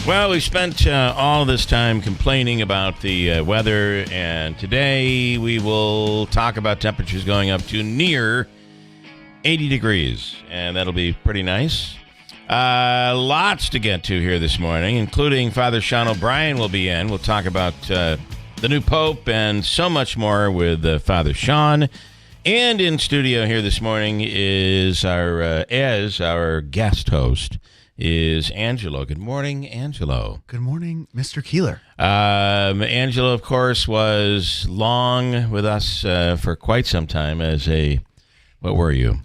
Well, we spent all this time complaining about the weather, and today we will talk about temperatures going up to near 80 degrees, and that'll be pretty nice. Lots to get to here this morning, including Father Sean O'Brien will be in. We'll talk about the new Pope and so much more with Father Sean. And in studio here this morning is our guest host is Angelo. Good morning, Angelo. Good morning, Mr. Keeler. Angelo, of course, was long with us for quite some time as what were you?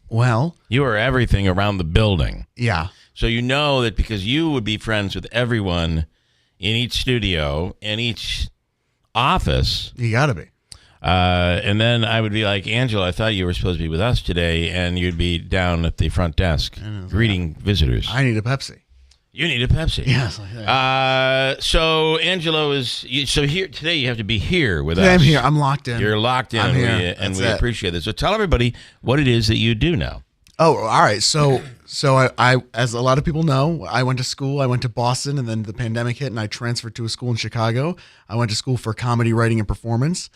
Well, you were everything around the building. Yeah. So you know that because you would be friends with everyone in each studio, in each office. You got to be. And then I would be like, Angela, I thought you were supposed to be with us today, and you'd be down at the front desk greeting visitors. I need a Pepsi. You need a Pepsi. Yes. So Angelo is here today. You have to be here with us. I'm here. I'm locked in. You're locked in, I'm here. and we appreciate this. So tell everybody what it is that you do now. Oh, all right. So I, as a lot of people know, I went to school. I went to Boston, and then the pandemic hit, and I transferred to a school in Chicago. I went to school for comedy writing and performance.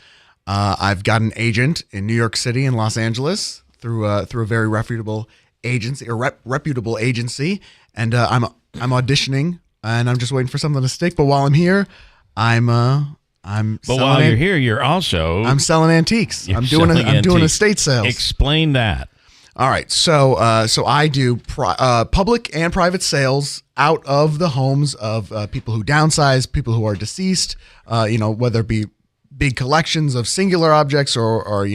I've got an agent in New York City and Los Angeles through a very reputable agency, and I'm auditioning, and I'm just waiting for something to stick. But while I'm here, I'm selling antiques. I'm doing estate sales. Explain that. All right, so I do public and private sales out of the homes of people who downsize, people who are deceased. Whether it be big collections of singular objects or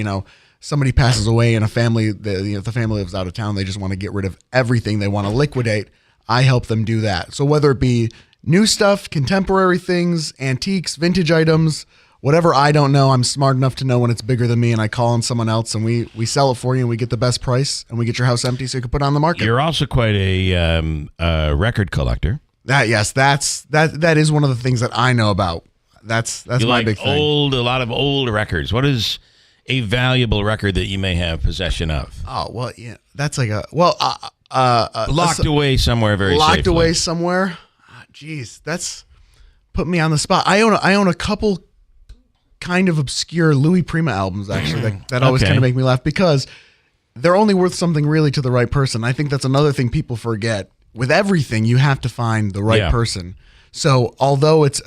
somebody passes away in a family. The family lives out of town. They just want to get rid of everything. They want to liquidate. I help them do that. So whether it be new stuff, contemporary things, antiques, vintage items, whatever I don't know, I'm smart enough to know when it's bigger than me, and I call on someone else, and we sell it for you, and we get the best price, and we get your house empty so you can put it on the market. You're also quite a record collector. That is one of the things that I know about. That's my big thing. A lot of old records. What is a valuable record that you may have possession of? Oh, well, yeah, that's like locked away somewhere very safely. Locked away somewhere. Jeez, that's put me on the spot. I own a couple kind of obscure Louis Prima albums, actually, that always kind of make me laugh because they're only worth something really to the right person. I think that's another thing people forget. With everything, you have to find the right person. So although it's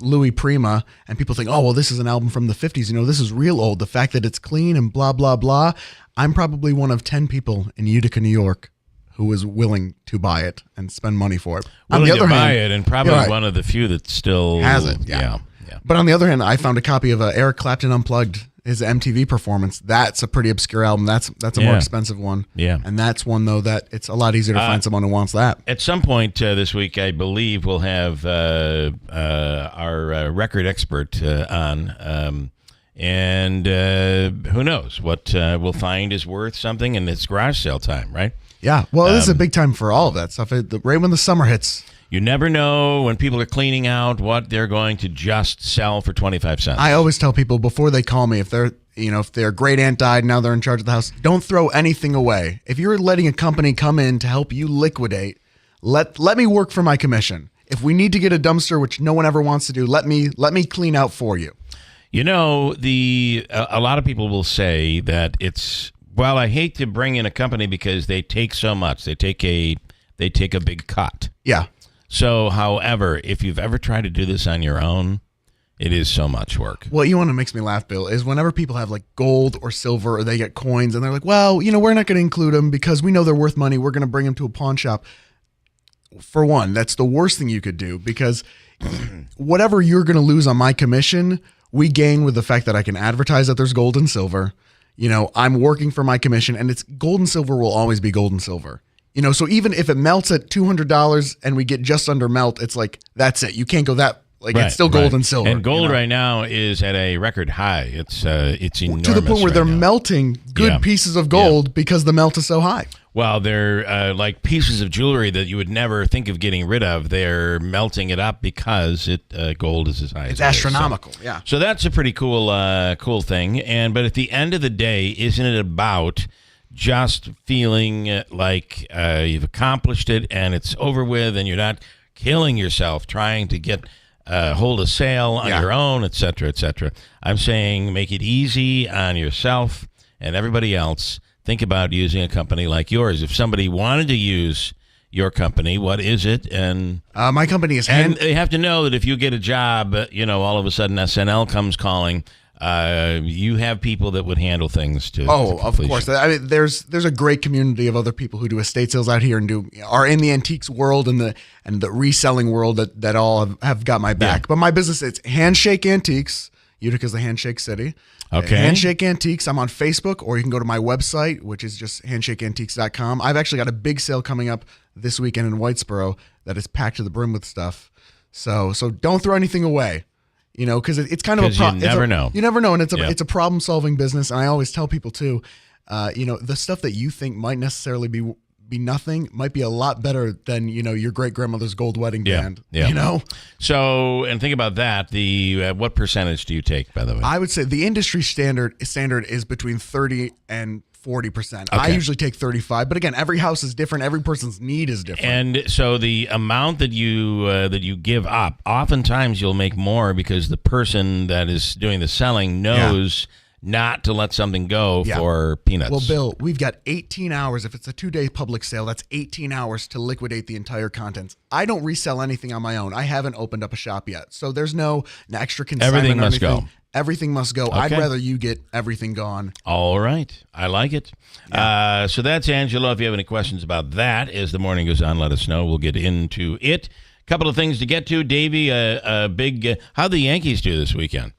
Louis Prima and people think, oh, well, this is an album from the 50s, this is real old. The fact that it's clean and blah, blah, blah. I'm probably one of 10 people in Utica, New York who is willing to buy it and spend money for it. Willing to buy it, and probably one of the few that still has it. Yeah. But on the other hand, I found a copy of Eric Clapton Unplugged, his MTV performance. That's a pretty obscure album. That's a more expensive one. Yeah. And that's one, though, that it's a lot easier to find someone who wants that. At some point this week, I believe we'll have our record expert on. And who knows what we'll find is worth something, and it's garage sale time, right? Yeah. Well, this is a big time for all of that stuff. Right when the summer hits. You never know when people are cleaning out what they're going to just sell for 25 cents. I always tell people before they call me, if their great aunt died, now they're in charge of the house, don't throw anything away. If you're letting a company come in to help you liquidate, let me work for my commission. If we need to get a dumpster, which no one ever wants to do, let me clean out for you. A lot of people will say that I hate to bring in a company because they take so much. They take a big cut. Yeah. So, however, if you've ever tried to do this on your own, it is so much work. Well, what makes me laugh, Bill, is whenever people have like gold or silver or they get coins and they're like, well, we're not going to include them because we know they're worth money. We're going to bring them to a pawn shop. For one, that's the worst thing you could do because whatever you're going to lose on my commission, we gain with the fact that I can advertise that there's gold and silver. I'm working for my commission, and it's gold and silver will always be gold and silver. So even if it melts at $200 and we get just under melt, it's like, that's it. You can't go that, it's still gold and silver. And gold right now is at a record high. It's enormous. To the point where they're melting good pieces of gold because the melt is so high. Well, they're like pieces of jewelry that you would never think of getting rid of. They're melting it up because gold is as high as it's astronomical. So that's a pretty cool thing. But at the end of the day, isn't it about just feeling like you've accomplished it and it's over with and you're not killing yourself trying to get hold a sale on your own, et cetera, et cetera. I'm saying make it easy on yourself and everybody else. Think about using a company like yours. If somebody wanted to use your company, what is it? And my company is and they have to know that if you get a job, all of a sudden SNL comes calling. You have people that would handle things to of course. I mean, there's a great community of other people who do estate sales out here and are in the antiques world and the reselling world that all have got my back. But my business, it's Handshake Antiques. Utica's the Handshake City. Okay. Handshake Antiques. I'm on Facebook, or you can go to my website, which is just handshakeantiques.com. I've actually got a big sale coming up this weekend in Whitesboro that is packed to the brim with stuff. So don't throw anything away. Because it's kind of a problem. You never know. You never know, and it's a problem-solving business. And I always tell people too, the stuff that you think might necessarily be nothing might be a lot better than your great grandmother's gold wedding band. Yeah. So, and think about that. The what percentage do you take, by the way? I would say the industry standard is between 30 and 40%. I Okay. usually take 35, but again, every house is different. Every person's need is different. And so the amount that you give up, oftentimes you'll make more because the person that is doing the selling knows not to let something go for peanuts. Well, Bill, we've got 18 hours. If it's a 2-day public sale, that's 18 hours to liquidate the entire contents. I don't resell anything on my own. I haven't opened up a shop yet. So there's no extra consignment. Everything or must anything. go. Everything must go. Okay. I'd rather you get everything gone. All right. I like it. So that's Angelo. If you have any questions about that, as the morning goes on, let us know. We'll get into it. A couple of things to get to. Davey, a big how'd the Yankees do this weekend?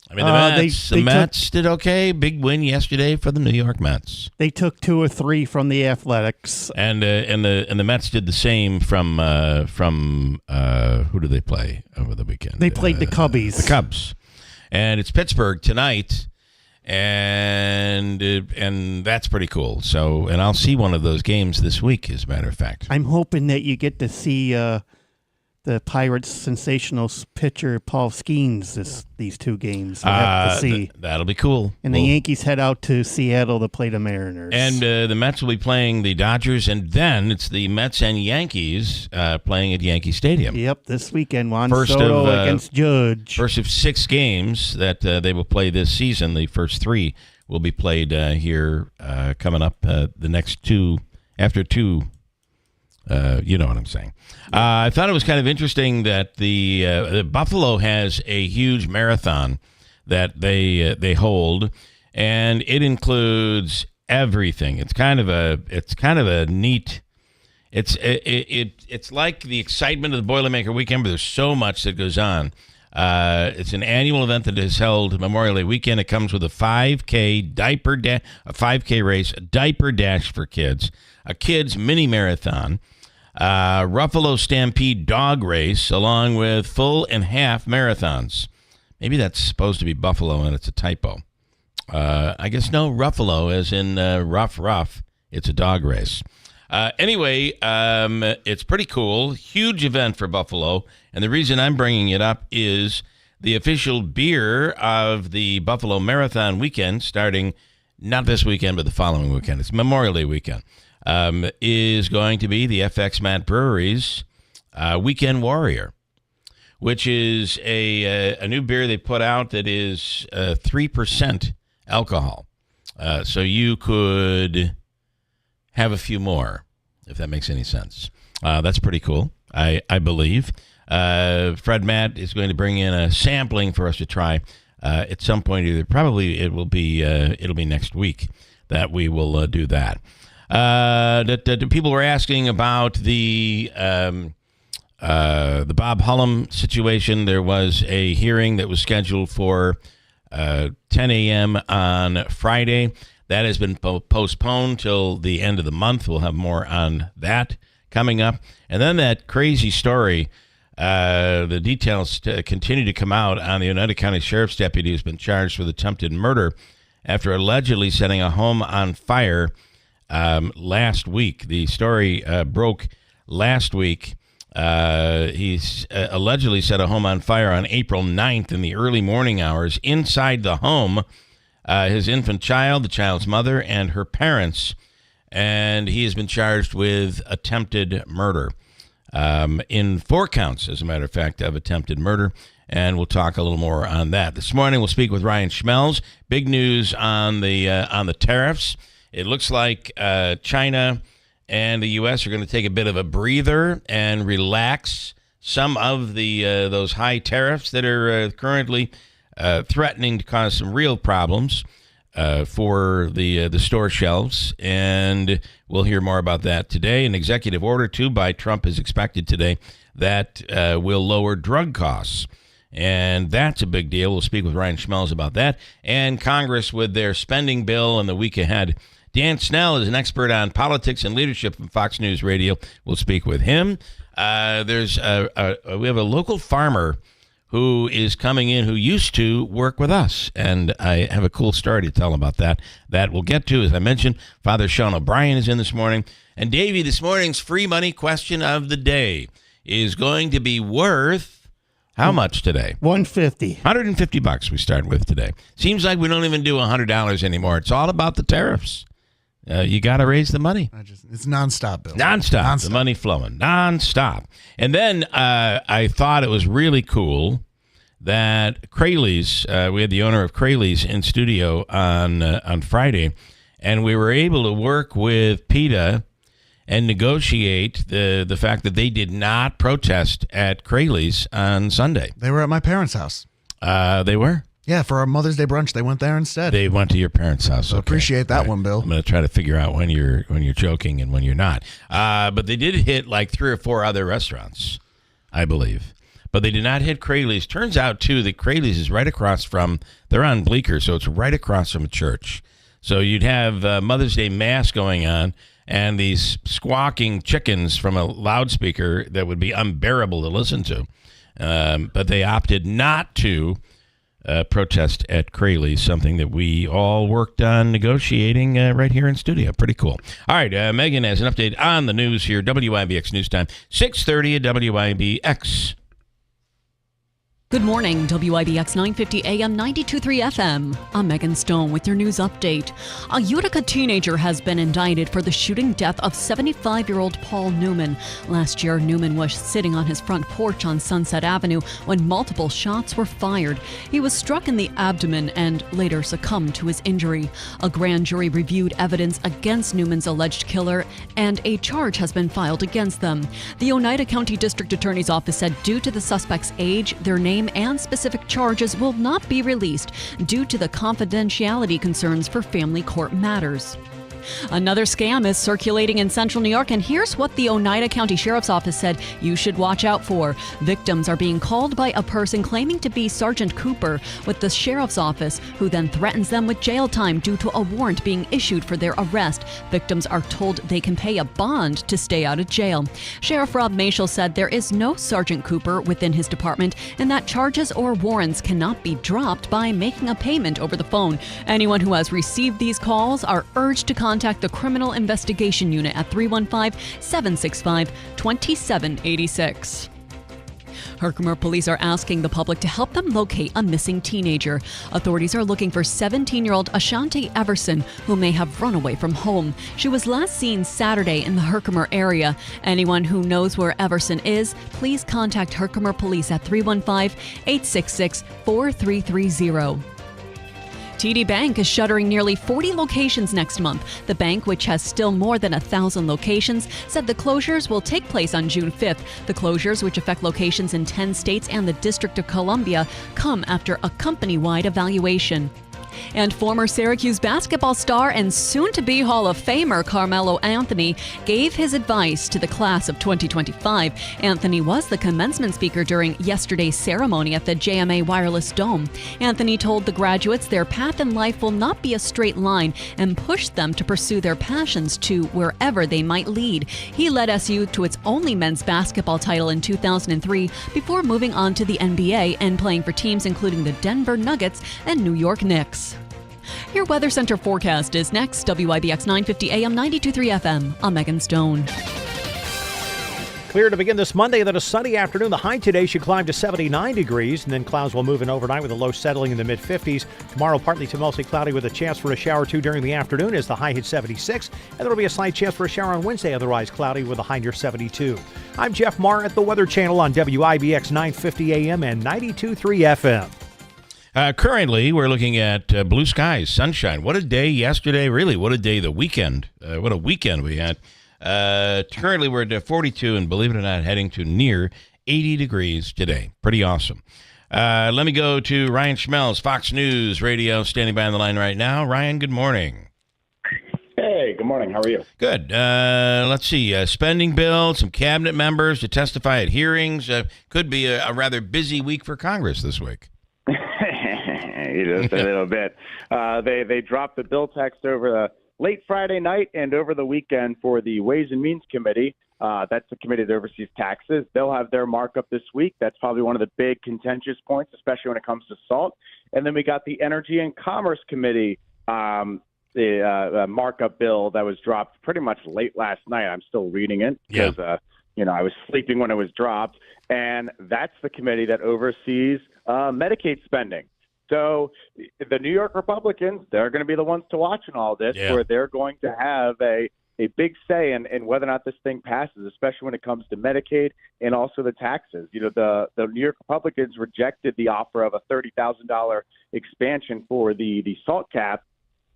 I mean, the Mets did okay. Big win yesterday for the New York Mets. They took 2 or 3 from the Athletics, and the Mets did the same from who did they play over the weekend? They played the Cubbies. The Cubs, and it's Pittsburgh tonight, and that's pretty cool. So, and I'll see one of those games this week, as a matter of fact. I'm hoping that you get to see the Pirates' sensational pitcher Paul Skeens these 2 games. We'll have to see. That'll be cool. And the Yankees head out to Seattle to play the Mariners. And the Mets will be playing the Dodgers, and then it's the Mets and Yankees playing at Yankee Stadium. Yep, this weekend, Juan Soto against Judge. First of 6 games that they will play this season. The first 3 will be played here coming up. The next 2, after 2. You know what I'm saying. I thought it was kind of interesting that the Buffalo has a huge marathon that they hold, and it includes everything. It's kind of a neat. It's like the excitement of the Boilermaker weekend, but there's so much that goes on. It's an annual event that is held Memorial Day weekend. It comes with a 5K a 5K race, a diaper dash for kids, a kids mini marathon, Ruffalo Stampede dog race, along with full and half marathons. Maybe that's supposed to be Buffalo and it's a typo. I guess no, Ruffalo as in rough. It's a dog race. Anyway, it's pretty cool. Huge event for Buffalo. And the reason I'm bringing it up is the official beer of the Buffalo Marathon weekend, starting not this weekend, but the following weekend. It's Memorial Day weekend. Is going to be the FX Matt Brewery's Weekend Warrior, which is a new beer they put out that is 3% alcohol. So you could have a few more, if that makes any sense. That's pretty cool, I believe. Fred Matt is going to bring in a sampling for us to try at some point. It'll be next week that we will do that. That people were asking about the Bob Hullum situation. There was a hearing that was scheduled for 10 a.m. on Friday. That has been postponed till the end of the month. We'll have more on that coming up. And then that crazy story, the details continue to come out on the Oneida County Sheriff's deputy who's been charged with attempted murder after allegedly setting a home on fire last week. The story broke last week. He's allegedly set a home on fire on April 9th in the early morning hours. Inside the home, his infant child, the child's mother, and her parents. And he has been charged with attempted murder. in 4 counts, as a matter of fact, of attempted murder. And we'll talk a little more on that. This morning, we'll speak with Ryan Schmelz. Big news on the tariffs. It looks like China and the U.S. are going to take a bit of a breather and relax some of those high tariffs that are currently threatening to cause some real problems for the store shelves. And we'll hear more about that today. An executive order, too, by Trump is expected today that will lower drug costs. And that's a big deal. We'll speak with Ryan Schmelz about that. And Congress with their spending bill in the week ahead. Dan Snell is an expert on politics and leadership from Fox News Radio. We'll speak with him. We have a local farmer who is coming in who used to work with us. And I have a cool story to tell about that we'll get to. As I mentioned, Father Sean O'Brien is in this morning. And Davey, this morning's free money question of the day is going to be worth how much today? $150. $150 we start with today. Seems like we don't even do $100 anymore. It's all about the tariffs. You got to raise the money. It's nonstop, Bill. Nonstop. The money flowing. Nonstop. And then I thought it was really cool that Craley's, we had the owner of Craley's in studio on Friday, and we were able to work with PETA and negotiate the fact that they did not protest at Craley's on Sunday. They were at my parents' house. They were? Yeah, for our Mother's Day brunch, they went there instead. They went to your parents' house. So appreciate that one, Bill. I'm going to try to figure out when you're joking and when you're not. But they did hit like 3 or 4 other restaurants, I believe. But they did not hit Craley's. Turns out, too, that Craley's is right across from, they're on Bleecker, so it's right across from a church. So you'd have Mother's Day Mass going on, and these squawking chickens from a loudspeaker that would be unbearable to listen to. But they opted not to protest at Craley's, something that we all worked on negotiating right here in studio. Pretty cool. All right, Megan has an update on the news here. WIBX News Time, 6:30 at WIBX. Good morning, WIBX 950 AM 92.3 FM. I'm Megan Stone with your news update. A Utica teenager has been indicted for the shooting death of 75-year-old Paul Newman. Last year, Newman was sitting on his front porch on Sunset Avenue when multiple shots were fired. He was struck in the abdomen and later succumbed to his injury. A grand jury reviewed evidence against Newman's alleged killer, and a charge has been filed against them. The Oneida County District Attorney's Office said due to the suspect's age, their name and specific charges will not be released due to the confidentiality concerns for family court matters. Another scam is circulating in central New York, and here's what the Oneida County Sheriff's Office said you should watch out for. Victims are being called by a person claiming to be Sergeant Cooper with the Sheriff's Office, who then threatens them with jail time due to a warrant being issued for their arrest. Victims are told they can pay a bond to stay out of jail. Sheriff Rob Mashel said there is no Sergeant Cooper within his department and that charges or warrants cannot be dropped by making a payment over the phone. Anyone who has received these calls are urged to contact the Criminal Investigation Unit at 315-765-2786. Herkimer police are asking the public to help them locate a missing teenager. Authorities are looking for 17-year-old Ashante Everson, who may have run away from home. She was last seen Saturday in the Herkimer area. Anyone who knows where Everson is, please contact Herkimer police at 315-866-4330. TD Bank is shuttering nearly 40 locations next month. The bank, which has still more than 1,000 locations, said the closures will take place on June 5th. The closures, which affect locations in 10 states and the District of Columbia, come after a company-wide evaluation. And former Syracuse basketball star and soon-to-be Hall of Famer Carmelo Anthony gave his advice to the class of 2025. Anthony was the commencement speaker during yesterday's ceremony at the JMA Wireless Dome. Anthony told the graduates their path in life will not be a straight line and pushed them to pursue their passions to wherever they might lead. He led SU to its only men's basketball title in 2003 before moving on to the NBA and playing for teams including the Denver Nuggets and New York Knicks. Your Weather Center forecast is next. WIBX 950 AM 92.3 FM. I'm Megan Stone. clear to begin this Monday, then a sunny afternoon. The high today should climb to 79 degrees, and then clouds will move in overnight with a low settling in the mid-50s. Tomorrow, partly to mostly cloudy with a chance for a shower or two during the afternoon as the high hits 76. And there will be a slight chance for a shower on Wednesday, otherwise cloudy with a high near 72. I'm Jeff Marr at the Weather Channel on WIBX 950 AM and 92.3 FM. Currently, we're looking at blue skies, sunshine. What a day yesterday, really. What a day the weekend. What a weekend we had. Currently, we're at 42, and believe it or not, heading to near 80 degrees today. Pretty awesome. Let me go to Ryan Schmelz, Fox News Radio, standing by on the line right now. Ryan, good morning. Hey, good morning. How are you? Good. Let's see. Spending bill, some cabinet members to testify at hearings. Could be a rather busy week for Congress this week. Just a little bit. They dropped the bill text over the late Friday night and over the weekend for the Ways and Means Committee. That's the committee that oversees taxes. They'll have their markup this week. That's probably one of the big contentious points, especially when it comes to salt. And then we got the Energy and Commerce Committee, the markup bill that was dropped pretty much late last night. I'm still reading it because, I was sleeping when it was dropped. And that's the committee that oversees Medicaid spending. So the New York Republicans, they're going to be the ones to watch in all this, where they're going to have a big say in whether or not this thing passes, especially when it comes to Medicaid and also the taxes. The New York Republicans rejected the offer of a $30,000 expansion for the salt cap.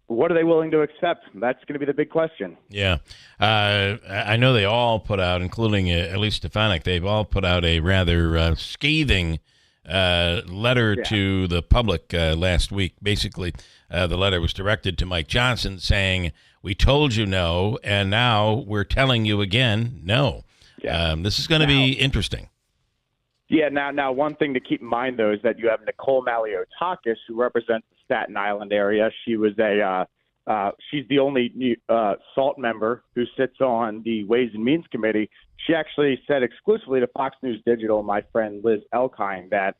What are they willing to accept? That's going to be the big question. Yeah. I know they all put out, including at least Stefanik, they've all put out a rather scathing letter to the public last week. Basically, the letter was directed to Mike Johnson saying, we told you no, and now we're telling you again no. This is going to be interesting. Yeah, now one thing to keep in mind, though, is that you have Nicole Maliotakis, who represents the Staten Island area. She was she's the only SALT member who sits on the Ways and Means Committee. She actually said exclusively to Fox News Digital, my friend Liz Elkine, that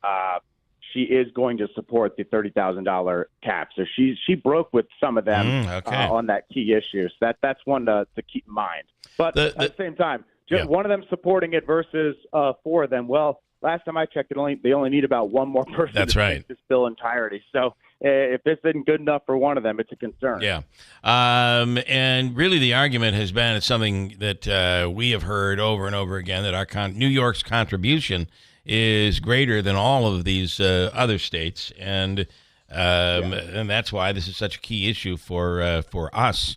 she is going to support the $30,000 cap. So she broke with some of them on that key issue. So that's one to keep in mind. But at the same time, just one of them supporting it versus four of them, well, last time I checked, they only need about one more person to take this bill entirety. So if this isn't good enough for one of them, it's a concern. Yeah. And really the argument has been, it's something that we have heard over and over again, that our New York's contribution is greater than all of these other states. And that's why this is such a key issue for us.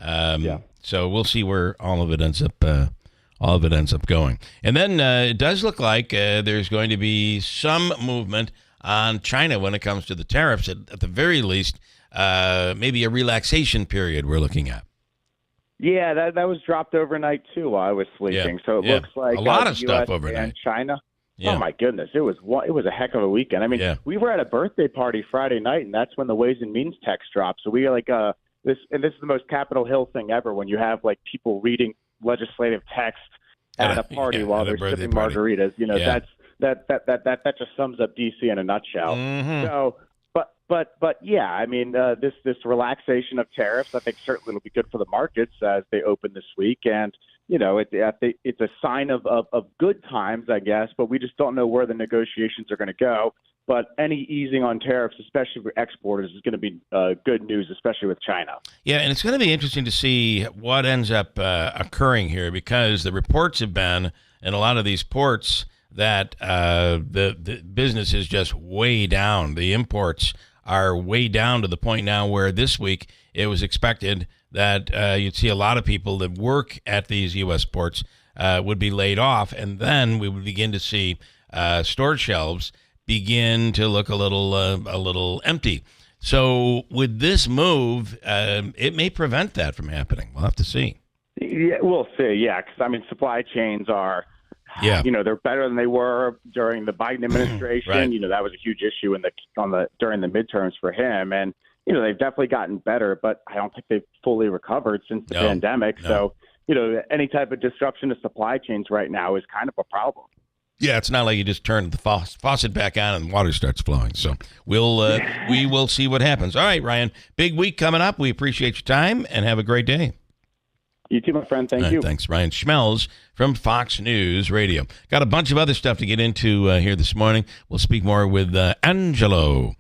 So we'll see where all of it ends up going. And then it does look like there's going to be some movement on China when it comes to the tariffs. At the very least, maybe a relaxation period we're looking at. Yeah, that was dropped overnight too while I was sleeping. So it looks like a lot of the stuff US overnight. And China. Yeah. Oh my goodness, it was a heck of a weekend. I mean, we were at a birthday party Friday night, and that's when the Ways and Means text dropped. So we are like this is the most Capitol Hill thing ever, when you have like people reading legislative text at a party while they're sipping margaritas. That just sums up DC in a nutshell. Mm-hmm. So, but yeah, I mean, this relaxation of tariffs, I think certainly will be good for the markets as they open this week, and it's a sign of good times, I guess. But we just don't know where the negotiations are going to go. But any easing on tariffs, especially for exporters, is going to be good news, especially with China. Yeah, and it's going to be interesting to see what ends up occurring here, because the reports have been, in a lot of these ports, that the business is just way down. The imports are way down to the point now where this week it was expected that you'd see a lot of people that work at these U.S. ports would be laid off, and then we would begin to see store shelves begin to look a little empty. So with this move, it may prevent that from happening. We'll have to see. Yeah, we'll see. Yeah, because I mean, supply chains are, they're better than they were during the Biden administration. Right. That was a huge issue during the midterms for him, and they've definitely gotten better, but I don't think they've fully recovered since the pandemic. No. So any type of disruption to supply chains right now is kind of a problem. Yeah, it's not like you just turn the faucet back on and water starts flowing. So we will see what happens. All right, Ryan, big week coming up. We appreciate your time and have a great day. You too, my friend. Thank All right, you. Thanks, Ryan Schmelz from Fox News Radio. Got a bunch of other stuff to get into here this morning. We'll speak more with Angelo,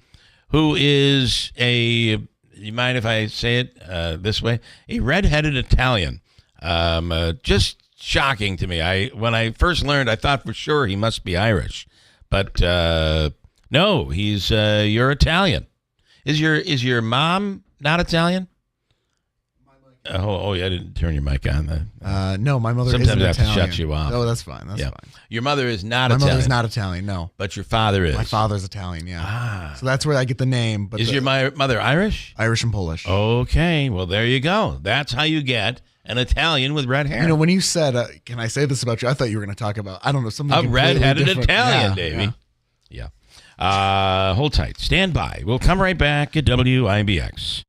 who is you mind if I say it this way? A red-headed Italian. Just shocking to me. When I first learned, I thought for sure he must be Irish. But no, you're Italian. Is your mom not Italian? Yeah, I didn't turn your mic on. No, my mother Sometimes isn't I have to Italian. shut you off. Oh, that's fine. That's fine. Your mother is not My Italian. mother's not Italian, no. But your father is. My father's Italian, yeah. Ah. So that's where I get the name. But Is your mother Irish? Irish and Polish. Okay, well, there you go. That's how you get an Italian with red hair. You know, when you said, can I say this about you? I thought you were going to talk about, I don't know, something A completely red-headed different. Italian, Yeah, Davey. yeah. Yeah. Hold tight. Stand by. We'll come right back at WIBX.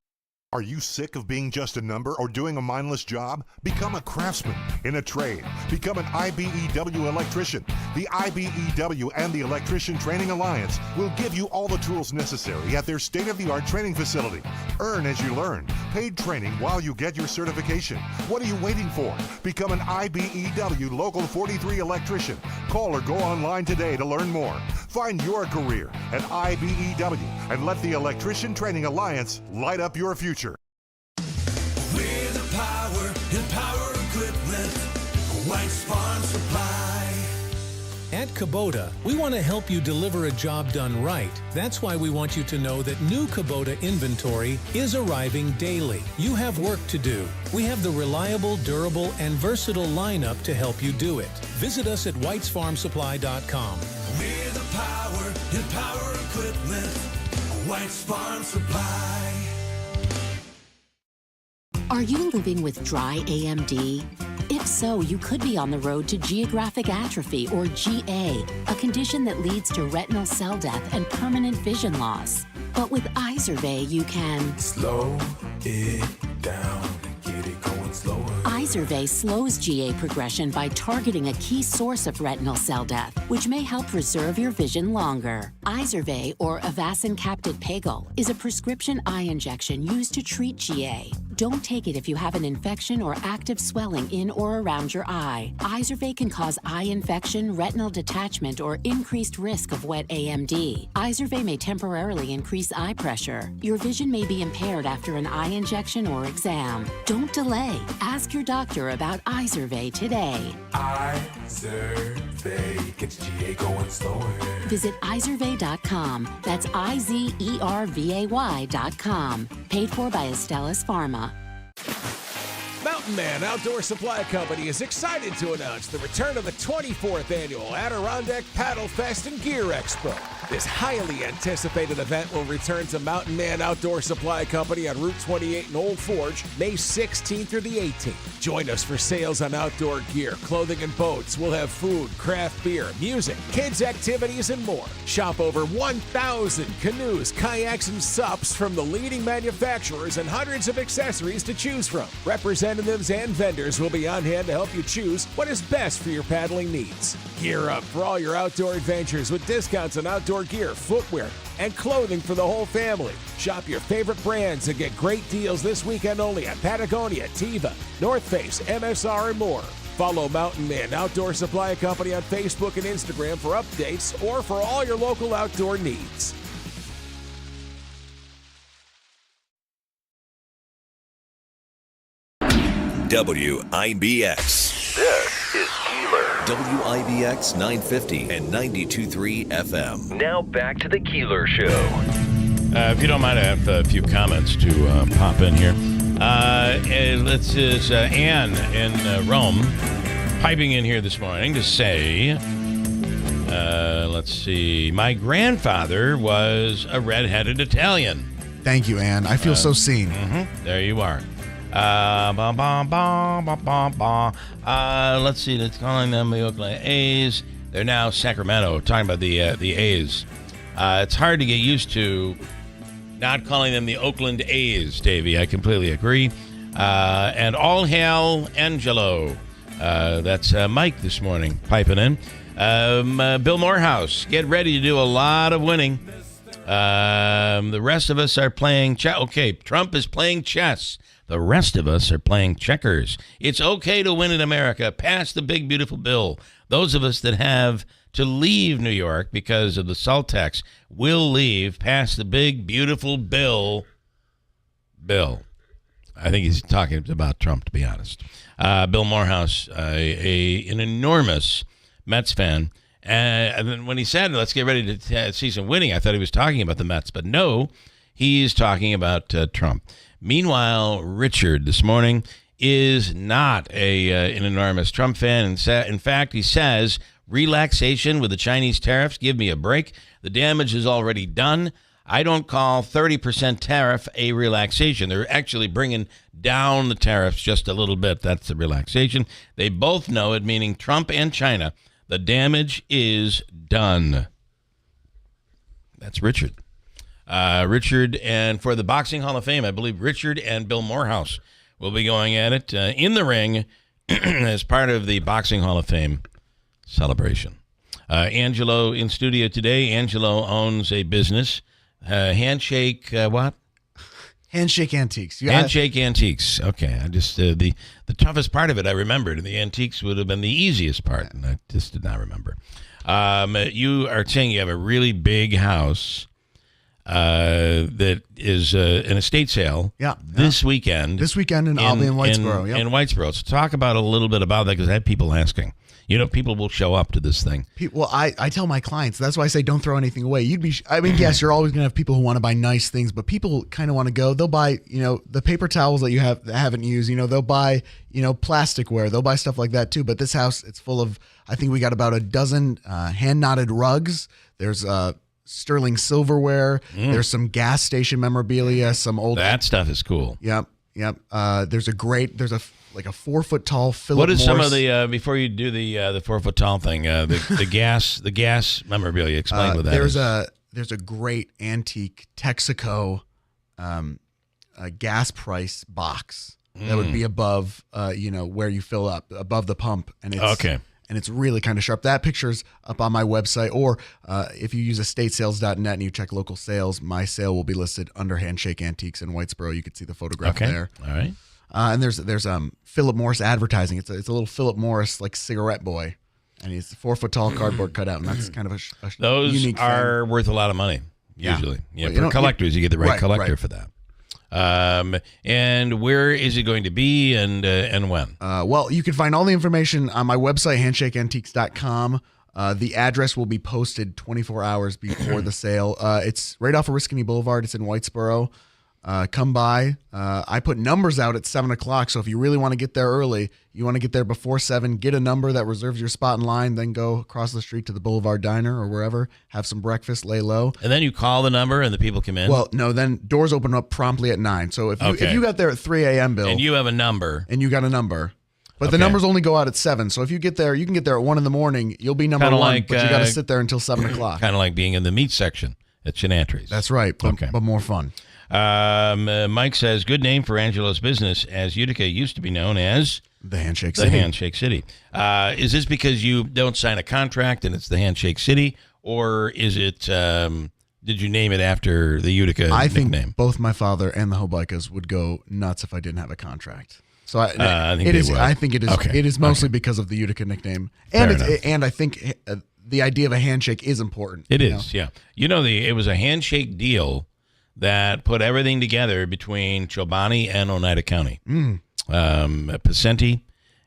Are you sick of being just a number or doing a mindless job? Become a craftsman in a trade. Become an IBEW electrician. The IBEW and the Electrician Training Alliance will give you all the tools necessary at their state-of-the-art training facility. Earn as you learn. Paid training while you get your certification. What are you waiting for? Become an IBEW Local 43 electrician. Call or go online today to learn more. Find your career at IBEW and let the Electrician Training Alliance light up your future. We're the power and power equipment. White's Farm Supply. At Kubota, we want to help you deliver a job done right. That's why we want you to know that new Kubota inventory is arriving daily. You have work to do. We have the reliable, durable, and versatile lineup to help you do it. Visit us at whitesfarmsupply.com. We're the power and power equipment. White's Farm Supply. Are you living with dry AMD? If so, you could be on the road to geographic atrophy, or GA, a condition that leads to retinal cell death and permanent vision loss. But with Izervay, you can slow it down and get it going slower. Izervay slows GA progression by targeting a key source of retinal cell death, which may help preserve your vision longer. Izervay, or Avastin Captid Pagel, is a prescription eye injection used to treat GA. Don't take it if you have an infection or active swelling in or around your eye. Izervay can cause eye infection, retinal detachment, or increased risk of wet AMD. Izervay may temporarily increase eye pressure. Your vision may be impaired after an eye injection or exam. Don't delay. Ask your doctor about Izervay today. Izervay gets GA going slower. Visit Izervay.com. That's IZERVAY.com. Paid for by Astellas Pharma. Mountain Man Outdoor Supply Company is excited to announce the return of the 24th annual Adirondack Paddle Fest and Gear Expo. This highly anticipated event will return to Mountain Man Outdoor Supply Company on Route 28 in Old Forge, May 16th through the 18th. Join us for sales on outdoor gear, clothing, and boats. We'll have food, craft beer, music, kids' activities, and more. Shop over 1,000 canoes, kayaks, and SUPs from the leading manufacturers and hundreds of accessories to choose from. Representatives and vendors will be on hand to help you choose what is best for your paddling needs. Gear up for all your outdoor adventures with discounts on outdoor gear, footwear, and clothing for the whole family. Shop your favorite brands and get great deals this weekend only at Patagonia, Teva, North Face, MSR, and more. Follow Mountain Man Outdoor Supply Company on Facebook and Instagram for updates or for all your local outdoor needs. WIBX. This is Keeler. WIBX 950 and 92.3 FM. Now back to the Keeler Show. If you don't mind, I have a few comments to pop in here. This is Anne in Rome piping in here this morning to say, let's see, my grandfather was a red-headed Italian. Thank you, Anne. I feel so seen. Mm-hmm. There you are. Let's see. Let's calling them the Oakland A's. They're now Sacramento. Talking about the A's. It's hard to get used to not calling them the Oakland A's, Davey. I completely agree. And all hail Angelo. That's Mike this morning piping in. Bill Morehouse, get ready to do a lot of winning. The rest of us are playing chess. Okay, Trump is playing chess. The rest of us are playing checkers. It's okay to win in America. Pass the big, beautiful bill. Those of us that have to leave New York because of the SALT tax will leave. Pass the big, beautiful bill. I think he's talking about Trump, to be honest. Bill Morehouse, an enormous Mets fan. And then when he said, let's get ready to see some winning, I thought he was talking about the Mets. But no, he's talking about Trump. Meanwhile, Richard this morning is not an enormous Trump fan. In fact, he says, relaxation with the Chinese tariffs, give me a break. The damage is already done. I don't call 30% tariff a relaxation. They're actually bringing down the tariffs just a little bit. That's the relaxation. They both know it, meaning Trump and China. The damage is done. That's Richard. Richard, and for the Boxing Hall of Fame, I believe Richard and Bill Morehouse will be going at it in the ring as part of the Boxing Hall of Fame celebration. Angelo in studio today. Angelo owns a business. Handshake, what? Handshake Antiques. Handshake Antiques. Okay, I just the toughest part of it I remembered, and the antiques would have been the easiest part, and I just did not remember. You are saying you have a really big house that is an estate sale. This weekend. This weekend in Albany and Whitesboro. In Whitesboro. So talk about a little bit about that, because I have people asking. People will show up to this thing. Well, I tell my clients, that's why I say don't throw anything away. Yes, you're always going to have people who want to buy nice things, but people kind of want to go. They'll buy, the paper towels that you haven't used. They'll buy, plasticware. They'll buy stuff like that too. But this house, it's full of, I think we got about a dozen hand-knotted rugs. There's sterling silverware. There's some gas station memorabilia, some old. That stuff is cool. Yep. There's a 4-foot tall Philip What is Morris. some of the before you do the 4-foot tall thing? The gas memorabilia. Explain what that is. There's a great antique Texaco gas price box that would be above where you fill up, above the pump, and it's okay. And it's really kind of sharp. That picture's up on my website, or if you use estatesales.net and you check local sales, my sale will be listed under Handshake Antiques in Whitesboro. You can see the photograph there. All right. And there's Philip Morris advertising. It's a little Philip Morris like cigarette boy, and he's 4-foot tall cardboard cutout, and that's kind of a those unique are thing. Worth a lot of money usually. Yeah, for collectors, you get the right collector right. for that. And where is it going to be, and when? Well, you can find all the information on my website, handshakeantiques.com. The address will be posted 24 hours before the sale. It's right off of Riscony Boulevard. It's in Whitesboro. Come by. I put numbers out at 7 o'clock. So if you really want to get there early, you want to get there before 7, get a number that reserves your spot in line, then go across the street to the Boulevard Diner or wherever, have some breakfast, lay low. And then you call the number and the people come in? Well, no, then doors open up promptly at 9. So if you got there at 3 a.m., Bill. And you have a number. And you got a number. But the numbers only go out at 7. So if you get there, you can get there at 1 in the morning. You'll be number kinda 1, but you got to sit there until 7 o'clock. Kind of like being in the meat section at Chinantries. That's right, but more fun. Mike says, good name for Angelo's business, as Utica used to be known as the Handshake City. The Handshake City. Is this because you don't sign a contract and it's the Handshake City, or is it? Did you name it after the Utica nickname? I think both my father and the Hobaikas would go nuts if I didn't have a contract. So I think it is. Okay. It is mostly because of the Utica nickname, and I think the idea of a handshake is important. It is, yeah. It was a handshake deal that put everything together between Chobani and Oneida County. Pacenti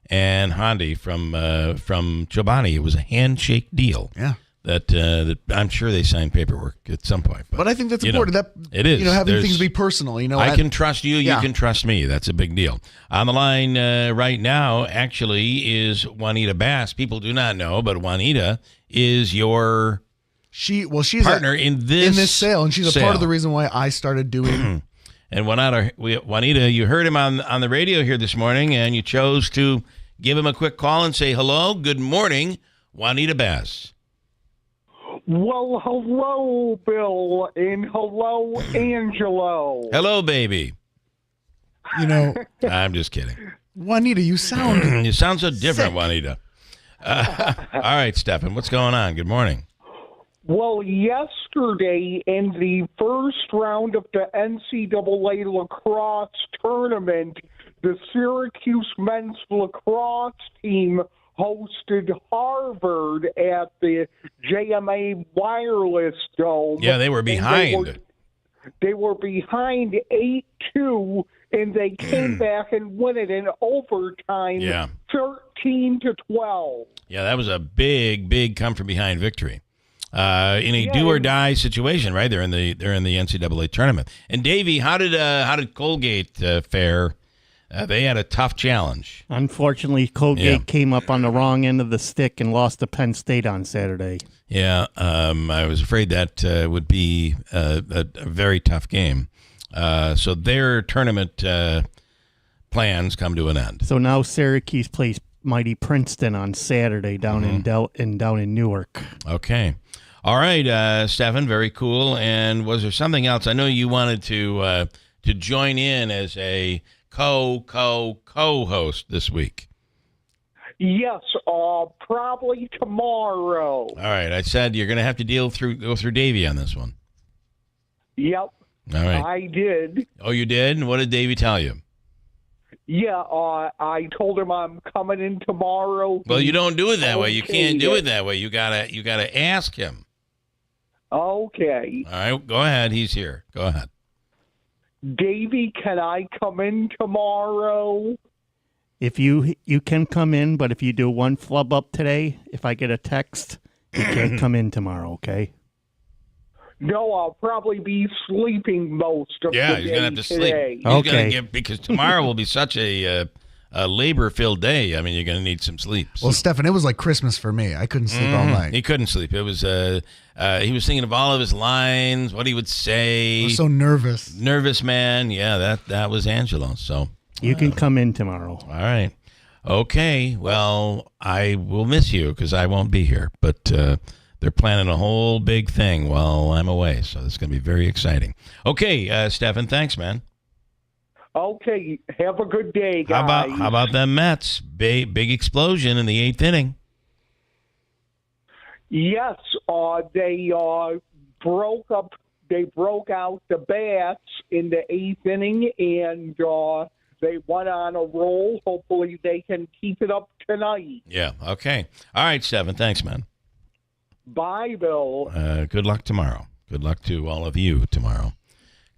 and Hondi from Chobani. It was a handshake deal. Yeah. That I'm sure they signed paperwork at some point. But I think that's important. It is. Having things be personal. I can trust you. You can trust me. That's a big deal. On the line right now, actually, is Wanita Bass. People do not know, but Wanita is your she's partner in this sale, and she's a part of the reason why I started doing. And Wanita, you heard him on the radio here this morning, and you chose to give him a quick call and say hello, good morning, Wanita Bass. Well, hello, Bill, and hello, Angelo. Hello, baby. I'm just kidding. Wanita, you sound you sound so different, sick. Wanita. All right, Stefan, what's going on? Good morning. Well, yesterday in the first round of the NCAA lacrosse tournament, the Syracuse men's lacrosse team hosted Harvard at the JMA Wireless Dome. Yeah, they were behind. They were behind 8-2, and they came back and won it in overtime, 13-12. Yeah, that was a big come from behind victory. In a do or die situation, right? They're in the NCAA tournament. And Davey, how did Colgate fare? They had a tough challenge. Unfortunately, Colgate came up on the wrong end of the stick and lost to Penn State on Saturday. Yeah, I was afraid that would be a very tough game. So their tournament plans come to an end. So now Syracuse plays mighty Princeton on Saturday down in Newark. Okay. All right, Stefan, very cool. And was there something else? I know you wanted to join in as a co-host this week. Yes, probably tomorrow. All right, I said you're going to have to go through Davey on this one. Yep. All right. I did. Oh, you did? And what did Davey tell you? Yeah, I told him I'm coming in tomorrow. Well, you don't do it that way. You can't do it that way. You gotta ask him. Okay. All right, go ahead. He's here. Go ahead. Davey, can I come in tomorrow? If you can come in, but if you do one flub up today, if I get a text, you can't come in tomorrow, okay? No, I'll probably be sleeping most of the day. He's gonna have to sleep. Okay. Because tomorrow will be such a labor-filled day. I mean, you're gonna need some sleep. Well, Stefan, it was like Christmas for me. I couldn't sleep all night. He couldn't sleep. It was he was thinking of all of his lines, what he would say. I was so nervous. Nervous man. Yeah, that was Angelo. So you can come in tomorrow. All right. Okay. Well, I will miss you because I won't be here, but. They're planning a whole big thing while I'm away, so it's going to be very exciting. Okay, Stefan, thanks, man. Okay, have a good day, guys. How about them Mets? Big explosion in the 8th inning. Yes, they broke out the bats in the 8th inning, and they went on a roll. Hopefully, they can keep it up tonight. Yeah. Okay. All right, Stefan. Thanks, man. Bye, Bill. Good luck tomorrow. Good luck to all of you tomorrow.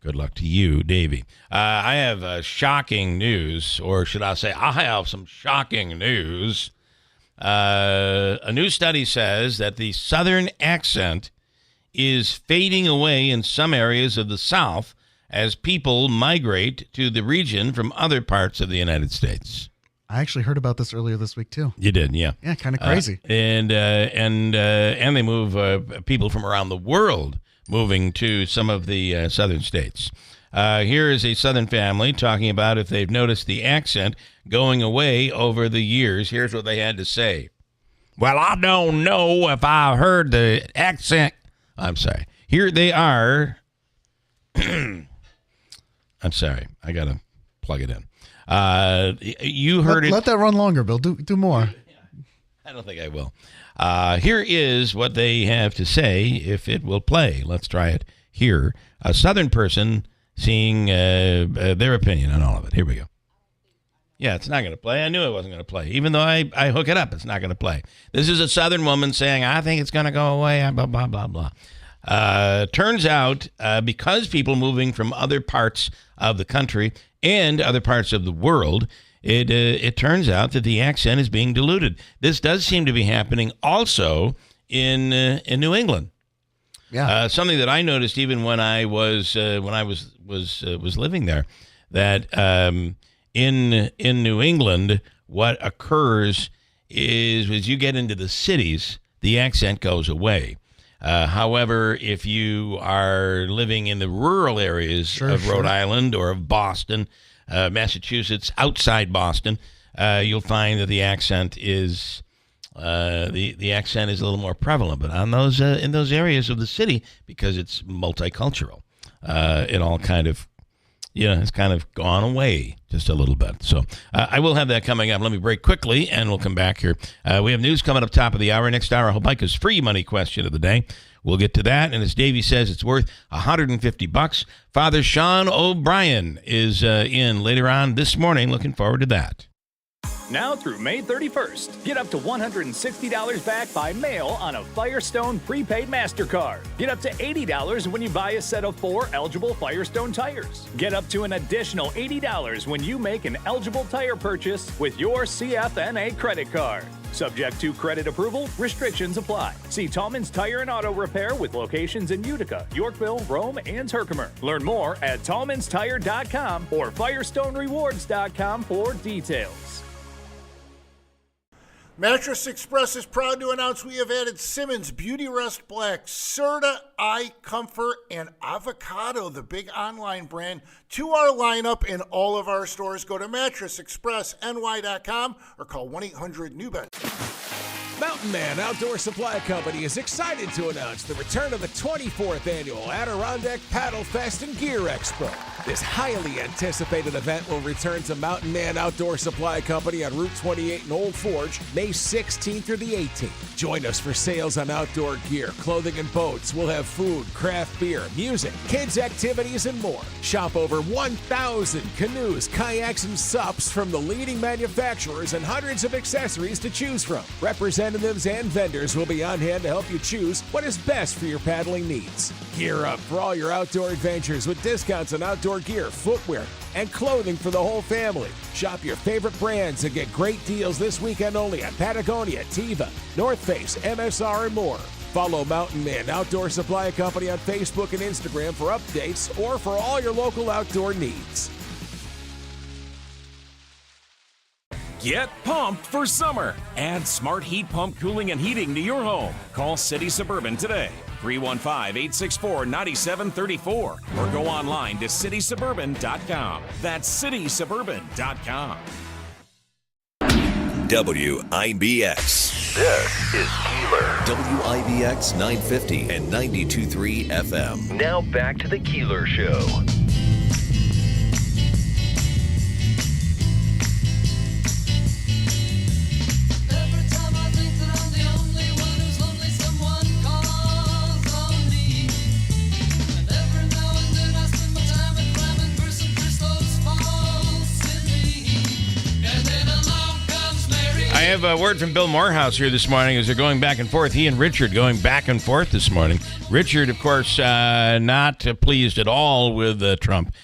Good luck to you, Davey. I have shocking news, or should I say I have some shocking news. A new study says that the Southern accent is fading away in some areas of the South as people migrate to the region from other parts of the United States. I actually heard about this earlier this week too. You did, yeah. Yeah, kind of crazy. And they move people from around the world moving to some of the southern states. Here is a southern family talking about if they've noticed the accent going away over the years. Here's what they had to say. Well, I don't know if I heard the accent. I'm sorry. Here they are. I'm sorry. I got to plug it in. You heard it. Let that run longer, Bill. Do more. I don't think I will. Here is what they have to say if it will play. Let's try it here. A southern person seeing their opinion on all of it. Here we go. Yeah, it's not going to play. I knew it wasn't going to play. Even though I hook it up, it's not going to play. This is a southern woman saying, I think it's going to go away, blah, blah, blah, blah. Turns out, because people moving from other parts of the country and other parts of the world, it turns out that the accent is being diluted. This does seem to be happening also in New England. Yeah, something that I noticed even when I was living there, that in New England, what occurs is as you get into the cities, the accent goes away. However, if you are living in the rural areas of Rhode Island or of Boston, Massachusetts, outside Boston, you'll find that the accent is the accent is a little more prevalent. But on those in those areas of the city, because it's multicultural, it all kind of it's kind of gone away just a little bit. So I will have that coming up. Let me break quickly, and we'll come back here. We have news coming up top of the hour. Next hour, Hobica's free money question of the day. We'll get to that, and as Davey says, it's worth $150. Father Sean O'Brien is in later on this morning. Looking forward to that. Now through May 31st, get up to $160 back by mail on a Firestone prepaid MasterCard. Get up to $80 when you buy a set of 4 eligible Firestone tires. Get up to an additional $80 when you make an eligible tire purchase with your CFNA credit card. Subject to credit approval, restrictions apply. See Tallman's Tire and Auto Repair with locations in Utica, Yorkville, Rome, and Herkimer. Learn more at tallmanstire.com or firestonerewards.com for details. Mattress Express is proud to announce we have added Simmons Beauty Rest Black, Serta Eye Comfort, and Avocado, the big online brand, to our lineup in all of our stores. Go to mattressexpressny.com or call 1-800-NEW-BED. Mountain Man Outdoor Supply Company is excited to announce the return of the 24th annual Adirondack Paddle Fest and Gear Expo. This highly anticipated event will return to Mountain Man Outdoor Supply Company on Route 28 in Old Forge, May 16th through the 18th. Join us for sales on outdoor gear, clothing, and boats. We'll have food, craft beer, music, kids' activities, and more. Shop over 1,000 canoes, kayaks, and SUPs from the leading manufacturers and hundreds of accessories to choose from. Representatives and vendors will be on hand to help you choose what is best for your paddling needs. Gear up for all your outdoor adventures with discounts on outdoor gear, footwear, and clothing for the whole family. Shop your favorite brands and get great deals this weekend only at Patagonia, Teva, North Face, MSR, and more. Follow Mountain Man Outdoor Supply Company on Facebook and Instagram for updates or for all your local outdoor needs. Get pumped for summer. Add smart heat pump cooling and heating to your home. Call City Suburban today. 315-864-9734 or go online to citysuburban.com. That's citysuburban.com. WIBX. This is Keeler. WIBX 950 and 92.3 FM. Now back to the Keeler Show. I have a word from Bill Morehouse here this morning as they're going back and forth. He and Richard going back and forth this morning. Richard, of course, not pleased at all with Trump.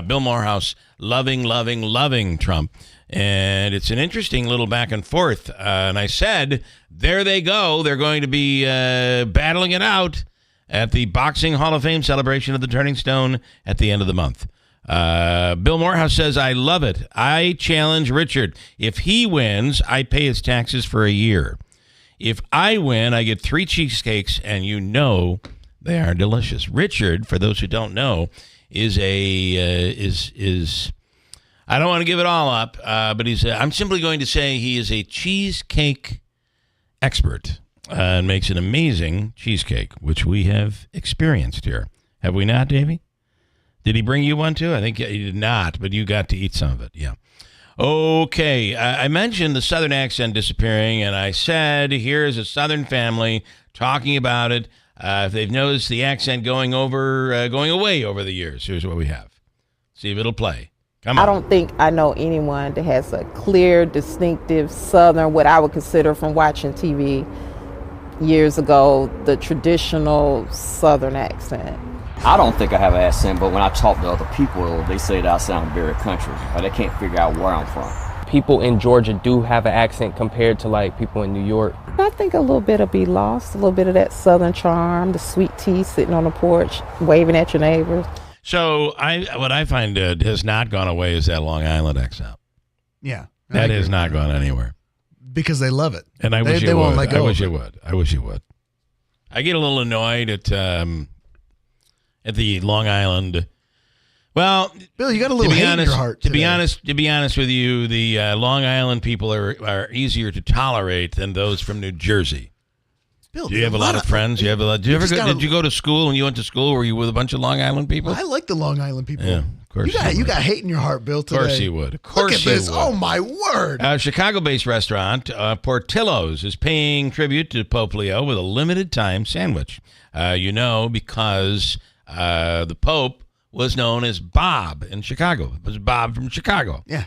Bill Morehouse loving Trump. And it's an interesting little back and forth. And I said, there they go. They're going to be battling it out at the Boxing Hall of Fame celebration of the Turning Stone at the end of the month. Bill Morehouse says, I love it. I challenge Richard. If he wins, I pay his taxes for a year. If I win, I get 3 cheesecakes, and you know they are delicious. Richard, for those who don't know, is I don't want to give it all up, but I'm simply going to say he is a cheesecake expert and makes an amazing cheesecake, which we have experienced here. Have we not, Davey? Did he bring you one too? I think he did not, but you got to eat some of it. Yeah. Okay. I mentioned the Southern accent disappearing, and I said, here's a Southern family talking about it. If they've noticed the accent going away over the years, here's what we have. See if it'll play. Come on. I don't think I know anyone that has a clear, distinctive Southern, what I would consider from watching TV years ago, the traditional Southern accent. I don't think I have an accent, but when I talk to other people, they say that I sound very country, or they can't figure out where I'm from. People in Georgia do have an accent compared to like people in New York. I think a little bit will be lost, a little bit of that Southern charm, the sweet tea sitting on the porch, waving at your neighbors. So what I find has not gone away is that Long Island accent. Yeah. That has not gone anywhere. Because they love it. And I wish they won't let go. I wish it would. I wish it would. I get a little annoyed at the Long Island. Well, Bill, you got a little hate in your heart today. To be honest with you, the Long Island people are easier to tolerate than those from New Jersey. Bill, Do you have a lot of friends? You have a lot. Did you go to school when you went to school? Were you with a bunch of Long Island people? I like the Long Island people. Yeah, of course. You got hate in your heart, Bill, today. Of course you would. Of course Look at this. Oh, my word. Chicago-based restaurant Portillo's is paying tribute to Pope Leo with a limited-time sandwich. Because the Pope was known as Bob in Chicago. It was Bob from Chicago. Yeah.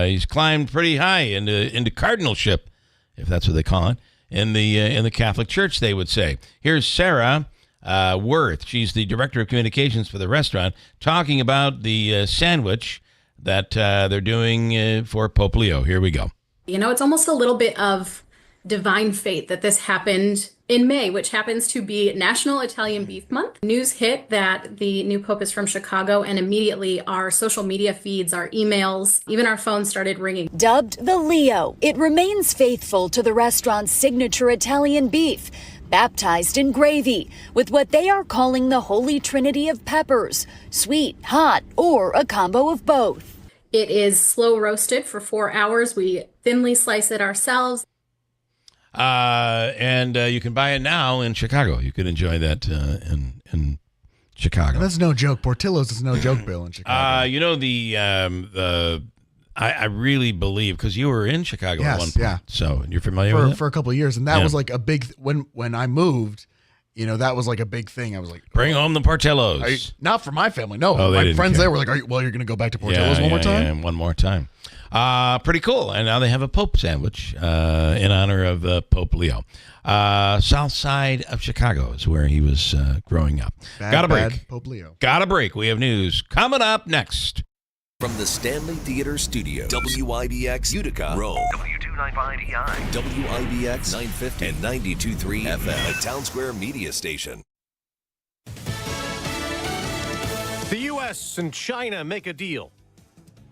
He's climbed pretty high into cardinalship, if that's what they call it, in the Catholic Church, they would say. Here's Sarah Worth. She's the director of communications for the restaurant, talking about the sandwich that they're doing for Pope Leo. Here we go. It's almost a little bit of divine fate that this happened in May, which happens to be National Italian Beef Month. News hit that the new pope is from Chicago, and immediately our social media feeds, our emails, even our phones started ringing. Dubbed the Leo, it remains faithful to the restaurant's signature Italian beef, baptized in gravy, with what they are calling the Holy Trinity of peppers, sweet, hot, or a combo of both. It is slow roasted for 4 hours. We thinly slice it ourselves. And you can buy it now in Chicago. You could enjoy that in Chicago. That's no joke. Portillo's is no joke, Bill, in Chicago. I really believe, because you were in Chicago at one point. Yeah. So you're familiar with it? For a couple of years. And that was like a big, when I moved, that was like a big thing. I was like, bring home the Portillo's. Not for my family. No. Oh, my friends there were like, you're going to go back to Portillo's one more time? Yeah, one more time. Pretty cool. And now they have a Pope sandwich in honor of Pope Leo. South side of Chicago is where he was growing up. Got a break. Pope Leo. Got a break. We have news coming up next. From the Stanley Theater Studio, WIBX Utica, Rome, W295EI, WIBX 950 and 92.3 FM, a Town Square media station. The U.S. and China make a deal.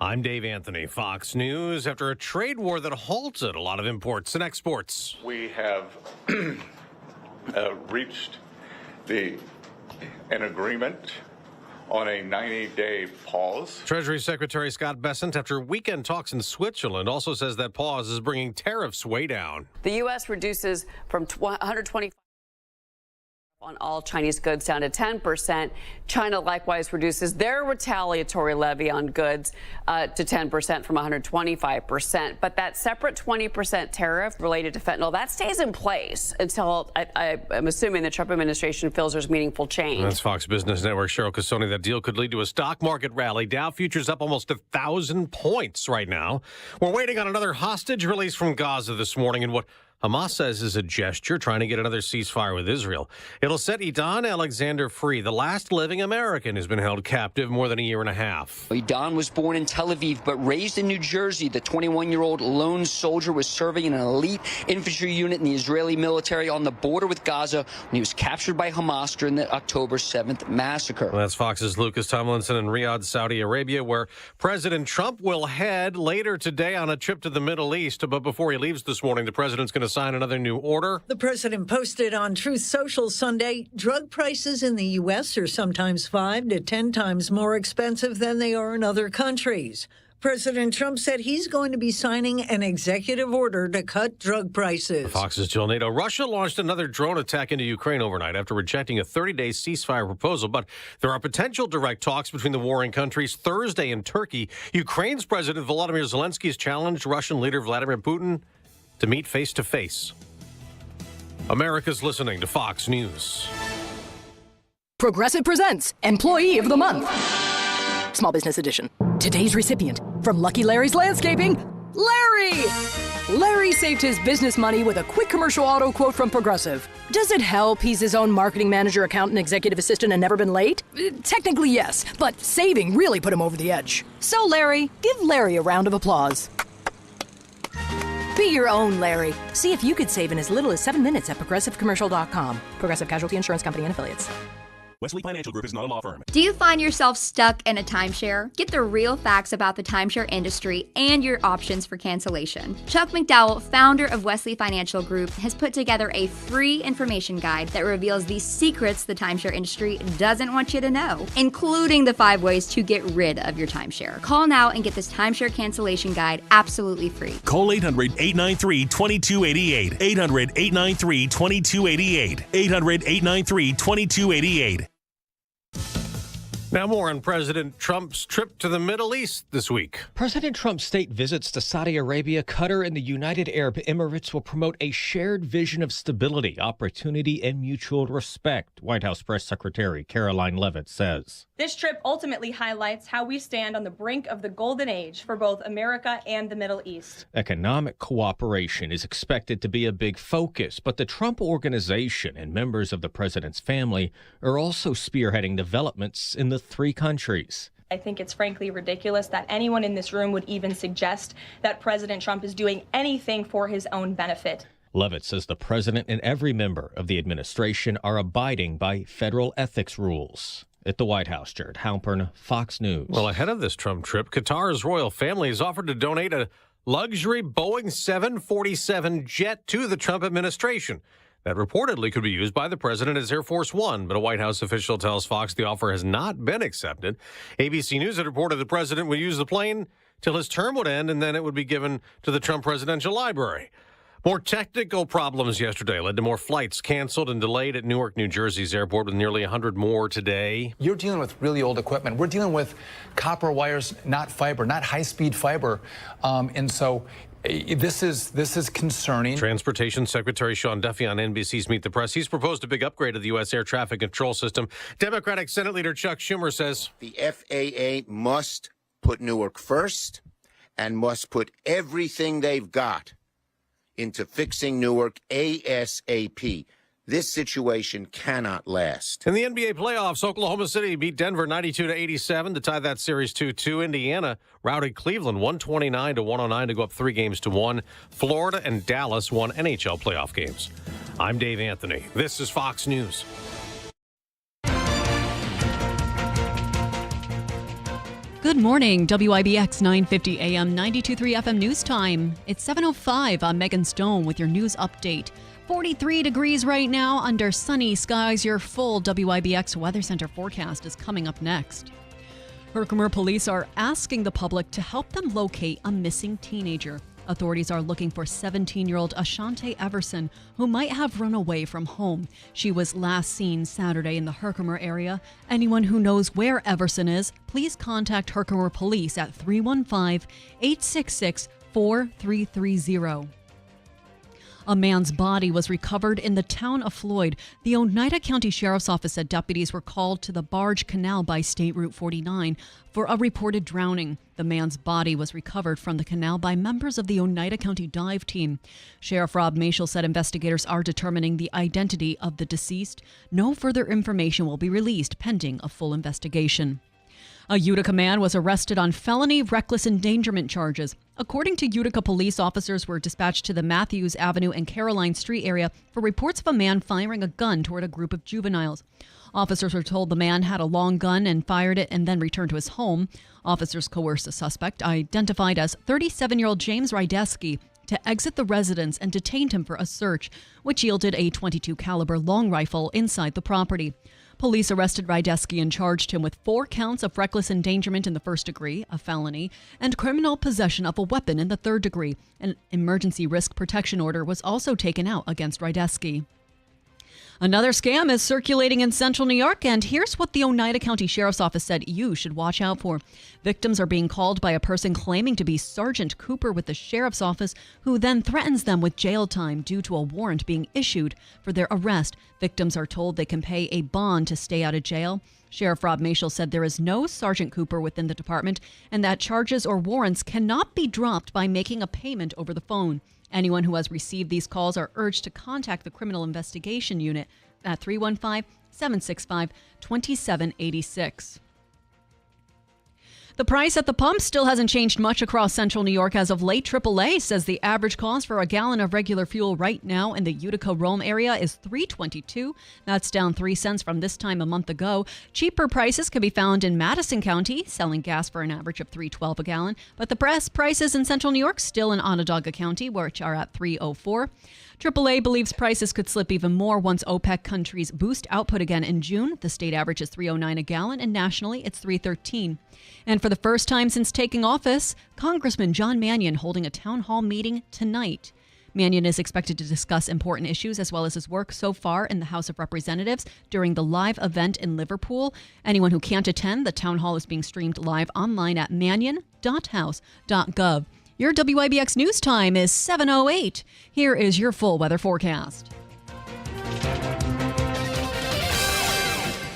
I'm Dave Anthony, Fox News. After a trade war that halted a lot of imports and exports. We have reached an agreement on a 90-day pause. Treasury Secretary Scott Bessent, after weekend talks in Switzerland, also says that pause is bringing tariffs way down. The U.S. reduces from 125 on all Chinese goods down to 10%. China likewise reduces their retaliatory levy on goods to 10% from 125%. But that separate 20% tariff related to fentanyl, that stays in place until I'm assuming the Trump administration feels there's meaningful change. That's Fox Business Network Cheryl Casoni. That deal could lead to a stock market rally. Dow futures up almost 1,000 points right now. We're waiting on another hostage release from Gaza this morning in what Hamas says is a gesture trying to get another ceasefire with Israel. It'll set Idan Alexander free, the last living American who's been held captive more than a year and a half. Idan was born in Tel Aviv but raised in New Jersey. The 21-year-old lone soldier was serving in an elite infantry unit in the Israeli military on the border with Gaza when he was captured by Hamas during the October 7th massacre. That's Fox's Lucas Tomlinson in Riyadh, Saudi Arabia, where President Trump will head later today on a trip to the Middle East. But before he leaves this morning, the president's going to sign another new order. The president posted on Truth Social Sunday, drug prices in the U.S. are sometimes 5 to 10 times more expensive than they are in other countries. President Trump said he's going to be signing an executive order to cut drug prices. Fox's Jill Nato. Russia launched another drone attack into Ukraine overnight after rejecting a 30-day ceasefire proposal. But there are potential direct talks between the warring countries Thursday in Turkey. Ukraine's President Volodymyr Zelensky has challenged Russian leader Vladimir Putin to meet face-to-face. America's listening to Fox News. Progressive presents Employee of the Month. Small Business Edition. Today's recipient from Lucky Larry's Landscaping, Larry! Larry saved his business money with a quick commercial auto quote from Progressive. Does it help he's his own marketing manager, accountant, executive assistant, and never been late? Technically, yes, but saving really put him over the edge. So, Larry, give Larry a round of applause. Be your own Larry. See if you could save in as little as 7 minutes at ProgressiveCommercial.com. Progressive Casualty Insurance Company and Affiliates. Wesley Financial Group is not a law firm. Do you find yourself stuck in a timeshare? Get the real facts about the timeshare industry and your options for cancellation. Chuck McDowell, founder of Wesley Financial Group, has put together a free information guide that reveals the secrets the timeshare industry doesn't want you to know, including the 5 ways to get rid of your timeshare. Call now and get this timeshare cancellation guide absolutely free. Call 800-893-2288. 800-893-2288. 800-893-2288. Now more on President Trump's trip to the Middle East this week. President Trump's state visits to Saudi Arabia, Qatar, and the United Arab Emirates will promote a shared vision of stability, opportunity, and mutual respect, White House Press Secretary Caroline Leavitt says. This trip ultimately highlights how we stand on the brink of the golden age for both America and the Middle East. Economic cooperation is expected to be a big focus, but the Trump Organization and members of the president's family are also spearheading developments in the 3 countries. I think it's frankly ridiculous that anyone in this room would even suggest that President Trump is doing anything for his own benefit. Leavitt says the president and every member of the administration are abiding by federal ethics rules. At the White House, Jared Halpern, Fox News. Well, ahead of this Trump trip, Qatar's royal family has offered to donate a luxury Boeing 747 jet to the Trump administration. That reportedly could be used by the president as Air Force One, but a White House official tells Fox the offer has not been accepted. ABC News had reported the president would use the plane till his term would end, and then it would be given to the Trump Presidential Library. More technical problems yesterday led to more flights canceled and delayed at Newark, New Jersey's airport, with nearly 100 more today. You're dealing with really old equipment. We're dealing with copper wires, not fiber, not high-speed fiber, and so this is concerning. Transportation Secretary Sean Duffy on NBC's Meet the Press. He's proposed a big upgrade of the U.S. air traffic control system. Democratic Senate Leader Chuck Schumer says the FAA must put Newark first and must put everything they've got into fixing Newark ASAP. This situation cannot last. In the NBA playoffs, Oklahoma City beat Denver 92-87 to tie that series 2-2. Indiana routed Cleveland 129-109 to go up 3-1. Florida and Dallas won NHL playoff games. I'm Dave Anthony. This is Fox News. Good morning, WIBX 950 AM 92.3 FM News Time. It's 7:05. I'm Megan Stone with your news update. 43 degrees right now under sunny skies. Your full WIBX Weather Center forecast is coming up next. Herkimer police are asking the public to help them locate a missing teenager. Authorities are looking for 17-year-old Ashante Everson, who might have run away from home. She was last seen Saturday in the Herkimer area. Anyone who knows where Everson is, please contact Herkimer Police at 315-866-4330. A man's body was recovered in the town of Floyd. The Oneida County Sheriff's Office said deputies were called to the Barge Canal by State Route 49 for a reported drowning. The man's body was recovered from the canal by members of the Oneida County dive team. Sheriff Rob Mashel said investigators are determining the identity of the deceased. No further information will be released pending a full investigation. A Utica man was arrested on felony reckless endangerment charges. According to Utica police, officers were dispatched to the Matthews Avenue and Caroline Street area for reports of a man firing a gun toward a group of juveniles. Officers were told the man had a long gun and fired it and then returned to his home. Officers coerced the suspect, identified as 37-year-old James Rydeski, to exit the residence and detained him for a search, which yielded a .22 caliber long rifle inside the property. Police arrested Rydeski and charged him with 4 counts of reckless endangerment in the first degree, a felony, and criminal possession of a weapon in the third degree. An emergency risk protection order was also taken out against Rydeski. Another scam is circulating in central New York, and here's what the Oneida County Sheriff's Office said you should watch out for. Victims are being called by a person claiming to be Sergeant Cooper with the Sheriff's Office, who then threatens them with jail time due to a warrant being issued for their arrest. Victims are told they can pay a bond to stay out of jail. Sheriff Rob Mashel said there is no Sergeant Cooper within the department and that charges or warrants cannot be dropped by making a payment over the phone. Anyone who has received these calls are urged to contact the Criminal Investigation Unit at 315-765-2786. The price at the pump still hasn't changed much across central New York as of late. AAA says the average cost for a gallon of regular fuel right now in the Utica-Rome area is $3.22. That's down 3 cents from this time a month ago. Cheaper prices can be found in Madison County, selling gas for an average of $3.12 a gallon. But the best prices in central New York still in Onondaga County, which are at $3.04. AAA believes prices could slip even more once OPEC countries boost output again in June. The state average is $3.09 a gallon, and nationally it's $3.13. And for the first time since taking office, Congressman John Mannion holding a town hall meeting tonight. Mannion is expected to discuss important issues as well as his work so far in the House of Representatives during the live event in Liverpool. Anyone who can't attend, the town hall is being streamed live online at mannion.house.gov. Your WIBX news time is 7:08. Here is your full weather forecast.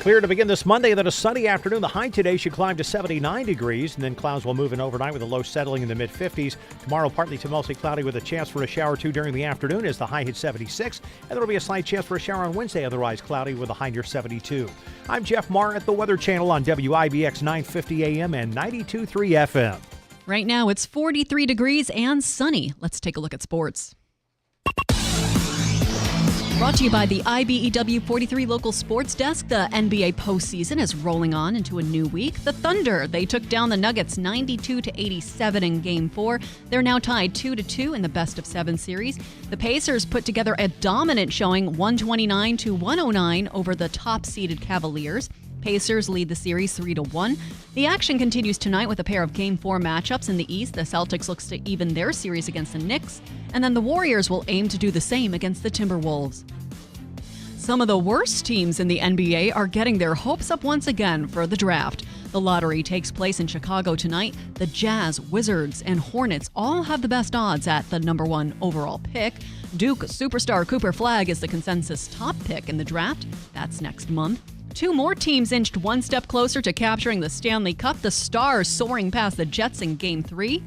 Clear to begin this Monday, then a sunny afternoon. The high today should climb to 79 degrees, and then clouds will move in overnight with a low settling in the mid-50s. Tomorrow, partly to mostly cloudy with a chance for a shower or two during the afternoon as the high hits 76. And there will be a slight chance for a shower on Wednesday, otherwise cloudy with a high near 72. I'm Jeff Marr at the Weather Channel on WIBX 950 AM and 92.3 FM. Right now, it's 43 degrees and sunny. Let's take a look at sports. Brought to you by the IBEW 43 local sports desk. The NBA postseason is rolling on into a new week. The Thunder, they took down the Nuggets 92-87 in Game 4. They're now tied 2-2 in the best-of-7 series. The Pacers put together a dominant showing 129-109 over the top-seeded Cavaliers. Pacers lead the series 3-1. The action continues tonight with a pair of Game 4 matchups in the East. The Celtics looks to even their series against the Knicks, and then the Warriors will aim to do the same against the Timberwolves. Some of the worst teams in the NBA are getting their hopes up once again for the draft. The lottery takes place in Chicago tonight. The Jazz, Wizards, and Hornets all have the best odds at the number 1 overall pick. Duke superstar Cooper Flagg is the consensus top pick in the draft. That's next month. 2 more teams inched one step closer to capturing the Stanley Cup. The Stars soaring past the Jets in Game 3.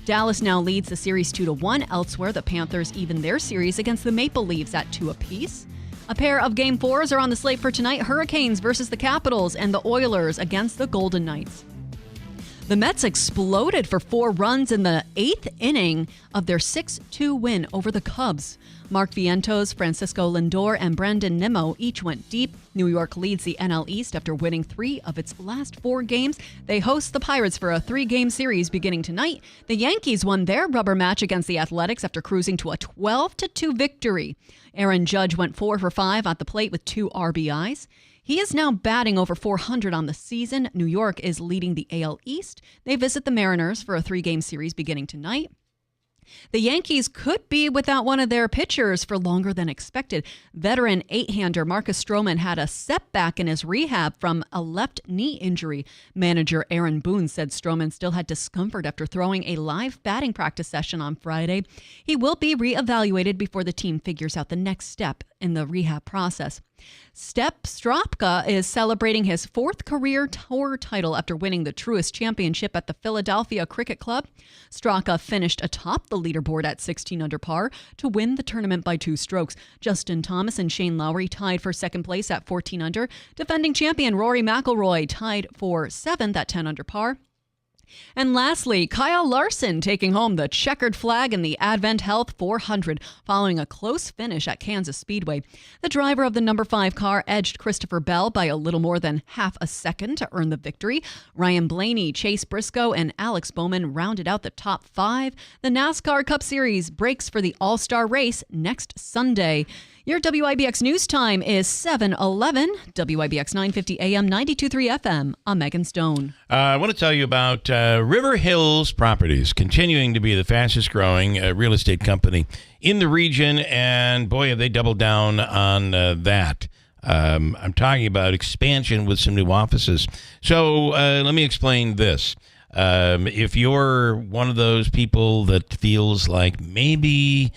Dallas now leads the series 2-1. Elsewhere, the Panthers even their series against the Maple Leafs at 2 apiece. A pair of Game 4s are on the slate for tonight. Hurricanes versus the Capitals and the Oilers against the Golden Knights. The Mets exploded for 4 runs in the 8th inning of their 6-2 win over the Cubs. Mark Vientos, Francisco Lindor, and Brandon Nimmo each went deep. New York leads the NL East after winning 3 of its last 4 games. They host the Pirates for a 3-game series beginning tonight. The Yankees won their rubber match against the Athletics after cruising to a 12-2 victory. Aaron Judge went 4 for 5 at the plate with 2 RBIs. He is now batting over 400 on the season. New York is leading the AL East. They visit the Mariners for a 3-game series beginning tonight. The Yankees could be without one of their pitchers for longer than expected. Veteran 8-hander Marcus Stroman had a setback in his rehab from a left knee injury. Manager Aaron Boone said Stroman still had discomfort after throwing a live batting practice session on Friday. He will be reevaluated before the team figures out the next step in the rehab process. Step Stropka is celebrating his 4th career tour title after winning the Truist Championship at the Philadelphia Cricket Club. Straka finished atop the leaderboard at 16 under par to win the tournament by 2 strokes. Justin Thomas and Shane Lowry tied for 2nd place at 14 under. Defending champion Rory McIlroy tied for 7th at 10 under par. And lastly, Kyle Larson taking home the checkered flag in the Advent Health 400 following a close finish at Kansas Speedway. The driver of the number 5 car edged Christopher Bell by a little more than half a second to earn the victory. Ryan Blaney, Chase Briscoe, and Alex Bowman rounded out the top 5. The NASCAR Cup Series breaks for the All-Star race next Sunday. Your WIBX news time is 7:11. WIBX 950 AM, 92.3 FM. I'm Megan Stone. I want to tell you about River Hills Properties, continuing to be the fastest growing real estate company in the region. And boy, have they doubled down on that. I'm talking about expansion with some new offices. So let me explain this. If you're one of those people that feels like maybe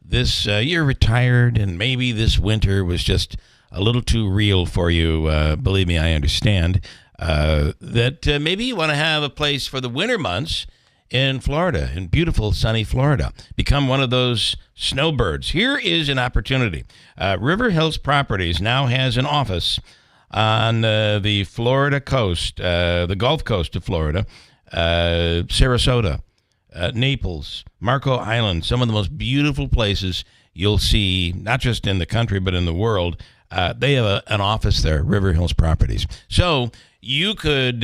you're retired and maybe this winter was just a little too real for you, believe me, I understand, that maybe you want to have a place for the winter months in Florida, in beautiful sunny Florida. Become one of those snowbirds. Here is an opportunity. River Hills Properties now has an office on the Florida coast, the Gulf Coast of Florida, Sarasota, Naples, Marco Island, some of the most beautiful places you'll see, not just in the country, but in the world. They have an office there, River Hills Properties. So you could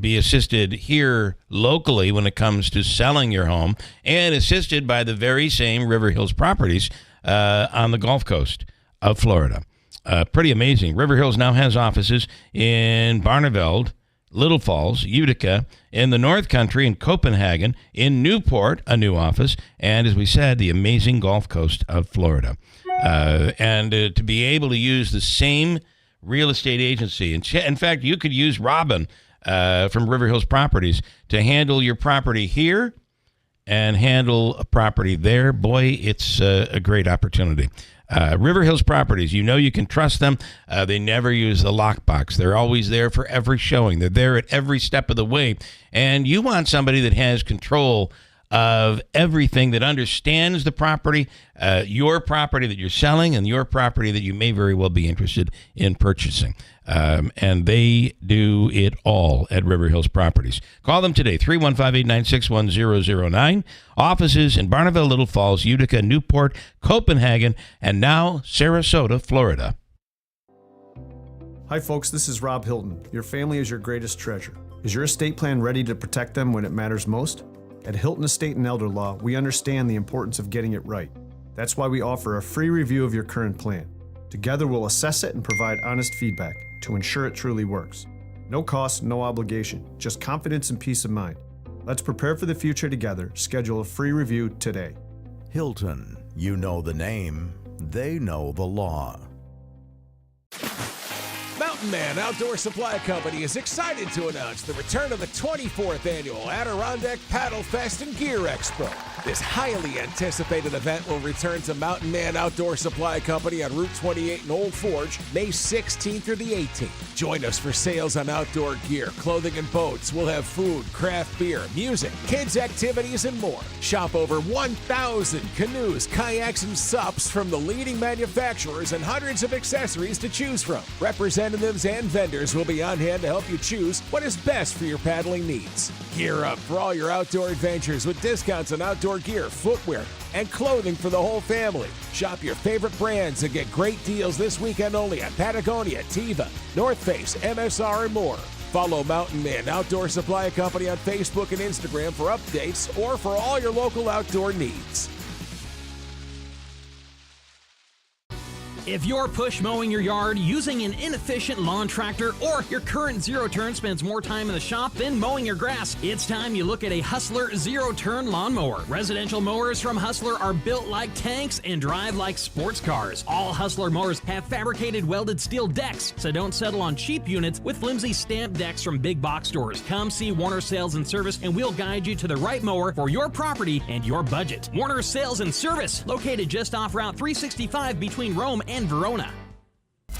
be assisted here locally when it comes to selling your home, and assisted by the very same River Hills Properties on the Gulf Coast of Florida. Pretty amazing. River Hills now has offices in Barneveld, Little Falls, Utica, in the North Country, in Copenhagen, in Newport, a new office, and as we said, the amazing Gulf Coast of Florida. And to be able to use the same real estate agency. In fact, you could use Robin from River Hills Properties to handle your property here and handle a property there. Boy, it's a great opportunity. River Hills Properties, you know you can trust them. They never use the lockbox. They're always there for every showing. They're there at every step of the way. And you want somebody that has control of everything, that understands the property, your property that you're selling, and your property that you may very well be interested in purchasing. And they do it all at River Hills Properties. Call them today, 315-896-1009. Offices in Barneveld, Little Falls, Utica, Newport, Copenhagen, and now Sarasota, Florida. Hi, folks. This is Rob Hilton. Your family is your greatest treasure. Is your estate plan ready to protect them when it matters most? At Hilton Estate and Elder Law, we understand the importance of getting it right. That's why we offer a free review of your current plan. Together, we'll assess it and provide honest feedback to ensure it truly works. No cost, no obligation, just confidence and peace of mind. Let's prepare for the future together. Schedule a free review today. Hilton, you know the name, they know the law. Mountain Man Outdoor Supply Company is excited to announce the return of the 24th annual Adirondack Paddle Fest and Gear Expo. This highly anticipated event will return to Mountain Man Outdoor Supply Company on Route 28 in Old Forge, May 16th through the 18th. Join us for sales on outdoor gear, clothing, and boats. We'll have food, craft beer, music, kids' activities, and more. Shop over 1,000 canoes, kayaks, and SUPs from the leading manufacturers and hundreds of accessories to choose from. Representatives and vendors will be on hand to help you choose what is best for your paddling needs. Gear up for all your outdoor adventures with discounts on outdoor gear, footwear, and clothing for the whole family. Shop your favorite brands and get great deals this weekend only at Patagonia, Teva, North Face, MSR, and more. Follow Mountain Man Outdoor Supply Company on Facebook and Instagram for updates or for all your local outdoor needs. If you're push mowing your yard using an inefficient lawn tractor, or your current zero-turn spends more time in the shop than mowing your grass, it's time you look at a Hustler zero-turn lawnmower. Residential mowers from Hustler are built like tanks and drive like sports cars. All Hustler mowers have fabricated welded steel decks, so don't settle on cheap units with flimsy stamped decks from big box stores. Come see Warner Sales and Service and we'll guide you to the right mower for your property and your budget. Warner Sales and Service, located just off Route 365 between Rome and Verona.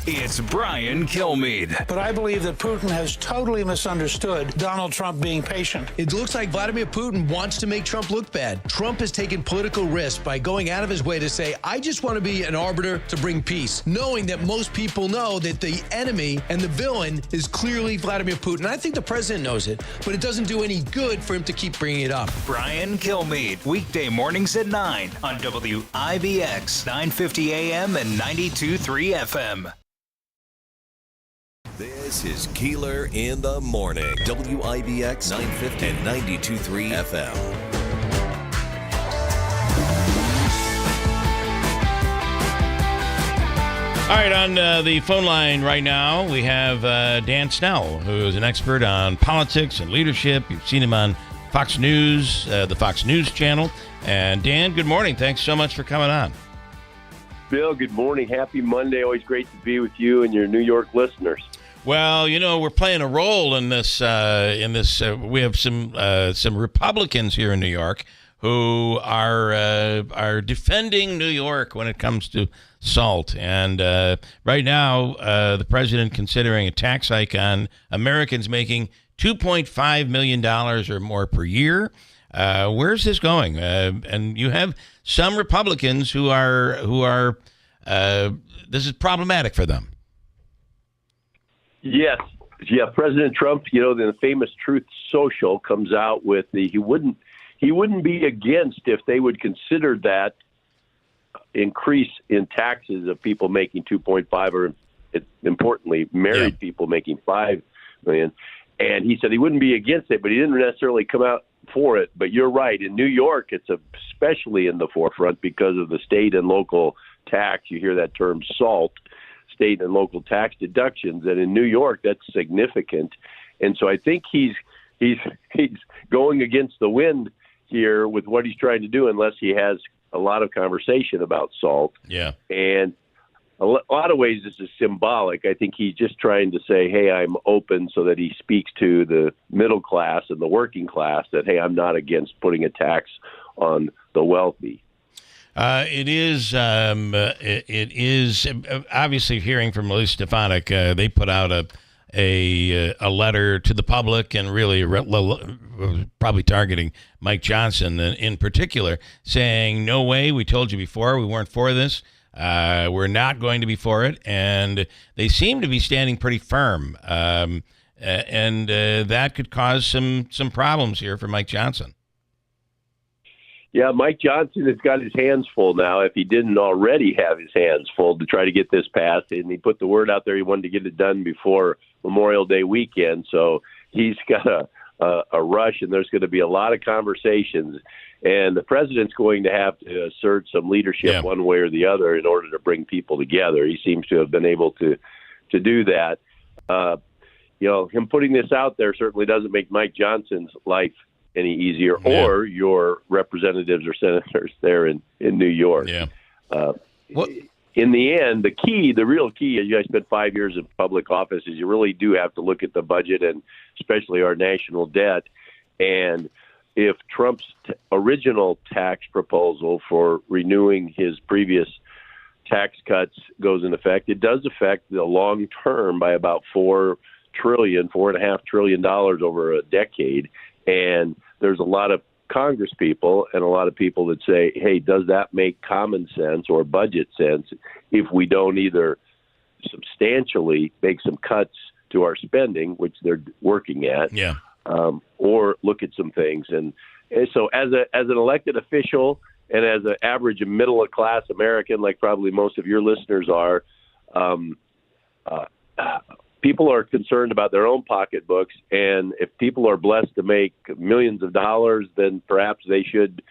It's Brian Kilmeade. But I believe that Putin has totally misunderstood Donald Trump being patient. It looks like Vladimir Putin wants to make Trump look bad. Trump has taken political risk by going out of his way to say, I just want to be an arbiter to bring peace, knowing that most people know that the enemy and the villain is clearly Vladimir Putin. I think the president knows it, but it doesn't do any good for him to keep bringing it up. Brian Kilmeade, weekday mornings at 9 on WIBX 950 AM and 92.3 FM. This is Keeler in the Morning. WIBX 950 and 92.3 FM. All right, on the phone line right now, we have Dan Snell, who is an expert on politics and leadership. You've seen him on Fox News, the Fox News channel. And Dan, good morning. Thanks so much for coming on. Bill, good morning. Happy Monday. Always great to be with you and your New York listeners. Well, you know, we're playing a role in this. We have some Republicans here in New York who are defending New York when it comes to salt. And right now, the president considering a tax hike on Americans making $2.5 million or more per year. Where's this going? And you have some Republicans who are this is problematic for them. Yes. Yeah, President Trump, the famous Truth Social comes out with he wouldn't be against if they would consider that increase in taxes of people making 2.5 or importantly married people making 5 million. And he said he wouldn't be against it, but he didn't necessarily come out for it. But you're right. In New York, it's especially in the forefront because of the state and local tax. You hear that term SALT, state and local tax deductions. And in New York, that's significant. And so I think he's going against the wind here with what he's trying to do, unless he has a lot of conversation about SALT. Yeah. And a lot of ways this is symbolic. I think he's just trying to say, hey, I'm open, so that he speaks to the middle class and the working class that, hey, I'm not against putting a tax on the wealthy. It is obviously hearing from Elise Stefanik. They put out a letter to the public and really probably targeting Mike Johnson in particular, saying, no way, we told you before, we weren't for this. We're not going to be for it. And they seem to be standing pretty firm. And that could cause some problems here for Mike Johnson. Yeah, Mike Johnson has got his hands full now, if he didn't already have his hands full, to try to get this passed. And he put the word out there he wanted to get it done before Memorial Day weekend. So he's got a rush, and there's going to be a lot of conversations. And the president's going to have to assert some leadership one way or the other in order to bring people together. He seems to have been able to do that. Him putting this out there certainly doesn't make Mike Johnson's life any easier, or your representatives or senators there in New York. Yeah. In the end, the real key, as you guys spent 5 years in public office, is you really do have to look at the budget and especially our national debt. And if Trump's original tax proposal for renewing his previous tax cuts goes in effect, it does affect the long term by about $4.5 trillion over a decade. And there's a lot of Congress people and a lot of people that say, hey, does that make common sense or budget sense if we don't either substantially make some cuts to our spending, which they're working at, or look at some things. And so as an elected official and as an average middle class American, like probably most of your listeners are, people are concerned about their own pocketbooks, and if people are blessed to make millions of dollars, then perhaps they should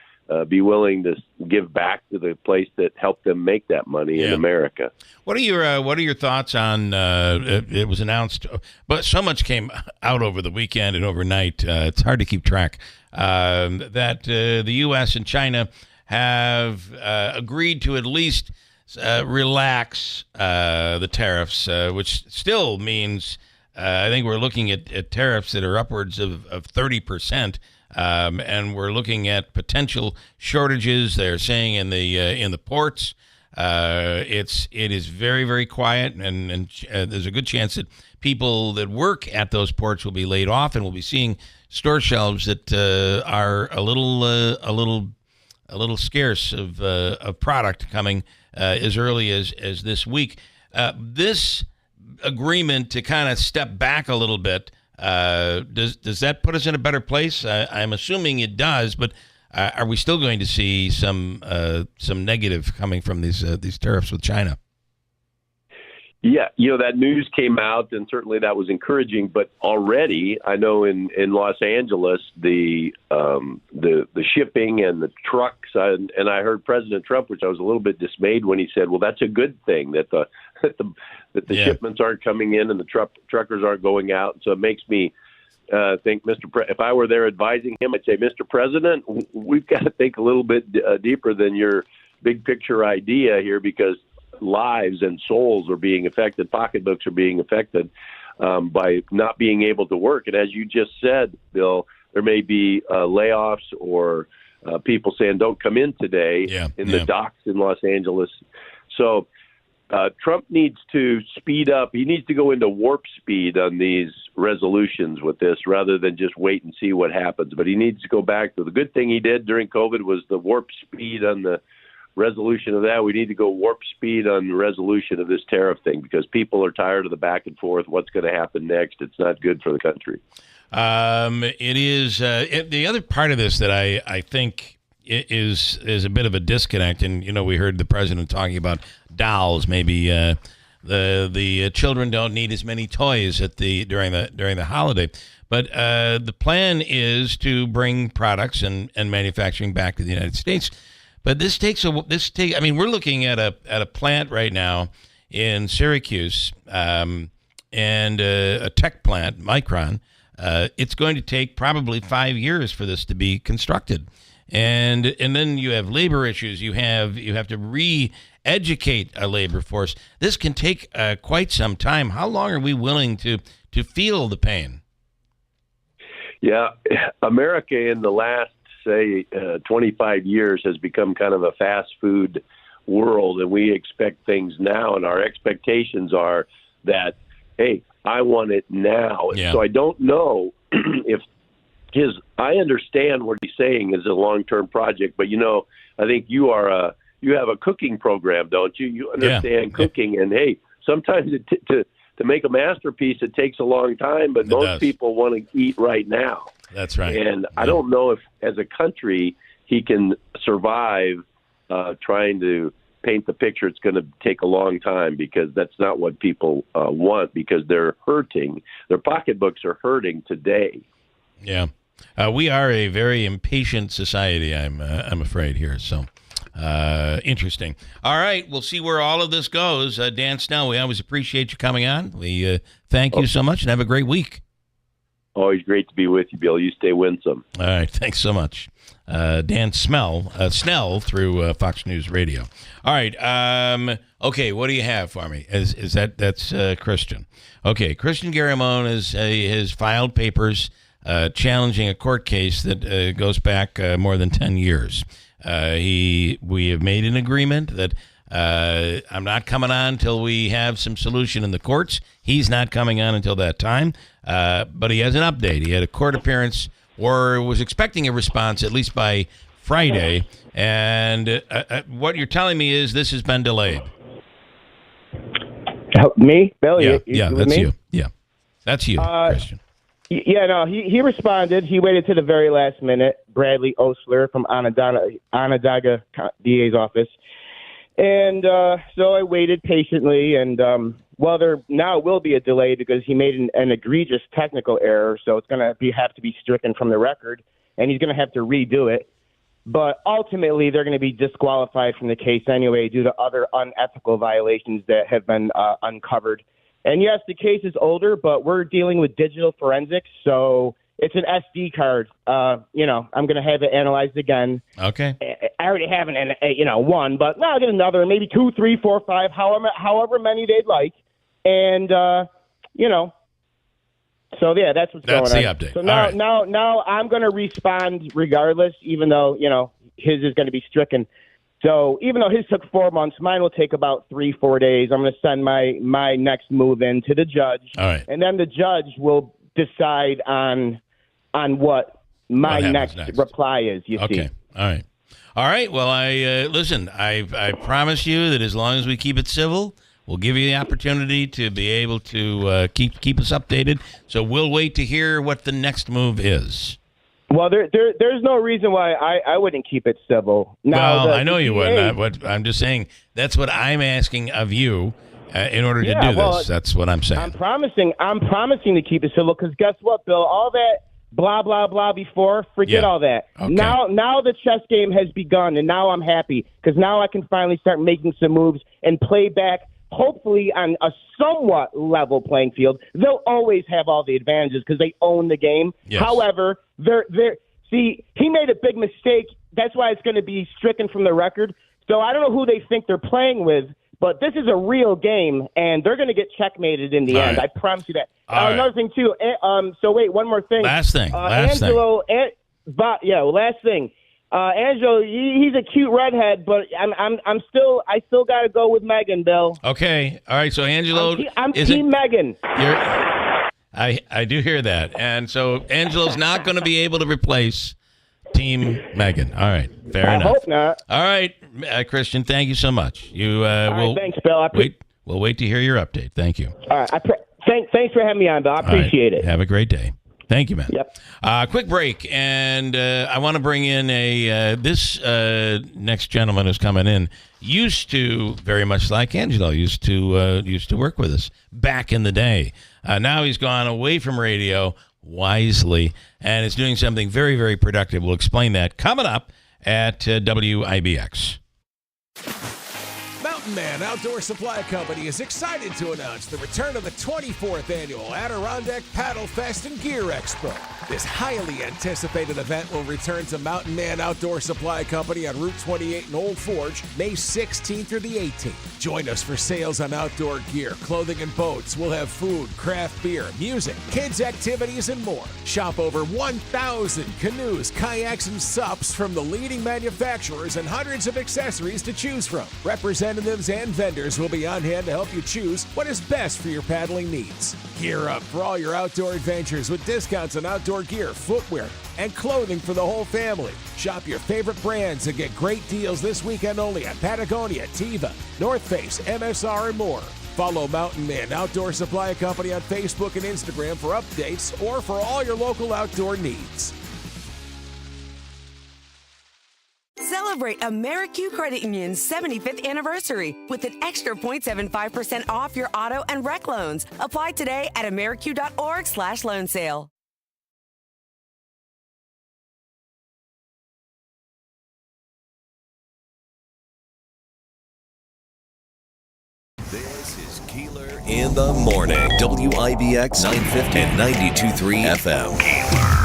be willing to give back to the place that helped them make that money in America. What are your thoughts on? It was announced, but so much came out over the weekend and overnight. It's hard to keep track. That the U.S. and China have agreed to at least relax the tariffs, which still means I think we're looking at tariffs that are upwards of 30%, and we're looking at potential shortages. They're saying in the ports, it is very, very quiet, and there's a good chance that people that work at those ports will be laid off, and we'll be seeing store shelves that are a little scarce of product coming as early as this week. This agreement to kind of step back a little bit, does that put us in a better place? I'm assuming it does, but are we still going to see some negative coming from these tariffs with China? Yeah, that news came out, and certainly that was encouraging. But already, I know in Los Angeles, the shipping and the trucks, and I heard President Trump, which I was a little bit dismayed when he said, "Well, that's a good thing that the shipments aren't coming in and the truckers aren't going out." So it makes me think, if I were there advising him, I'd say, Mr. President, we've got to think a little bit deeper than your big picture idea here, because lives and souls are being affected, pocketbooks are being affected by not being able to work. And as you just said, Bill, there may be layoffs or people saying don't come in today in the docks in Los Angeles. So Trump needs to speed up. He needs to go into warp speed on these resolutions with this rather than just wait and see what happens. But he needs to go back to the good thing he did during COVID was the warp speed on the resolution of that. We need to go warp speed on the resolution of this tariff thing because people are tired of the back and forth. What's going to happen next? It's not good for the country. It is the other part of this that I think is a bit of a disconnect. And, we heard the president talking about dolls. Maybe the children don't need as many toys during the holiday. But the plan is to bring products and manufacturing back to the United States. But we're looking at a plant right now in Syracuse and a tech plant, Micron. It's going to take probably 5 years for this to be constructed. And then you have labor issues. You have to re-educate a labor force. This can take quite some time. How long are we willing to feel the pain? Yeah, America in the last, say, 25 years has become kind of a fast food world, and we expect things now, and our expectations are that, hey, I want it now. Yeah. So I don't know if I understand what he's saying is a long-term project, but I think you have a cooking program, don't you? You understand cooking, and hey, sometimes to make a masterpiece, it takes a long time, but most people want to eat right now. That's right. And I don't know if, as a country, he can survive trying to paint the picture. It's going to take a long time because that's not what people want because they're hurting. Their pocketbooks are hurting today. Yeah. We are a very impatient society, I'm afraid, here. So interesting. All right. We'll see where all of this goes. Dan Snell, we always appreciate you coming on. We thank you so much and have a great week. Always great to be with you, Bill. You stay winsome. All right. Thanks so much. Dan Snell through Fox News Radio. All right. Okay. What do you have for me? That's Christian? Okay. Christian Garamone has filed papers challenging a court case that goes back more than 10 years. We have made an agreement that I'm not coming on until we have some solution in the courts. He's not coming on until that time. But he has an update. He had a court appearance or was expecting a response at least by Friday. And what you're telling me is this has been delayed. Me? Bill? Yeah, that's you. Yeah, that's you, Christian. Yeah, no, he responded. He waited to the very last minute. Bradley Osler from Onondaga DA's office. And so I waited patiently, and there now will be a delay because he made an egregious technical error, so it's going to have to be stricken from the record, and he's going to have to redo it. But ultimately, they're going to be disqualified from the case anyway due to other unethical violations that have been uncovered. And yes, the case is older, but we're dealing with digital forensics, so it's an SD card. I'm going to have it analyzed again. Okay. I already have one, but now I'll get another, maybe 2, 3, 4, 5, however many they'd like. And, so yeah, that's what's going on. That's the update. So now I'm going to respond regardless, even though, his is going to be stricken. So even though his took 4 months, mine will take about 3-4 days. I'm going to send my next move in to the judge. All right. And then the judge will decide on what my next reply is, you see. Okay. All right. Well, I promise you that as long as we keep it civil, we'll give you the opportunity to be able to keep us updated. So we'll wait to hear what the next move is. Well, there's no reason why I wouldn't keep it civil. Now, I know you wouldn't. I'm just saying that's what I'm asking of you in order to do this. That's what I'm saying. I'm promising to keep it civil because guess what, Bill? All that blah, blah, blah before, forget all that. Okay. Now the chess game has begun, and now I'm happy because now I can finally start making some moves and play back, hopefully on a somewhat level playing field. They'll always have all the advantages because they own the game. Yes. However, he made a big mistake. That's why it's going to be stricken from the record. So I don't know who they think they're playing with, but this is a real game, and they're going to get checkmated in the end. Right. I promise you that. Another thing, too. So wait, one more thing. Last thing. Angelo, last thing. Angelo, he's a cute redhead, but I still got to go with Megan, Bill. Okay. All right. So Angelo, I'm Team Megan. I do hear that, and so Angelo's not going to be able to replace Team Megan. All right. Fair enough. I hope not. All right. Christian. Thank you so much. You All right, thanks, Bill. We'll wait to hear your update. Thank you. All right. Thanks for having me on, Bill. I appreciate it. Have a great day. Thank you, man. Yep. Quick break, and I want to bring in this next gentleman who's coming in. Used to, very much like Angelo, used to work with us back in the day. Now he's gone away from radio wisely and is doing something very, very productive. We'll explain that coming up at WIBX. Mountain Man Outdoor Supply Company is excited to announce the return of the 24th annual Adirondack Paddle Fest and Gear Expo. This highly anticipated event will return to Mountain Man Outdoor Supply Company on Route 28 in Old Forge, May 16th through the 18th. Join us for sales on outdoor gear, clothing, and boats. We'll have food, craft beer, music, kids' activities, and more. Shop over 1,000 canoes, kayaks, and SUPs from the leading manufacturers and hundreds of accessories to choose from. Representatives and vendors will be on hand to help you choose what is best for your paddling needs. Gear up for all your outdoor adventures with discounts on outdoor gear, footwear, and clothing for the whole family. Shop your favorite brands and get great deals this weekend only at Patagonia, Teva, North Face, MSR, and more. Follow Mountain Man Outdoor Supply Company on Facebook and Instagram for updates or for all your local outdoor needs. Celebrate AmeriQ Credit Union's 75th anniversary with an extra 0.75% off your auto and rec loans. Apply today at ameriq.org/loan sale. This is Keeler in the morning. WIBX 950 and 92.3 FM.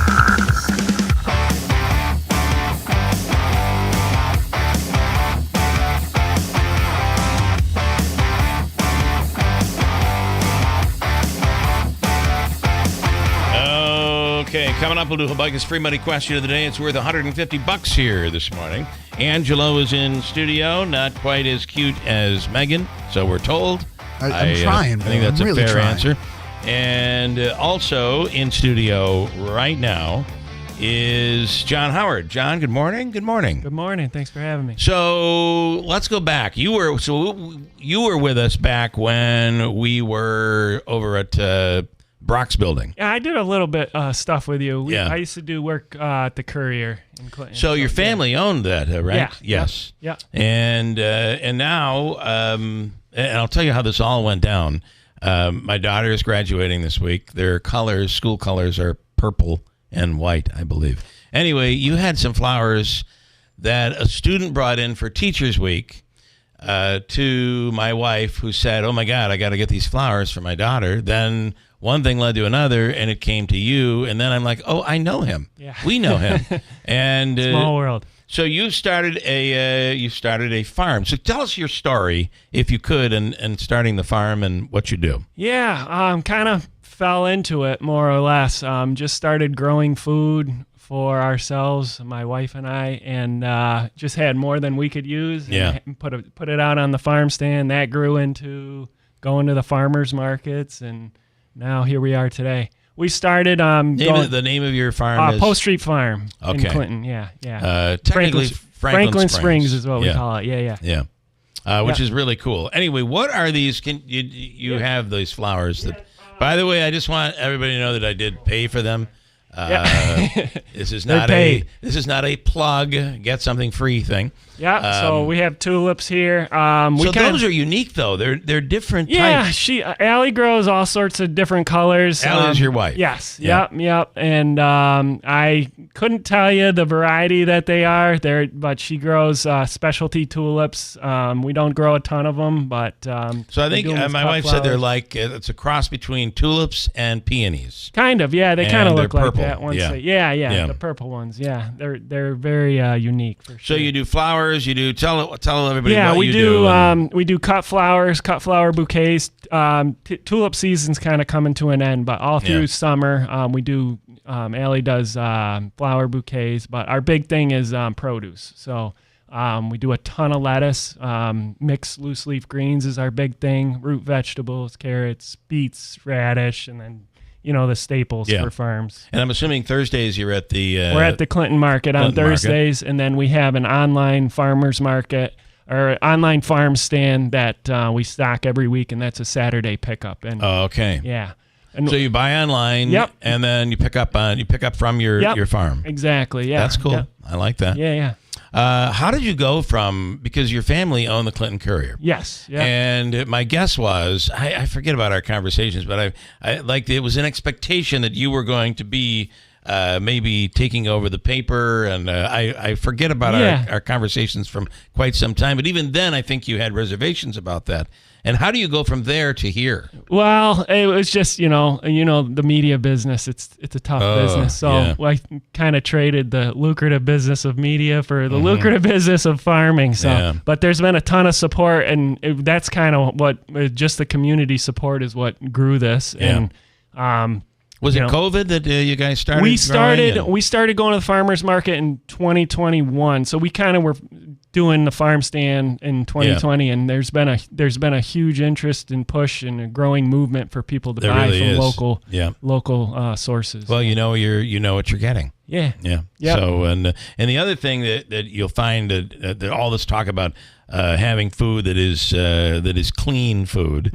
Okay, coming up, we'll do Habakkuk's free money question of the day. It's worth $150 here this morning. Angelo is in studio, not quite as cute as Megan, so we're told. I'm trying. I think that's I'm really a fair trying. answer. And also in studio right now is John Howard. John, good morning. Good morning. Good morning. Thanks for having me. So let's go back. You were with us back when we were over at Brock's building. Yeah, I did a little bit stuff with you. Yeah. I used to do work at the Courier in Clinton. So your family owned that, right? Yeah. Yes. Yeah. And now, and I'll tell you how this all went down. My daughter is graduating this week. Their colors, school colors, are purple and white, I believe. Anyway, you had some flowers that a student brought in for Teachers Week to my wife, who said, "Oh my God, I got to get these flowers for my daughter." Then one thing led to another, and it came to you. And then I'm like, "Oh, I know him. Yeah. We know him." And Small world. So you started a farm. So tell us your story, if you could, and starting the farm and what you do. Yeah, kind of fell into it more or less. Just started growing food for ourselves, my wife and I, and just had more than we could use. Yeah. And put it out on the farm stand. That grew into going to the farmers markets, and now here we are today. We started the name of your farm is Post Street Farm in Okay. Clinton. Yeah. Technically, Franklin Springs is what we call it. Yeah. Which is really cool. Anyway, what are these? Can you have these flowers? That, by the way, I just want everybody to know that I did pay for them. This is not a plug. Get something free thing. Yeah. So we have tulips here. Those are unique though. They're different types. Allie grows all sorts of different colors. Allie is your wife. Yes. Yeah. Yep. And I couldn't tell you the variety that they are there, but she grows specialty tulips. We don't grow a ton of them, but so I think my wife said they're like it's a cross between tulips and peonies. Kind of. Yeah. They kind of look like purple. that. The purple ones. Yeah. They're very unique for sure. So you do flowers. You do tell everybody. Yeah, what we you do. We do cut flowers, cut flower bouquets. Tulip season's kind of coming to an end, but all through summer we do. Allie does flower bouquets, but our big thing is produce. So we do a ton of lettuce. Mixed loose leaf greens is our big thing. Root vegetables, carrots, beets, radish, and then the staples for farms. And I'm assuming Thursdays you're at the... We're at the Clinton Market on Thursdays, and then we have an online farmers market or online farm stand that we stock every week, and that's a Saturday pickup. And okay. Yeah. And so you buy online, and then you pick up from your farm. Exactly. Yeah. That's cool. Yep. I like that. Yeah. How did you go from, because your family owned the Clinton Courier? Yes. Yeah. And my guess was, I forget about our conversations, but I like it was an expectation that you were going to be maybe taking over the paper, and I forget about our conversations from quite some time. But even then, I think you had reservations about that. And how do you go from there to here? Well, it was just, the media business, it's a tough business. So I kind of traded the lucrative business of media for the lucrative business of farming. So, but there's been a ton of support, and that's kind of what, just the community support is what grew this. Yeah. And, was it COVID that you guys started? We started going to the farmers market in 2021. So we kind of were doing the farm stand in 2020, and there's been a huge interest and push and a growing movement for people to buy from local sources. Well, you know what you're getting. Yeah. So and the other thing that you'll find that all this talk about having food that is clean food.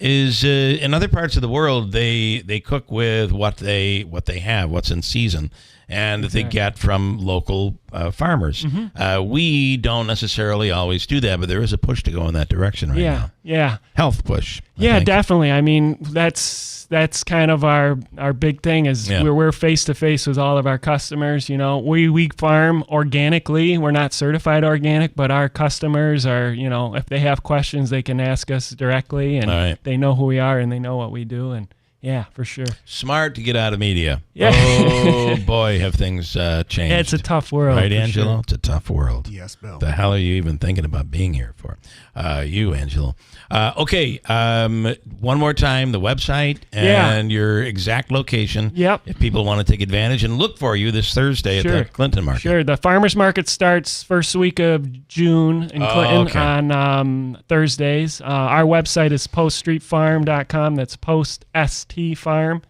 Is in other parts of the world they cook with what they have, what's in season, and that they get from local farmers. We don't necessarily always do that, but there is a push to go in that direction right now. Yeah. Health push. I think. Definitely. I mean, that's kind of our big thing is we're face to face with all of our customers. We farm organically. We're not certified organic, but our customers are, if they have questions, they can ask us directly, and they know who we are and they know what we do. And yeah, for sure. Smart to get out of media. Yeah. Oh boy, have things changed. Yeah, it's a tough world. Right, Angelo? Sure. It's a tough world. Yes, Bill. The hell are you even thinking about being here for? You, Angelo. Okay, one more time, the website and your exact location. Yep. If people want to take advantage and look for you this Thursday at the Clinton Market. Sure. The farmers market starts first week of June in Clinton on Thursdays. Our website is poststreetfarm.com. That's post-ST farm.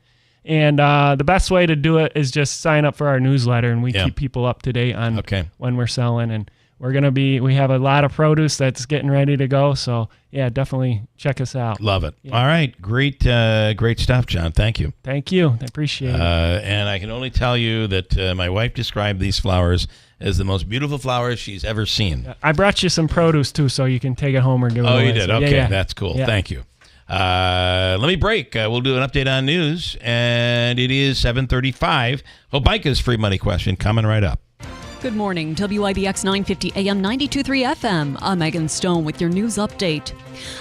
And the best way to do it is just sign up for our newsletter, and we keep people up to date on when we're selling. And we have a lot of produce that's getting ready to go. So yeah, definitely check us out. Love it. Yeah. All right. Great stuff, John. Thank you. Thank you. I appreciate it. And I can only tell you that my wife described these flowers as the most beautiful flowers she's ever seen. I brought you some produce too, so you can take it home or give it away. Oh, you did? So, okay. That's cool. Yeah. Thank you. Let me break. We'll do an update on news, and it is 7:35. Hobica's free money question coming right up. Good morning, WIBX 950 AM 92.3 FM. I'm Megan Stone with your news update.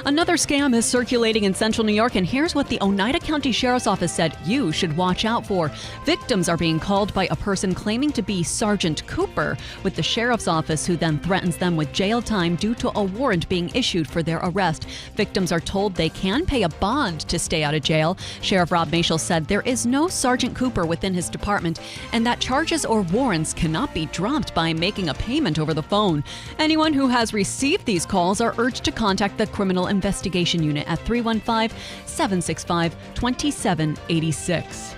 Another scam is circulating in central New York, and here's what the Oneida County Sheriff's Office said you should watch out for. Victims are being called by a person claiming to be Sergeant Cooper with the Sheriff's Office, who then threatens them with jail time due to a warrant being issued for their arrest. Victims are told they can pay a bond to stay out of jail. Sheriff Rob Mashel said there is no Sergeant Cooper within his department, and that charges or warrants cannot be dropped by making a payment over the phone. Anyone who has received these calls are urged to contact the Criminal Investigation Unit at 315-765-2786.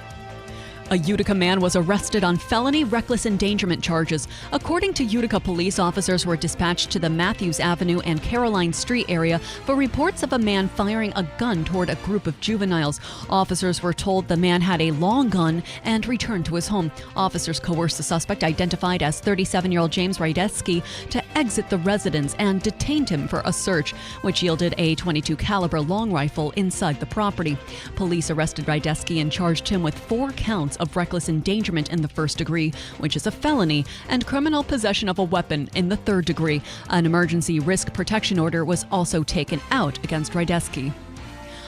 A Utica man was arrested on felony reckless endangerment charges. According to Utica police, officers were dispatched to the Matthews Avenue and Caroline Street area for reports of a man firing a gun toward a group of juveniles. Officers were told the man had a long gun and returned to his home. Officers coerced the suspect, identified as 37-year-old James Rydetsky, to exit the residence and detained him for a search, which yielded a .22 caliber long rifle inside the property. Police arrested Rydetsky and charged him with 4 counts of reckless endangerment in the first degree, which is a felony, and criminal possession of a weapon in the third degree. An emergency risk protection order was also taken out against Rydetsky.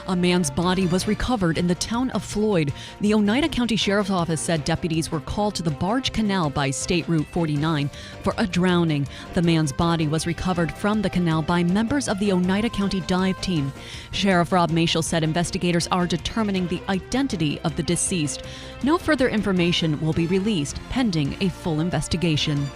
A man's body was recovered in the town of Floyd. The Oneida County Sheriff's Office said deputies were called to the Barge Canal by State Route 49 for a drowning. The man's body was recovered from the canal by members of the Oneida County dive team. Sheriff Rob Mashel said investigators are determining the identity of the deceased. No further information will be released pending a full investigation.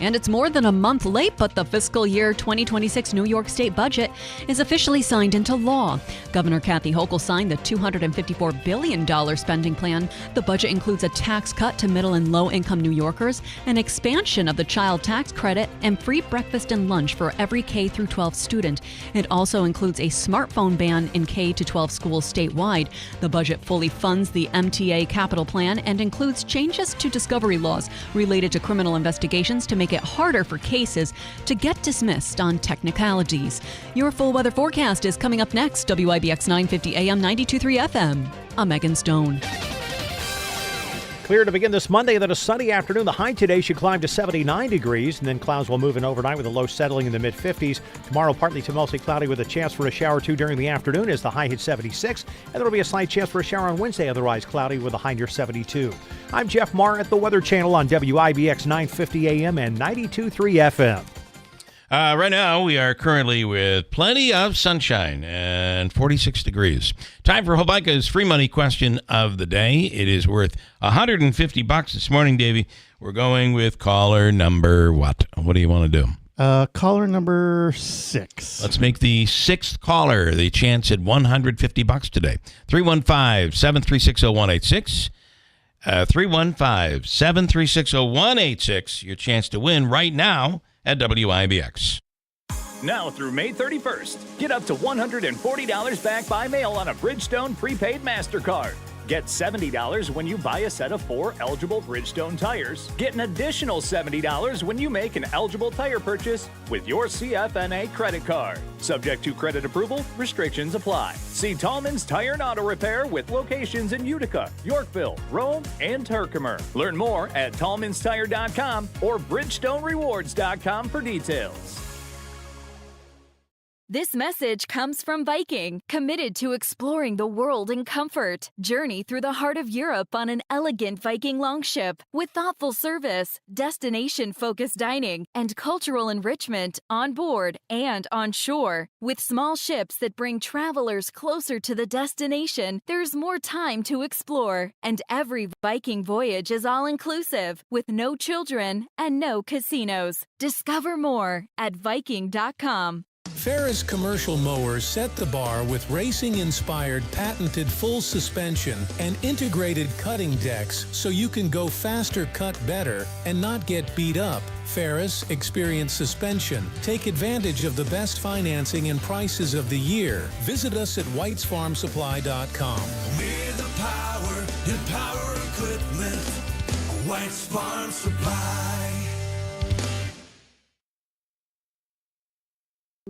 And it's more than a month late, but the fiscal year 2026 New York State budget is officially signed into law. Governor Kathy Hochul signed the $254 billion spending plan. The budget includes a tax cut to middle and low-income New Yorkers, an expansion of the child tax credit, and free breakfast and lunch for every K-12 student. It also includes a smartphone ban in K-12 schools statewide. The budget fully funds the MTA capital plan and includes changes to discovery laws related to criminal investigations to make it harder for cases to get dismissed on technicalities. Your full weather forecast is coming up next. WIBX 950 AM 92.3 FM. I'm Megan Stone. Clear to begin this Monday, then a sunny afternoon. The high today should climb to 79 degrees, and then clouds will move in overnight with a low settling in the mid-50s. Tomorrow, partly to mostly cloudy with a chance for a shower or two during the afternoon as the high hits 76, and there will be a slight chance for a shower on Wednesday, otherwise cloudy with a high near 72. I'm Jeff Marr at the Weather Channel on WIBX 950 AM and 92.3 FM. Right now, we are currently with plenty of sunshine and 46 degrees. Time for Hobica's free money question of the day. It is worth $150 this morning, Davey. We're going with caller number what? What do you want to do? Caller number 6. Let's make the 6th caller the chance at $150 today. 315-736-0186. 315-736-0186. Your chance to win right now at WIBX. Now through May 31st, get up to $140 back by mail on a Bridgestone prepaid MasterCard. Get $70 when you buy a set of 4 eligible Bridgestone tires. Get an additional $70 when you make an eligible tire purchase with your CFNA credit card. Subject to credit approval, restrictions apply. See Tallman's Tire and Auto Repair with locations in Utica, Yorkville, Rome, and Herkimer. Learn more at tallmanstire.com or bridgestonerewards.com for details. This message comes from Viking, committed to exploring the world in comfort. Journey through the heart of Europe on an elegant Viking longship with thoughtful service, destination-focused dining, and cultural enrichment on board and on shore. With small ships that bring travelers closer to the destination, there's more time to explore. And every Viking voyage is all-inclusive, with no children and no casinos. Discover more at Viking.com. Ferris commercial mowers set the bar with racing-inspired patented full suspension and integrated cutting decks so you can go faster, cut better, and not get beat up. Ferris Experience Suspension. Take advantage of the best financing and prices of the year. Visit us at whitesfarmsupply.com. We're the power in power equipment. White's Farm Supply.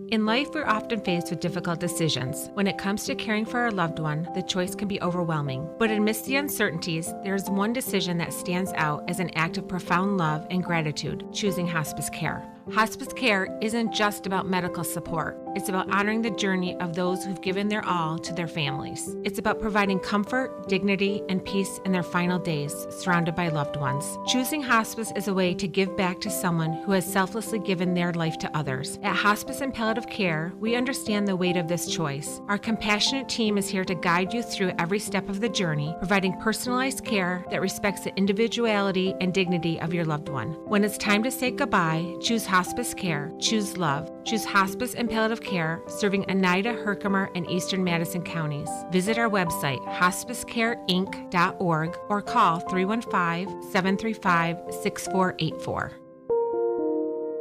In life, we're often faced with difficult decisions. When it comes to caring for our loved one, the choice can be overwhelming. But amidst the uncertainties, there's one decision that stands out as an act of profound love and gratitude: choosing hospice care. Hospice care isn't just about medical support. It's about honoring the journey of those who've given their all to their families. It's about providing comfort, dignity, and peace in their final days, surrounded by loved ones. Choosing hospice is a way to give back to someone who has selflessly given their life to others. At Hospice and Palliative Care, we understand the weight of this choice. Our compassionate team is here to guide you through every step of the journey, providing personalized care that respects the individuality and dignity of your loved one. When it's time to say goodbye, choose Hospice Care. Choose love. Choose Hospice and Palliative Care, serving Oneida, Herkimer, and Eastern Madison counties. Visit our website, hospicecareinc.org, or call 315-735-6484.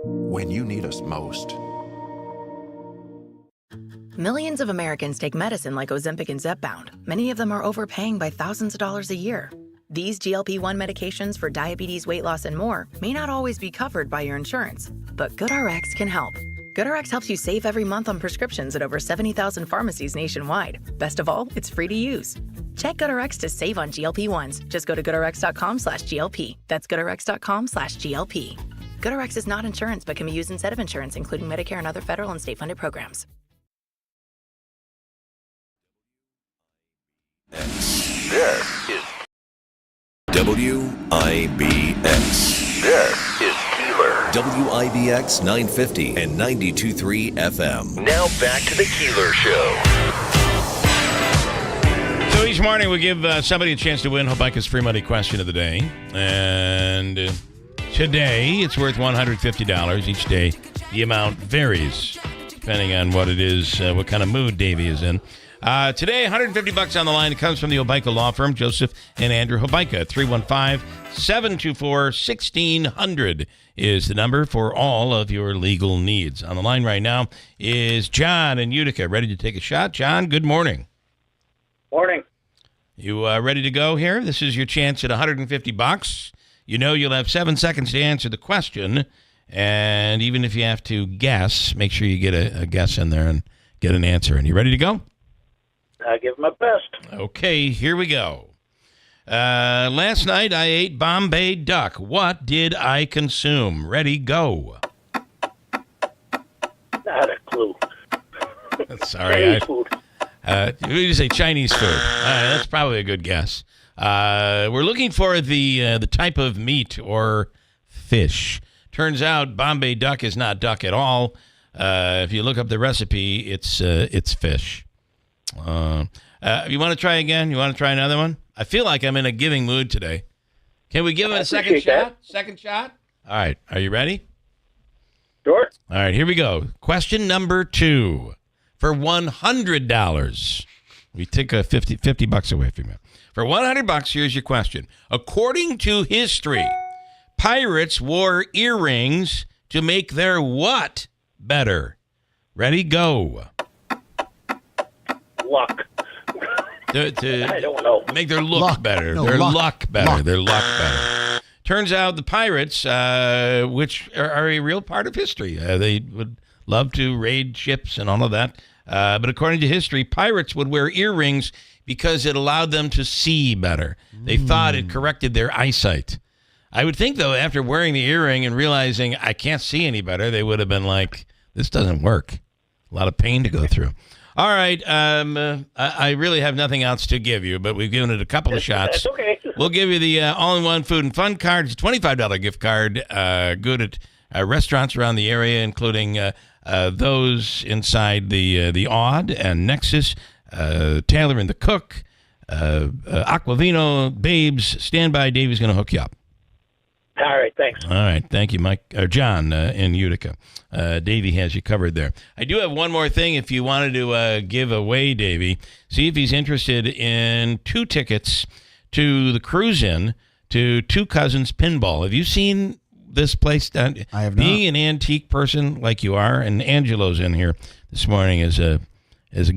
When you need us most. Millions of Americans take medicine like Ozempic and Zepbound. Many of them are overpaying by thousands of dollars a year. These GLP-1 medications for diabetes, weight loss, and more may not always be covered by your insurance, but GoodRx can help. GoodRx helps you save every month on prescriptions at over 70,000 pharmacies nationwide. Best of all, it's free to use. Check GoodRx to save on GLP-1s. Just go to goodrx.com/GLP. That's goodrx.com/GLP. GoodRx is not insurance, but can be used instead of insurance, including Medicare and other federal and state-funded programs. This is WIBX. This is Keeler. WIBX 950 and 92.3 FM. Now back to the Keeler Show. So each morning we give somebody a chance to win Hobica's free money question of the day. And today. It's worth $150 each day. The amount varies depending on what it is, what kind of mood Davey is in. Today, $150 on the line. It comes from the Hobica Law Firm, Joseph and Andrew Hobica. 315-724-1600 is the number for all of your legal needs. On the line right now is John in Utica. Ready to take a shot? John, good morning. Morning. You ready to go here? This is your chance at $150. You know you'll have 7 seconds to answer the question. And even if you have to guess, make sure you get a guess in there and get an answer. And you ready to go? I give my best. Okay, here we go. Last night I ate Bombay duck. What did I consume? Ready, go. Not a clue. Sorry. Chinese food. You say Chinese food. That's probably a good guess. We're looking for the type of meat or fish. Turns out Bombay duck is not duck at all. If you look up the recipe, it's fish. You want to try again? You want to try another one? I feel like I'm in a giving mood today. Can we give him a second shot? Second shot? All right. Are you ready? Sure. All right, here we go. Question number 2. For $100. We take a $50 away from you. For $100, here's your question. According to history, pirates wore earrings to make their what better? Ready, go. Luck. I don't know. Make their look better. No, their luck. luck better. Luck. Their luck better. Turns out the pirates, which are a real part of history, they would love to raid ships and all of that. But according to history, pirates would wear earrings because it allowed them to see better. They thought it corrected their eyesight. I would think, though, after wearing the earring and realizing I can't see any better, they would have been like, this doesn't work. A lot of pain to go through. All right. I really have nothing else to give you, but we've given it a couple of shots. That's okay. We'll give you the all-in-one food and fun card. It's a $25 gift card, good at restaurants around the area, including those inside the Odd and Nexus, Taylor and the Cook, Aquavino, Babes. Stand by. Davey's going to hook you up. All right, thanks. All right, thank you, Mike or John in Utica. Davey has you covered there. I do have one more thing. If you wanted to give away Davey, see if he's interested in 2 tickets to the cruise-in to Two Cousins Pinball. Have you seen this place? I have not. Being an antique person like you are, and Angelo's in here this morning as a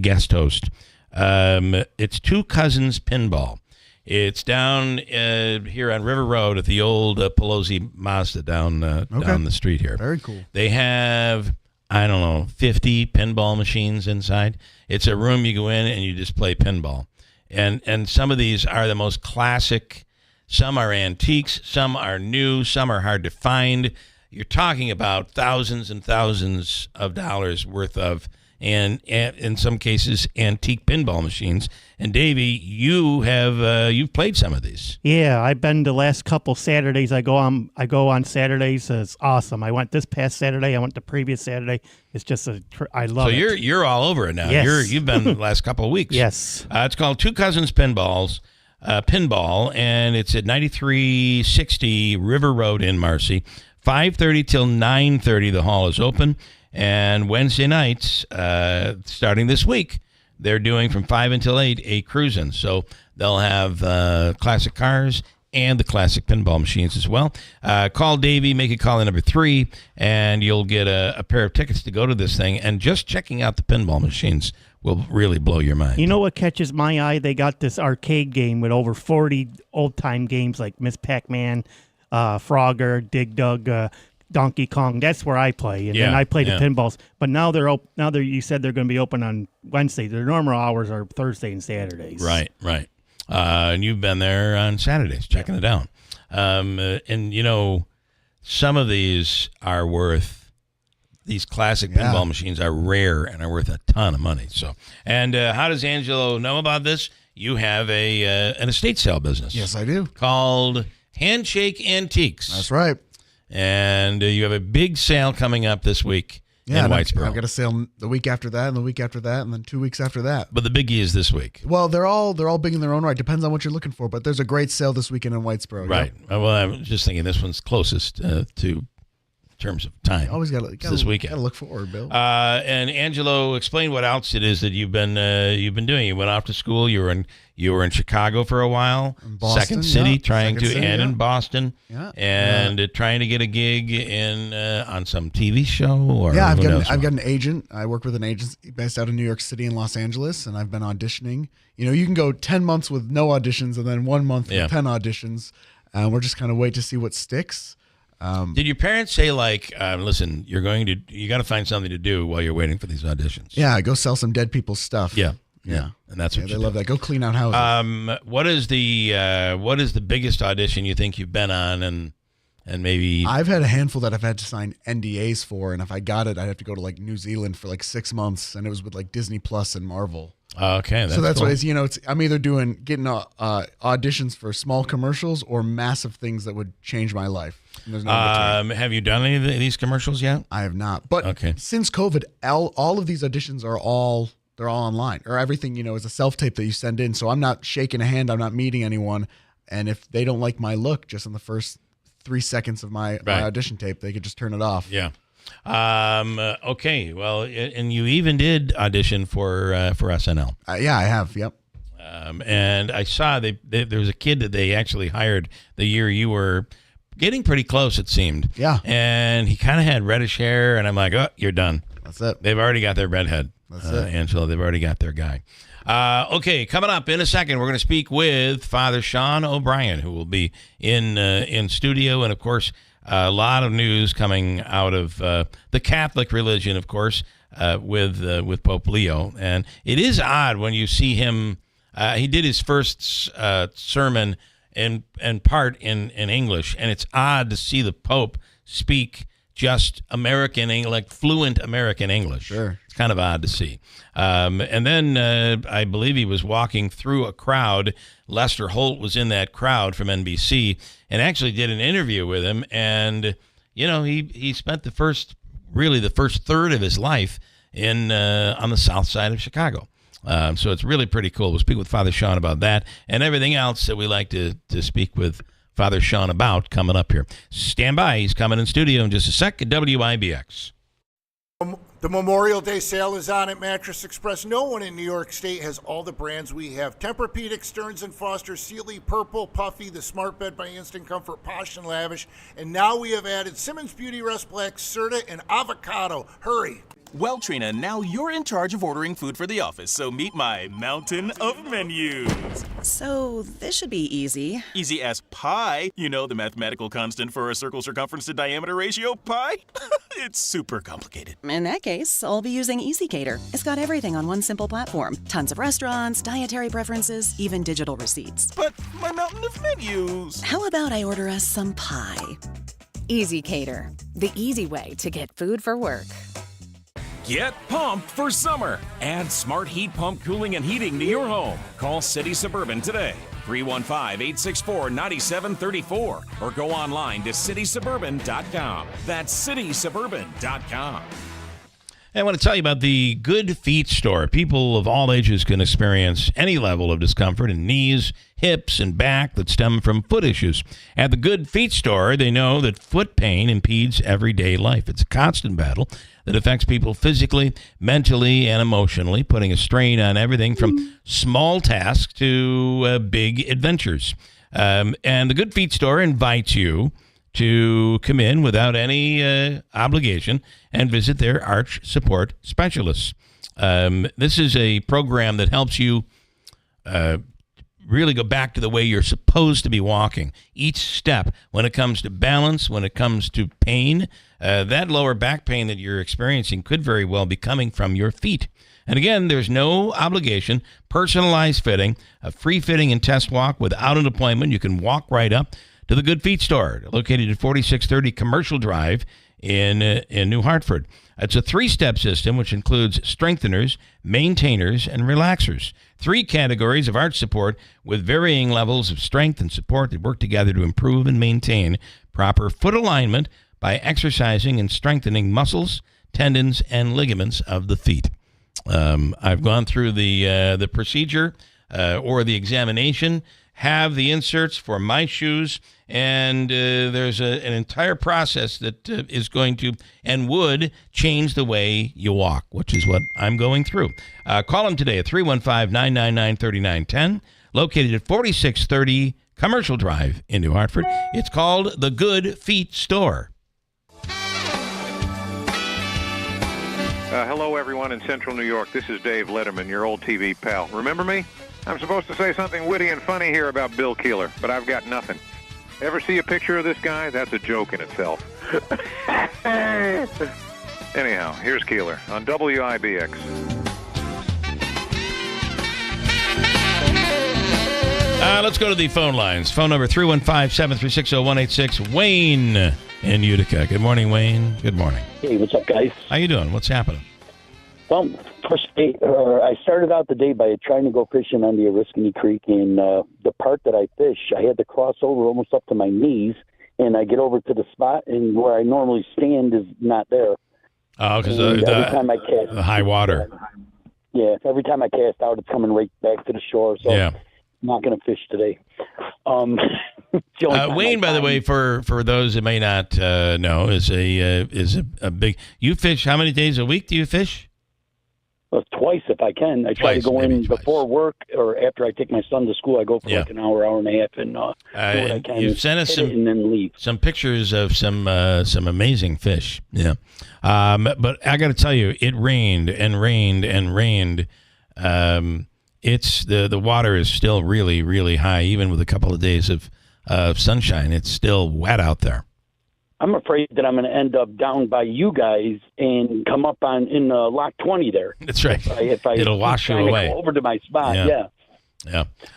guest host. It's Two Cousins Pinball. It's down here on River Road at the old Pelosi Mazda down the street here. Very cool. They have, 50 pinball machines inside. It's a room you go in and you just play pinball. And some of these are the most classic. Some are antiques. Some are new. Some are hard to find. You're talking about thousands and thousands of dollars worth of, and in some cases, antique pinball machines. And Davey, you've played some of these. Yeah, I've been the last couple Saturdays. I go on Saturdays. It's awesome. I went this past Saturday. I went the previous Saturday. It's just I love it. So you're all over it now. Yes. You've been the last couple of weeks. Yes. It's called Two Cousins Pinball, and it's at 9360 River Road in Marcy. 5:30 till 9:30. The hall is open. And Wednesday nights, starting this week, they're doing from 5 until 8 a cruising. So they'll have classic cars and the classic pinball machines as well. Call Davey, make a call in number 3, and you'll get a pair of tickets to go to this thing. And just checking out the pinball machines will really blow your mind. You know what catches my eye? They got this arcade game with over 40 old-time games like Miss Pac-Man, Frogger, Dig Dug, Donkey Kong. That's where I play, and then I play the pinballs. But now you said they're going to be open on Wednesday. Their normal hours are Thursday and Saturdays. Right. And you've been there on Saturdays checking it out. And some of these are worth. These classic pinball machines are rare and are worth a ton of money. So, and how does Angelo know about this? You have an estate sale business. Yes, I do. Called Handshake Antiques. That's right. And you have a big sale coming up this week in Whitesboro. I've got a sale the week after that, and the week after that, and then 2 weeks after that. But the biggie is this week. Well, they're all big in their own right. Depends on what you're looking for. But there's a great sale this weekend in Whitesboro. Right. Yep. Well, I'm just thinking this one's closest to terms of time. Always got this weekend. Got to look forward, Bill. And Angelo, explain what else it is that you've been doing. You went off to school. You were in Chicago for a while, Boston, Second City, in Boston, and trying to get a gig in on some TV show. Or I've got an agent. I work with an agency based out of New York City and Los Angeles, and I've been auditioning. You can go 10 months with no auditions, and then 1 month with 10 auditions. We're just kind of wait to see what sticks. Did your parents say, like, listen, you got to find something to do while you're waiting for these auditions? Yeah, go sell some dead people's stuff. Yeah. And that's what they love that. Go clean out houses. What is the biggest audition you think you've been on, and maybe I've had a handful that I've had to sign NDAs for, and if I got it, I'd have to go to like New Zealand for like 6 months, and it was with like Disney Plus and Marvel. Okay, so that's cool. what it's. I'm either getting auditions for small commercials or massive things that would change my life. There's no have you done any of these commercials yet? I have not. But since COVID, all of these auditions are all online, or everything is a self tape that you send in. So I'm not shaking a hand. I'm not meeting anyone. And if they don't like my look, just in the first 3 seconds of my audition tape, they could just turn it off. Yeah. Okay. Well, and you even did audition for SNL. Yeah, I have. Yep. And I saw there was a kid that they actually hired the year you were getting pretty close, it seemed. Yeah. And he kind of had reddish hair, and I'm like, oh, you're done. That's it. They've already got their redhead. That's it. Angelo, they've already got their guy. Okay, coming up in a second, we're going to speak with Father Sean O'Brien, who will be in studio, and of course, a lot of news coming out of the Catholic religion, of course, with Pope Leo. And it is odd when you see him. He did his first sermon in part in English, and it's odd to see the Pope speak just American, like fluent American English. Sure. It's kind of odd to see. And then I believe he was walking through a crowd. Lester Holt was in that crowd from NBC and actually did an interview with him. And, he spent the first third of his life on the south side of Chicago. So it's really pretty cool. We'll speak with Father Sean about that and everything else that we like to speak with Father Sean about coming up here. Stand by. He's coming in studio in just a sec at WIBX. The Memorial Day sale is on at Mattress Express. No one in New York State has all the brands we have. Tempur-Pedic, Stearns & Foster, Sealy, Purple, Puffy, the Smart Bed by Instant Comfort, Posh and Lavish. And now we have added Simmons Beauty Rest Black, Serta, and Avocado. Hurry. Well, Trina, now you're in charge of ordering food for the office, so meet my mountain of menus. So, this should be easy. Easy as pie. You know the mathematical constant for a circle circumference to diameter ratio, pi? It's super complicated. In that case, I'll be using EasyCater. It's got everything on one simple platform. Tons of restaurants, dietary preferences, even digital receipts. But my mountain of menus. How about I order us some pie? EasyCater, the easy way to get food for work. Get pumped for summer. Add smart heat pump cooling and heating to your home. Call City Suburban today. 315-864-9734 or go online to citysuburban.com. That's citysuburban.com. I want to tell you about the Good Feet store. People of all ages can experience any level of discomfort in knees, hips, and back that stem from foot issues. At the Good Feet store, they know that foot pain impedes everyday life. It's a constant battle that affects people physically, mentally, and emotionally, putting a strain on everything from small tasks to big adventures. And the Good Feet store invites you to come in without any obligation and visit their arch support specialists. This is a program that helps you really go back to the way you're supposed to be walking. Each step, when it comes to balance, when it comes to pain, that lower back pain that you're experiencing could very well be coming from your feet. And again, there's no obligation, personalized fitting, a free fitting and test walk without an appointment. You can walk right up to the Good Feet store, located at 4630 Commercial Drive in New Hartford. It's a 3-step system which includes strengtheners, maintainers, and relaxers. 3 categories of arch support with varying levels of strength and support that work together to improve and maintain proper foot alignment by exercising and strengthening muscles, tendons, and ligaments of the feet. I've gone through the procedure or the examination, have the inserts for my shoes, and there's an entire process that is going to and would change the way you walk, which is what I'm going through. Call them today at 315-999-3910, located at 4630 Commercial Drive in New Hartford. It's called the Good Feet Store. Hello, everyone in Central New York. This is Dave Letterman, your old TV pal. Remember me? I'm supposed to say something witty and funny here about Bill Keeler, but I've got nothing. Ever see a picture of this guy? That's a joke in itself. Anyhow, here's Keeler on WIBX. Let's go to the phone lines. Phone number 315-736-0186. Wayne in Utica. Good morning, Wayne. Good morning. Hey, what's up, guys? How you doing? What's happening? Well, first, I started out the day by trying to go fishing on the Oriskany Creek, and the part that I fish, I had to cross over almost up to my knees, and I get over to the spot, and where I normally stand is not there. Oh, because every time I cast, the high water. Yeah, every time I cast out, it's coming right back to the shore. So yeah. I'm not going to fish today. Wayne, by the way, for those that may not know, is a big. You fish how many days a week? Do you fish? Twice if I can. I try to go in before work or after I take my son to school. I go for like an hour and a half, and do what I can. You've sent us and then leave. some pictures of some amazing fish. Yeah, but I got to tell you, it rained and rained and rained. It's the water is still really, really high, even with a couple of days of sunshine. It's still wet out there. I'm afraid that I'm going to end up down by you guys and come up in Lock 20 there. That's right. If I It'll wash you away. Go over to my spot, yeah.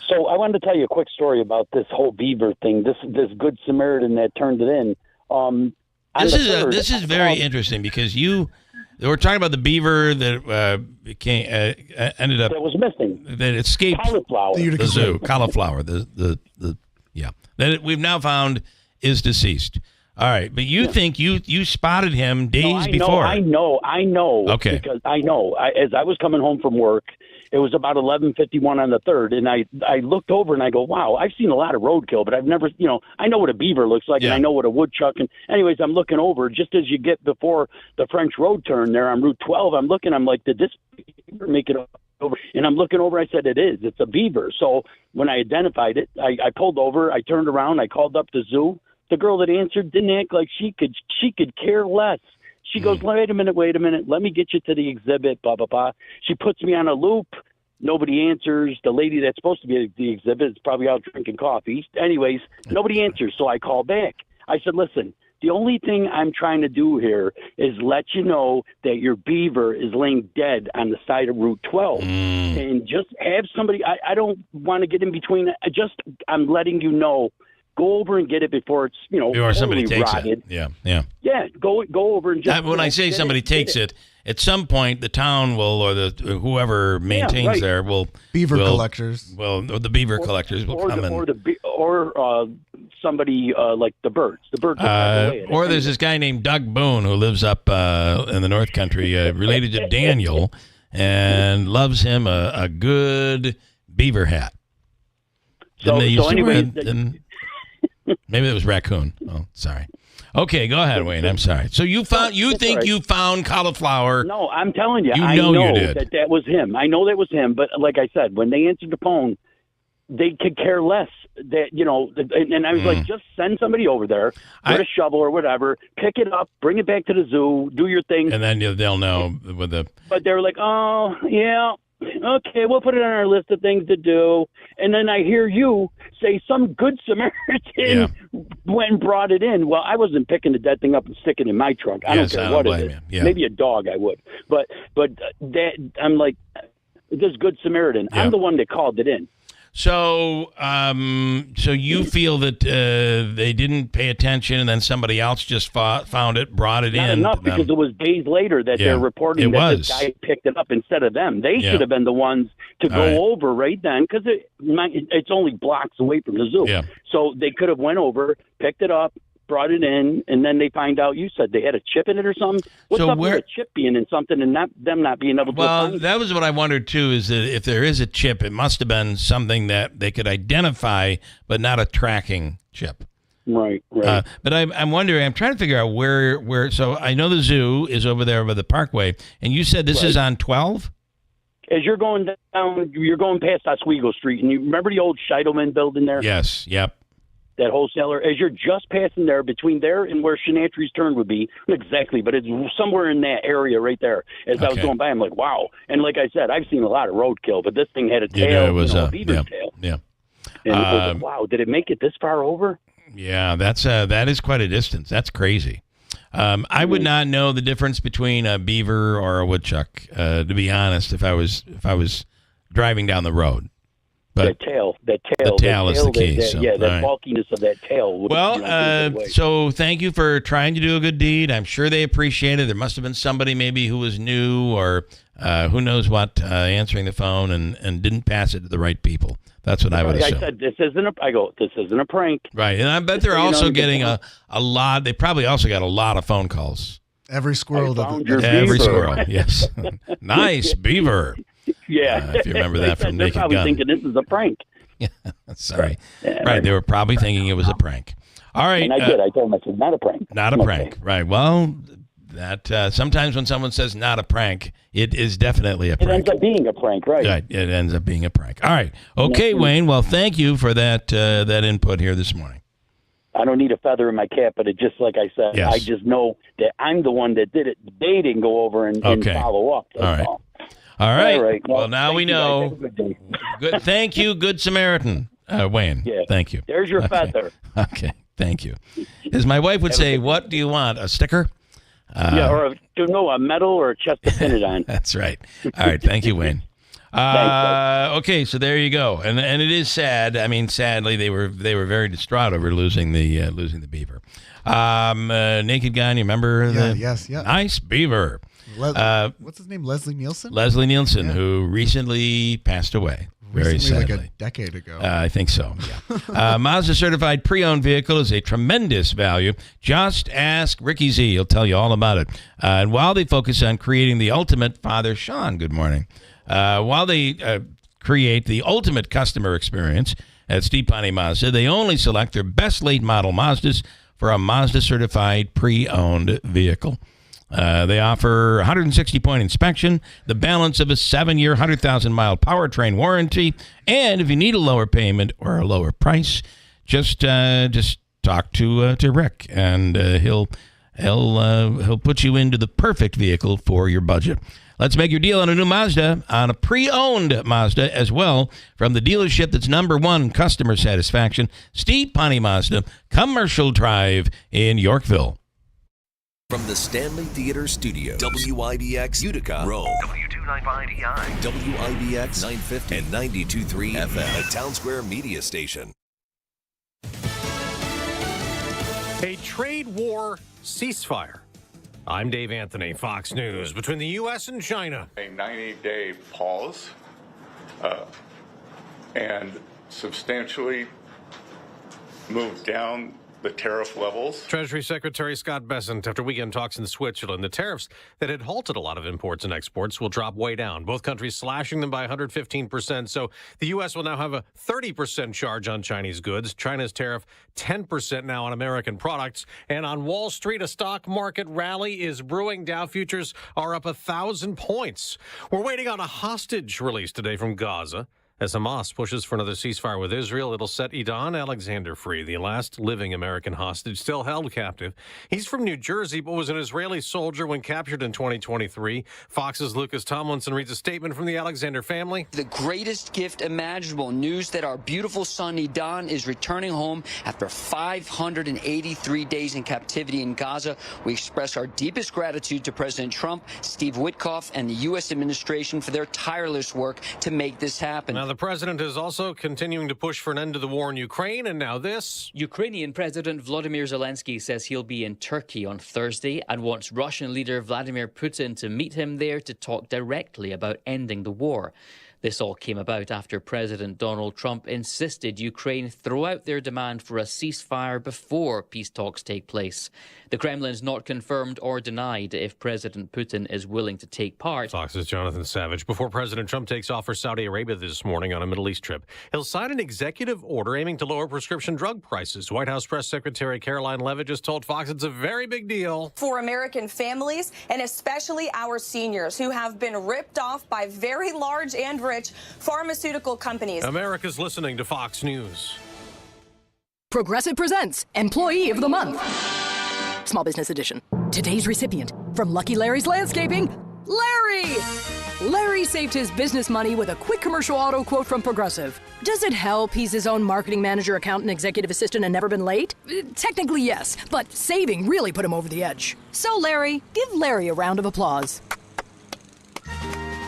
So I wanted to tell you a quick story about this whole Beaver thing. This Good Samaritan that turned it in. This is very interesting because we're talking about the beaver that ended up that was missing, that escaped cauliflower. the zoo. Cauliflower. That we've now found is deceased. All right, but you think you spotted him days before? I know. Okay. Because I know. As I was coming home from work, it was about 11:51 on the 3rd, and I looked over and I go, wow, I've seen a lot of roadkill, but I've never, I know what a beaver looks like, and I know what a woodchuck. And anyways, I'm looking over just as you get before the French road turn there on Route 12. I'm like, did this beaver make it over? And I'm looking over. I said, it is. It's a beaver. So when I identified it, I pulled over. I turned around. I called up the zoo. The girl that answered didn't act like she could care less. She goes, wait a minute. Let me get you to the exhibit, blah, blah, blah. She puts me on a loop. Nobody answers. The lady that's supposed to be at the exhibit is probably out drinking coffee. Anyways, nobody answers. So I call back. I said, listen, the only thing I'm trying to do here is let you know that your beaver is laying dead on the side of Route 12. And just have somebody, I don't want to get in between. I'm letting you know. Go over and get it before it's, before somebody takes rotted. it. Yeah. Yeah, go over and just. When I say somebody takes it, at some point the town will, or whoever maintains there will. Beaver collectors. Well, the beaver collectors will come or somebody like the birds. The birds. Or there's this guy named Doug Boone who lives up in the North Country, related to Daniel, and loves him a good beaver hat. Maybe it was raccoon. Oh, sorry. Okay, go ahead, Wayne. I'm sorry. So you found you found cauliflower. No, I'm telling you. I know you did. That was him. I know that was him. But like I said, when they answered the phone, they could care less. That and I was like, just send somebody over there with a shovel or whatever, pick it up, bring it back to the zoo, do your thing, and then they'll know with the. But they were like, oh yeah. Okay, we'll put it on our list of things to do. And then I hear you say some good Samaritan went and brought it in. Well, I wasn't picking the dead thing up and sticking it in my trunk. I don't care what it is. Yeah. Maybe a dog I would. But that I'm like, this Good Samaritan. I'm the one that called it in. So you feel that they didn't pay attention, and then somebody else just found it, brought it Not in. enough, because it was days later that they're reporting that this guy picked it up instead of them. They should have been the ones to go over right then, because it's only blocks away from the zoo. Yeah. So they could have went over, picked it up, brought it in. But they were like, oh, yeah, okay, we'll put it on our list of things to do. And then I hear you say some good Samaritan went and brought it in. Well, I wasn't picking the dead thing up and sticking it in my trunk. I don't care what it is. Yeah. Maybe a dog I would. But it's only blocks away from the zoo. Yeah. So they could have went over, picked it up, brought it in, and then they find out you said they had a chip in it or something. What's up with a chip being in something and them not being able to find it? That was what I wondered, too, is that if there is a chip, it must have been something that they could identify, but not a tracking chip. Right. But I'm wondering, I'm trying to figure out where. So I know the zoo is over there by the Parkway, and you said this is on 12? As you're going down, you're going past Oswego Street, and you remember the old Scheidelman building there? Yes, yep. That wholesaler. As you're just passing there, between there and where Shenantry's turn would be, not exactly, but it's somewhere in that area right there. As I was going by, I'm like, wow. And like I said, I've seen a lot of roadkill, but this thing had a tail, it was a beaver's tail. Yeah. And it was like, wow, did it make it this far over? Yeah, that is quite a distance. That's crazy. I would not know the difference between a beaver or a woodchuck, to be honest, if I was driving down the road. But the tail is the key. That bulkiness of that tail. Well, so thank you for trying to do a good deed. I'm sure they appreciate it. There must have been somebody maybe who was new or who knows what answering the phone and didn't pass it to the right people. That's what I would assume. I said, this isn't a prank. Right, and I bet they're also getting a lot. They probably also got a lot of phone calls. Every squirrel. Every squirrel, yes. Nice, Beaver. Yeah. If you remember that from Naked Gun. They're probably thinking this is a prank. Yeah, sorry. Right, they were probably thinking it was a prank. All right. And I did. I told them, I said, not a prank. Not a prank. Right, well, that sometimes when someone says not a prank, it is definitely a prank. It ends up being a prank, right? Right, it ends up being a prank. All right. Okay, Wayne, well, thank you for that input here this morning. I don't need a feather in my cap, but it just, like I said, I just know that I'm the one that did it. They didn't go over and follow up. All right. Well, now we know. Good. Thank you, Good Samaritan, Wayne. Yeah. Thank you. There's your feather. Okay. Thank you. As my wife would say, what do you want? A sticker? Or a medal or a chest to pin it on. That's right. All right. Thank you, Wayne. Okay, so there you go, and it is sad. I mean, sadly, they were very distraught over losing the beaver. Naked Gun, you remember? Yes. Nice beaver. What's his name? Leslie Nielsen. Leslie Nielsen, who recently passed away. Very sadly, like a decade ago. I think so. Yeah. Mazda certified pre-owned vehicle is a tremendous value. Just ask Ricky Z; he'll tell you all about it. And while they focus on creating the ultimate, Father Sean, good morning. While they create the ultimate customer experience at Steve Ponte Mazda, they only select their best late model Mazdas for a Mazda certified pre-owned vehicle. They offer 160-point inspection, the balance of a 7-year, 100,000-mile powertrain warranty, and if you need a lower payment or a lower price, just talk to Rick, and he'll put you into the perfect vehicle for your budget. Let's make your deal on a new Mazda, on a pre-owned Mazda as well, from the dealership that's #1 customer satisfaction, Steve Ponte Mazda, Commercial Drive in Yorkville. From the Stanley Theater Studio, WIBX Utica, Rome, W295EI, WIBX 950 and 92.3 FM, a Town Square media station. A trade war ceasefire. I'm Dave Anthony, Fox News. Between the U.S. and China, a 90-day pause and substantially move down the tariff levels. Treasury Secretary Scott Bessent, after weekend talks in Switzerland, the tariffs that had halted a lot of imports and exports will drop way down, both countries slashing them by 115%. So the U.S. will now have a 30% charge on Chinese goods. China's tariff 10% now on American products. And on Wall Street, a stock market rally is brewing. Dow futures are up 1,000 points. We're waiting on a hostage release today from Gaza. As Hamas pushes for another ceasefire with Israel, it'll set Idan Alexander free, the last living American hostage still held captive. He's from New Jersey, but was an Israeli soldier when captured in 2023. Fox's Lucas Tomlinson reads a statement from the Alexander family. The greatest gift imaginable. News that our beautiful son Idan is returning home after 583 days in captivity in Gaza. We express our deepest gratitude to President Trump, Steve Witkoff, and the U.S. administration for their tireless work to make this happen. Now, the president is also continuing to push for an end to the war in Ukraine, and now this. Ukrainian President Volodymyr Zelensky says he'll be in Turkey on Thursday and wants Russian leader Vladimir Putin to meet him there to talk directly about ending the war. This all came about after President Donald Trump insisted Ukraine throw out their demand for a ceasefire before peace talks take place. The Kremlin's not confirmed or denied if President Putin is willing to take part. Fox's Jonathan Savage. Before President Trump takes off for Saudi Arabia this morning on a Middle East trip, he'll sign an executive order aiming to lower prescription drug prices. White House Press Secretary Caroline Leavitt just told Fox it's a very big deal for American families and especially our seniors who have been ripped off by very large and rich pharmaceutical companies. America's listening to Fox News. Progressive presents Employee of the Month. Small Business Edition. Today's recipient from Lucky Larry's Landscaping, Larry! Larry saved his business money with a quick commercial auto quote from Progressive. Does it help he's his own marketing manager, accountant, executive assistant, and never been late? Technically, yes, but saving really put him over the edge. So, Larry, give Larry a round of applause.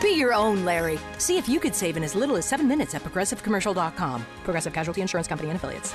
Be your own Larry. See if you could save in as little as 7 minutes at ProgressiveCommercial.com. Progressive Casualty Insurance Company and Affiliates.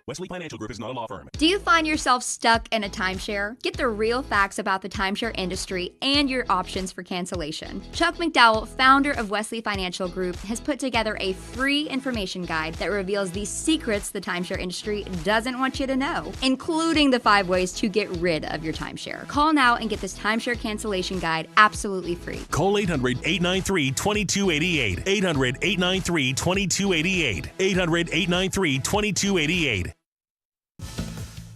Wesley Financial Group is not a law firm. Do you find yourself stuck in a timeshare? Get the real facts about the timeshare industry and your options for cancellation. Chuck McDowell, founder of Wesley Financial Group, has put together a free information guide that reveals the secrets the timeshare industry doesn't want you to know, including the 5 ways to get rid of your timeshare. Call now and get this timeshare cancellation guide absolutely free. Call 800-893-2288. 800-893-2288. 800-893-2288.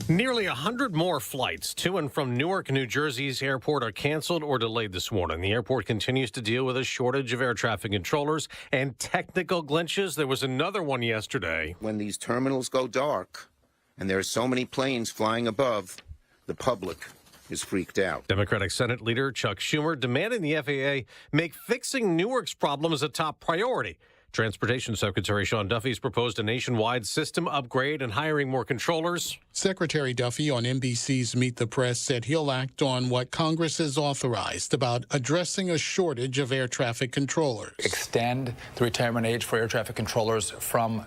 Nearly 100 more flights to and from Newark, New Jersey's airport are canceled or delayed this morning. The airport continues to deal with a shortage of air traffic controllers and technical glitches. There was another one yesterday. When these terminals go dark and there are so many planes flying above, the public is freaked out. Democratic Senate Leader Chuck Schumer demanding the FAA make fixing Newark's problems a top priority. Transportation Secretary Sean Duffy's proposed a nationwide system upgrade and hiring more controllers. Secretary Duffy on NBC's Meet the Press said he'll act on what Congress has authorized about addressing a shortage of air traffic controllers. Extend the retirement age for air traffic controllers from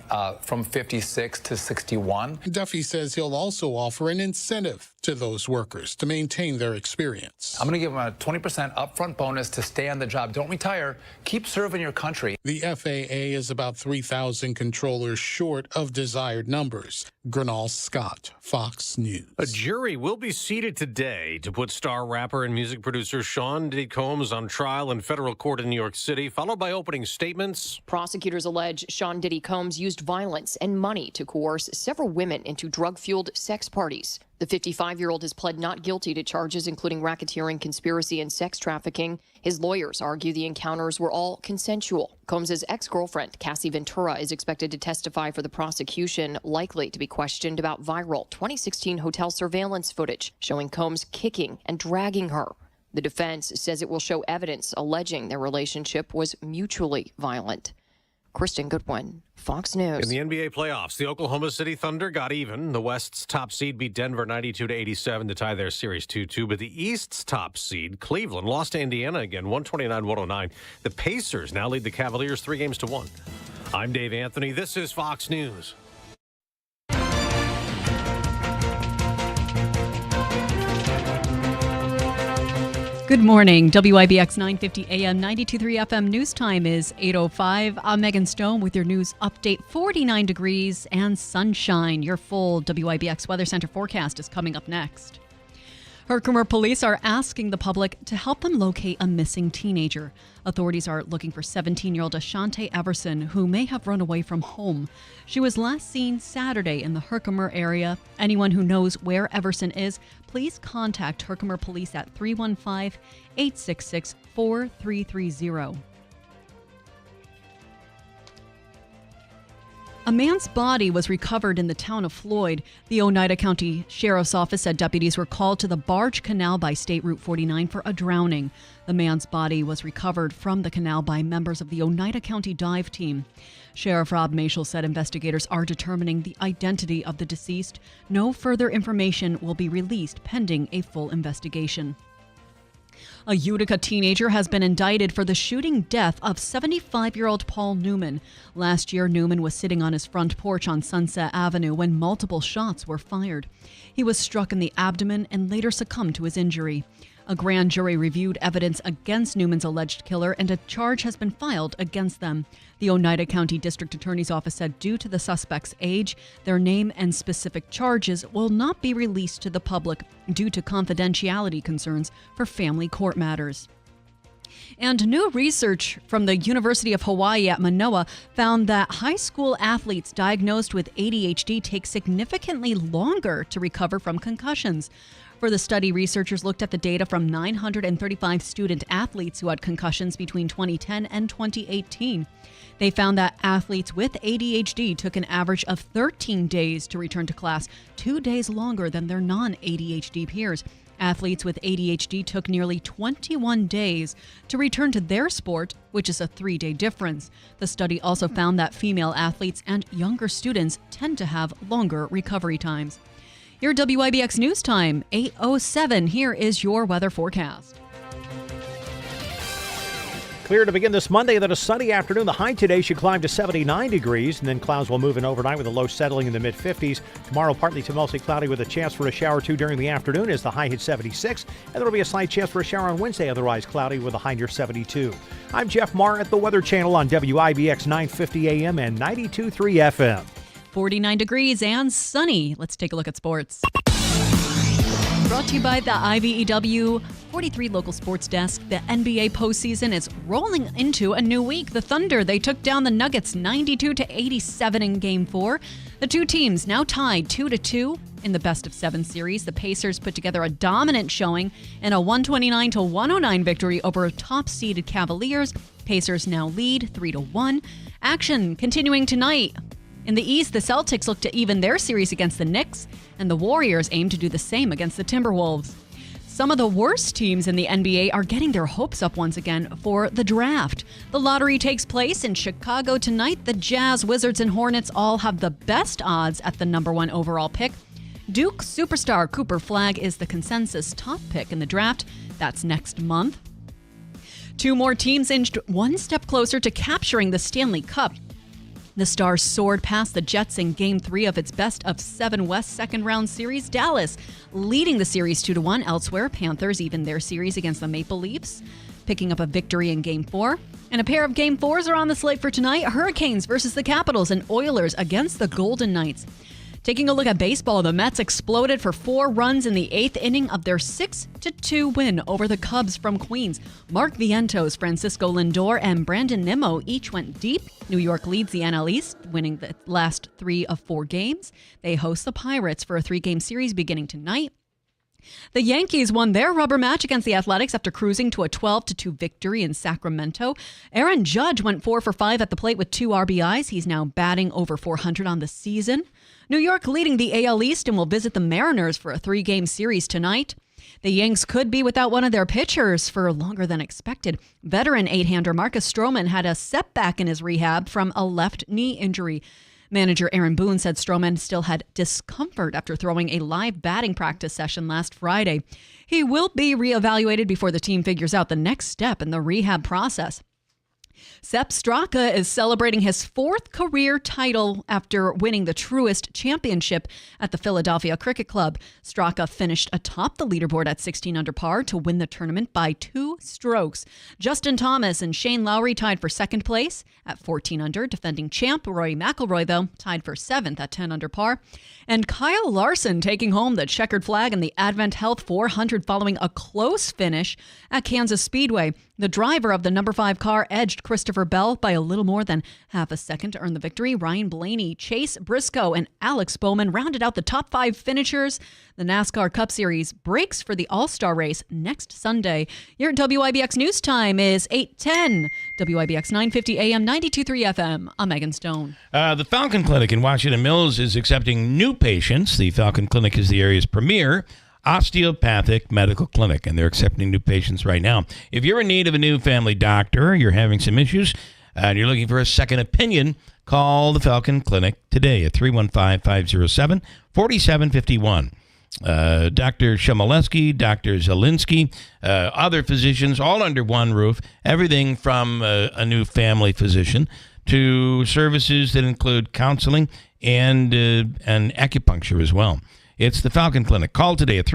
56 to 61. Duffy says he'll also offer an incentive to those workers to maintain their experience. I'm going to give them a 20% upfront bonus to stay on the job. Don't retire. Keep serving your country. The FAA is about 3,000 controllers short of desired numbers. Gernal Scott, Fox News. A jury will be seated today to put star rapper and music producer Sean Diddy Combs on trial in federal court in New York City, followed by opening statements. Prosecutors allege Sean Diddy Combs used violence and money to coerce several women into drug-fueled sex parties. The 55-year-old has pled not guilty to charges including racketeering, conspiracy, and sex trafficking. His lawyers argue the encounters were all consensual. Combs' ex-girlfriend, Cassie Ventura, is expected to testify for the prosecution, likely to be questioned about viral 2016 hotel surveillance footage showing Combs kicking and dragging her. The defense says it will show evidence alleging their relationship was mutually violent. Kristen Goodwin, Fox News. In the NBA playoffs, the Oklahoma City Thunder got even. The West's top seed beat Denver 92-87 to tie their series 2-2. But the East's top seed, Cleveland, lost to Indiana again, 129-109. The Pacers now lead the Cavaliers 3-1. I'm Dave Anthony. This is Fox News. Good morning. WIBX 950 AM 92.3 FM news time is 8:05. I'm Megan Stone with your news update. 49 degrees and sunshine. Your full WIBX Weather Center forecast is coming up next. Herkimer police are asking the public to help them locate a missing teenager. Authorities are looking for 17-year-old Ashante Everson, who may have run away from home. She was last seen Saturday in the Herkimer area. Anyone who knows where Everson is, please contact Herkimer Police at 315-866-4330. A man's body was recovered in the town of Floyd. The Oneida County Sheriff's Office said deputies were called to the Barge Canal by State Route 49 for a drowning. The man's body was recovered from the canal by members of the Oneida County Dive Team. Sheriff Rob Mashel said investigators are determining the identity of the deceased. No further information will be released pending a full investigation. A Utica teenager has been indicted for the shooting death of 75-year-old Paul Newman. Last year, Newman was sitting on his front porch on Sunset Avenue when multiple shots were fired. He was struck in the abdomen and later succumbed to his injury. A grand jury reviewed evidence against Newman's alleged killer, and a charge has been filed against them. The Oneida County District Attorney's Office said due to the suspect's age, their name and specific charges will not be released to the public due to confidentiality concerns for family court matters. And new research from the University of Hawaii at Manoa found that high school athletes diagnosed with ADHD take significantly longer to recover from concussions. For the study, researchers looked at the data from 935 student athletes who had concussions between 2010 and 2018. They found that athletes with ADHD took an average of 13 days to return to class, 2 days longer than their non-ADHD peers. Athletes with ADHD took nearly 21 days to return to their sport, which is a 3-day difference. The study also found that female athletes and younger students tend to have longer recovery times. Your WIBX News Time, 8:07. Here is your weather forecast. Clear to begin this Monday, then a sunny afternoon. The high today should climb to 79 degrees, and then clouds will move in overnight with a low settling in the mid-50s. Tomorrow, partly to mostly cloudy with a chance for a shower or two during the afternoon as the high hits 76, and there will be a slight chance for a shower on Wednesday, otherwise cloudy with a high near 72. I'm Jeff Marr at the Weather Channel on WIBX 950 AM and 92.3 FM. 49 degrees and sunny. Let's take a look at sports. Brought to you by the IBEW 43 local sports desk. The NBA postseason is rolling into a new week. The Thunder, they took down the Nuggets 92-87 in Game 4. The two teams now tied 2-2 in the best-of-7 series. The Pacers put together a dominant showing in a 129-109 victory over top-seeded Cavaliers. Pacers now lead 3-1. Action continuing tonight. In the East, the Celtics look to even their series against the Knicks, and the Warriors aim to do the same against the Timberwolves. Some of the worst teams in the NBA are getting their hopes up once again for the draft. The lottery takes place in Chicago tonight. The Jazz, Wizards, and Hornets all have the best odds at the number 1 overall pick. Duke superstar Cooper Flagg is the consensus top pick in the draft. That's next month. Two more teams inched one step closer to capturing the Stanley Cup. The Stars soared past the Jets in Game 3 of its best-of-7 West second-round series. Dallas leading the series 2-1. Elsewhere, Panthers even their series against the Maple Leafs, picking up a victory in Game 4. And a pair of Game 4s are on the slate for tonight. Hurricanes versus the Capitals and Oilers against the Golden Knights. Taking a look at baseball, the Mets exploded for 4 runs in the 8th inning of their 6-2 win over the Cubs from Queens. Mark Vientos, Francisco Lindor, and Brandon Nimmo each went deep. New York leads the NL East, winning the last 3 of 4 games. They host the Pirates for a 3-game series beginning tonight. The Yankees won their rubber match against the Athletics after cruising to a 12-2 victory in Sacramento. Aaron Judge went 4 for 5 at the plate with 2 RBIs. He's now batting over 400 on the season. New York leading the AL East and will visit the Mariners for a 3-game series tonight. The Yanks could be without one of their pitchers for longer than expected. Veteran 8-hander Marcus Stroman had a setback in his rehab from a left knee injury. Manager Aaron Boone said Stroman still had discomfort after throwing a live batting practice session last Friday. He will be reevaluated before the team figures out the next step in the rehab process. Sepp Straka is celebrating his 4th career title after winning the Truist Championship at the Philadelphia Cricket Club. Straka finished atop the leaderboard at 16 under par to win the tournament by 2 strokes. Justin Thomas and Shane Lowry tied for 2nd place at 14 under. Defending champ Rory McIlroy, though, tied for 7th at 10 under par. And Kyle Larson taking home the checkered flag in the Advent Health 400 following a close finish at Kansas Speedway. The driver of the number 5 car edged Christopher Bell by a little more than half a second to earn the victory. Ryan Blaney, Chase Briscoe, and Alex Bowman rounded out the top 5 finishers. The NASCAR Cup Series breaks for the All-Star race next Sunday. Your WIBX News Time is 8:10. WIBX 950 AM, 92.3 FM. I'm Megan Stone. The Falcon Clinic in Washington Mills is accepting new patients. The Falcon Clinic is the area's premier osteopathic medical clinic, and they're accepting new patients right now. If you're in need of a new family doctor, you're having some issues, and you're looking for a second opinion, call the Falcon Clinic today at 315-507-4751. Dr. Shimoleski, Dr. Zielinski, other physicians, all under one roof, everything from a new family physician to services that include counseling and acupuncture as well. It's the Falcon Clinic. Call today at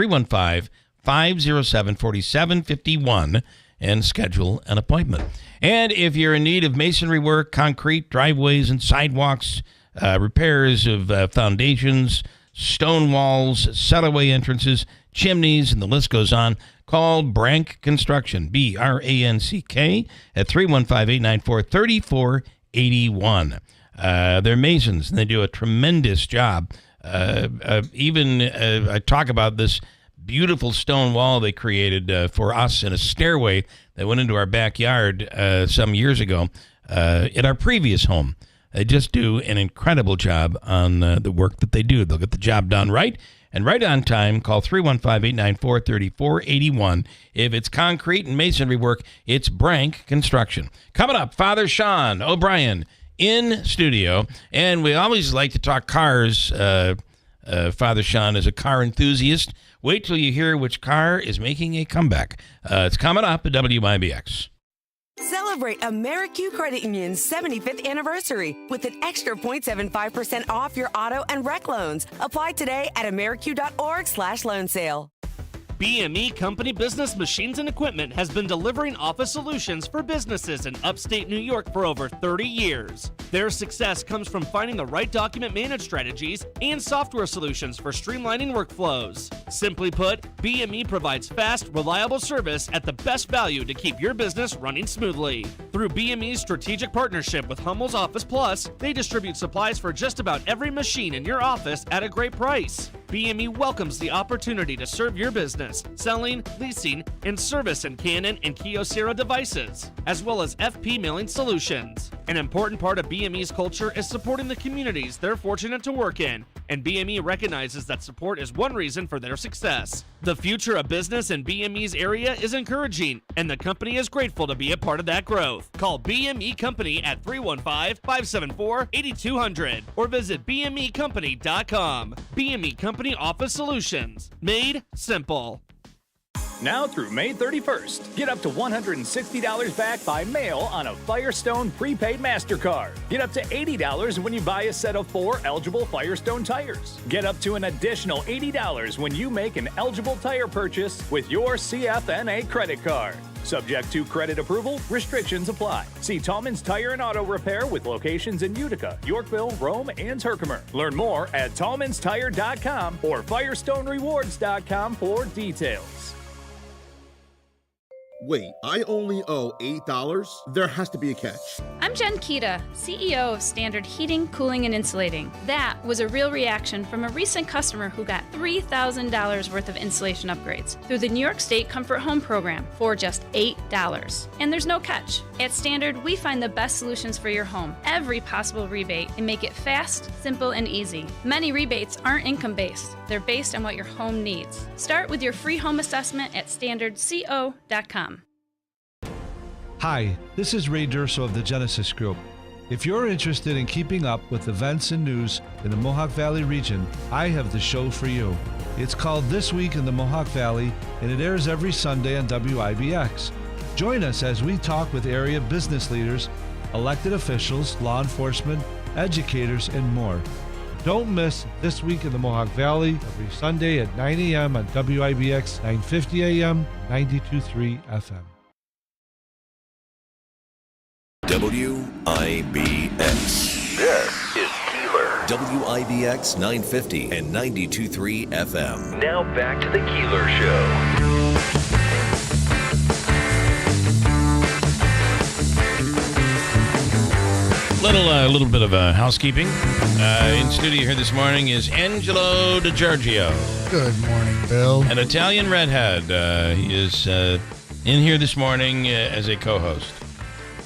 507-4751 and schedule an appointment. And if you're in need of masonry work, concrete, driveways and sidewalks, repairs of foundations, stone walls, cellarway entrances, chimneys, and the list goes on, call Brank Construction, BRANCK, at 315-894-3481. They're masons, and they do a tremendous job. I talk about this beautiful stone wall they created for us in a stairway that went into our backyard some years ago at our previous home. They just do an incredible job on the work that they do. They'll get the job done right and right on time. Call 315-894-3481. If it's concrete and masonry work, it's Brank Construction. Coming up, Father Sean O'Brien in studio, and we always like to talk cars. Father Sean is a car enthusiast. Wait till you hear which car is making a comeback. It's coming up at WIBX. Celebrate AmeriQ Credit Union's 75th anniversary with an extra 0.75% off your auto and rec loans. Apply today at ameriq.org/loan sale. BME Company Business Machines and Equipment has been delivering office solutions for businesses in upstate New York for over 30 years. Their success comes from finding the right document management strategies and software solutions for streamlining workflows. Simply put, BME provides fast, reliable service at the best value to keep your business running smoothly. Through BME's strategic partnership with Hummel's Office Plus, they distribute supplies for just about every machine in your office at a great price. BME welcomes the opportunity to serve your business, selling, leasing, and service in Canon and Kyocera devices, as well as FP mailing solutions. An important part of BME's culture is supporting the communities they're fortunate to work in, and BME recognizes that support is one reason for their success. The future of business in BME's area is encouraging, and the company is grateful to be a part of that growth. Call BME Company at 315-574-8200 or visit bmecompany.com. BME Company Office Solutions. Made simple. Now through May 31st, get up to $160 back by mail on a Firestone prepaid MasterCard. Get up to $80 when you buy a set of 4 eligible Firestone tires. Get up to an additional $80 when you make an eligible tire purchase with your CFNA credit card. Subject to credit approval, restrictions apply. See Tallman's Tire and Auto Repair with locations in Utica, Yorkville, Rome, and Herkimer. Learn more at tallmanstire.com or firestonerewards.com for details. Wait, I only owe $8? There has to be a catch. I'm Jen Kita, CEO of Standard Heating, Cooling, and Insulating. That was a real reaction from a recent customer who got $3,000 worth of insulation upgrades through the New York State Comfort Home Program for just $8. And there's no catch. At Standard, we find the best solutions for your home, every possible rebate, and make it fast, simple, and easy. Many rebates aren't income-based. They're based on what your home needs. Start with your free home assessment at standardco.com. Hi, this is Ray Durso of the Genesis Group. If you're interested in keeping up with events and news in the Mohawk Valley region, I have the show for you. It's called This Week in the Mohawk Valley, and it airs every Sunday on WIBX. Join us as we talk with area business leaders, elected officials, law enforcement, educators, and more. Don't miss This Week in the Mohawk Valley every Sunday at 9 a.m. on WIBX 950 a.m. 92.3 FM. WIBX. This is Keeler. WIBX 950 and 92.3 FM. Now back to the Keeler Show. Little bit of housekeeping. In studio here this morning is Angelo DiGiorgio. Good morning, Bill. An Italian redhead. He is in here this morning as a co-host.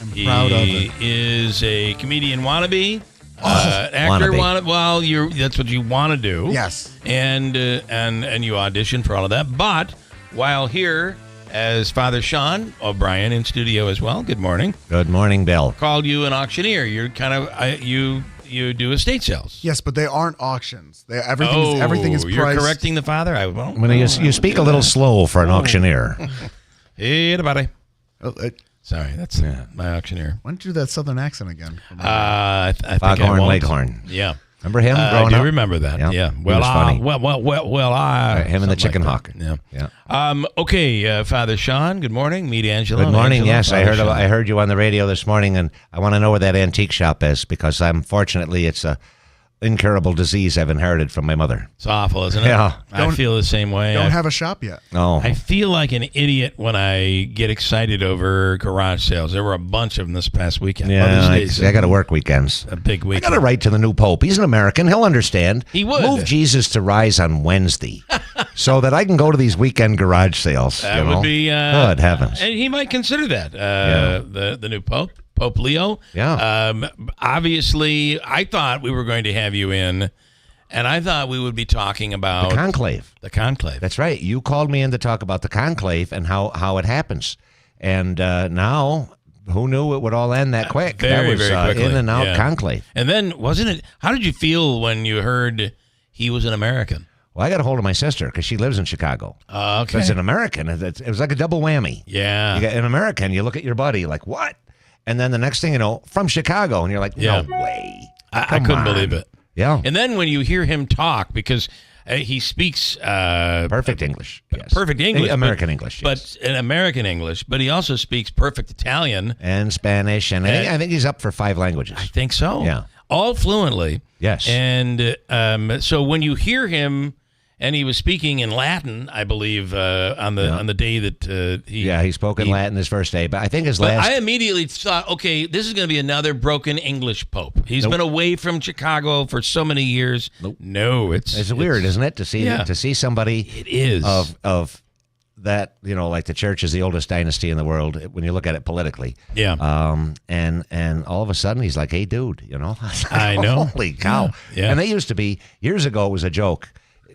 I'm proud of it. He is a comedian wannabe. Actor wannabe. That's what you want to do. Yes. And you audition for all of that. But while here as Father Sean O'Brien in studio as well. Good morning. Good morning, Bill. Called you an auctioneer. You're kind of you do estate sales. Yes, but they aren't auctions. Everything is priced. You're correcting the father. You speak a little slow for an auctioneer. Hey, everybody. Sorry, that's my auctioneer. Why don't you do that southern accent again? Foghorn Leghorn. Yeah. Remember him growing I up? do remember that. Yep. Yeah. He was funny. Him and the chicken hawk. Yeah. Okay, Father Sean. Good morning. Meet Angelo. Good morning. Angelo, Yes, Father I heard you on the radio this morning, and I want to know where that antique shop is because unfortunately it's a incurable disease I've inherited from my mother. It's awful, isn't it? Yeah. I feel the same way. Don't have a shop yet. No. I feel like an idiot when I get excited over garage sales. There were a bunch of them this past weekend. Yeah, I got to work weekends. A big weekend. I got to write to the new Pope. He's an American. He'll understand. He would. Move Jesus to rise on Wednesday so that I can go to these weekend garage sales. That would be... good heavens. And he might consider that, the new Pope. Pope Leo. Yeah. Obviously, I thought we were going to have you in, and I thought we would be talking about... The conclave. The conclave. That's right. You called me in to talk about the conclave and how it happens. And now, who knew it would all end that quick? Very, that was very quickly. in and out conclave. And then, wasn't it... How did you feel when you heard he was an American? Well, I got a hold of my sister because she lives in Chicago. Okay. So it's an American. It was like a double whammy. Yeah. You got an American, you look at your buddy like, what? And then the next thing you know, from Chicago, and you're like, no way. I couldn't believe it. Yeah. And then when you hear him talk, because he speaks... perfect English. Yes. Perfect English. American English, yes. But in American English, but he also speaks perfect Italian. And Spanish, and I think he's up for 5 languages. I think so. Yeah. All fluently. Yes. And so when you hear him... And he was speaking in Latin, I believe, on the day that he... Yeah, he spoke in Latin his first day, but I think his last... I immediately thought, okay, this is going to be another broken English pope. He's been away from Chicago for so many years. No, it's weird, isn't it, to see somebody... It is. Of that, like the church is the oldest dynasty in the world when you look at it politically. Yeah. And all of a sudden he's like, hey, dude, I know. Holy cow. Yeah. And they used to be, years ago it was a joke.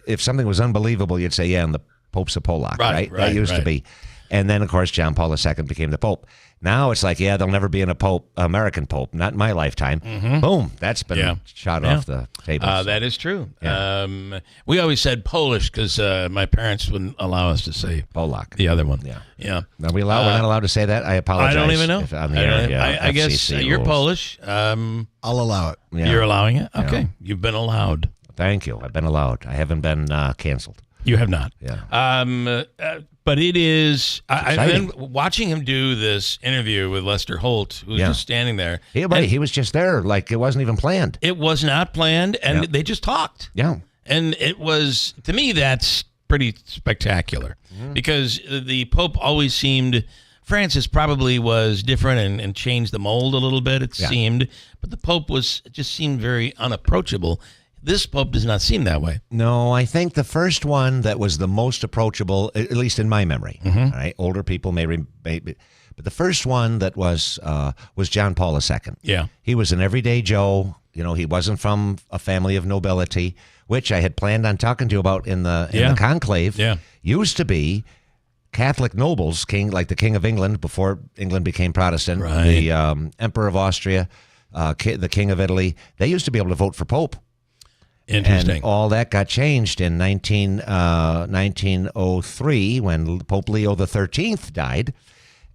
If something was unbelievable, you'd say, yeah, and the Pope's a Polak, right? That used to be. And then, of course, John Paul II became the Pope. Now it's like, yeah, there'll never be a American Pope, not in my lifetime. Mm-hmm. Boom, that's been shot off the table. That is true. Yeah. We always said Polish because my parents wouldn't allow us to say Polak. The other one. Yeah. Are we allowed? We're not allowed to say that? I apologize. I don't even know. I guess FCC you're rules. Polish. I'll allow it. Yeah. You're allowing it? Okay. Yeah. You've been allowed. Thank you. I've been allowed. I haven't been canceled. You have not. Yeah. But it is. Exciting. Then watching him do this interview with Lester Holt, who was just standing there. He was just there, like it wasn't even planned. It was not planned, and they just talked. Yeah. And it was, to me, that's pretty spectacular because the Pope always seemed. Francis probably was different and changed the mold a little bit. It seemed, but the Pope just seemed very unapproachable. This Pope does not seem that way. No, I think the first one that was the most approachable, at least in my memory, all right, older people may but the first one that was John Paul II. Yeah. He was an everyday Joe. He wasn't from a family of nobility, which I had planned on talking to you about in the conclave. Yeah. Used to be Catholic nobles, like the King of England before England became Protestant, the Emperor of Austria, the King of Italy. They used to be able to vote for Pope. Interesting. And all that got changed in 1903 when Pope Leo XIII died,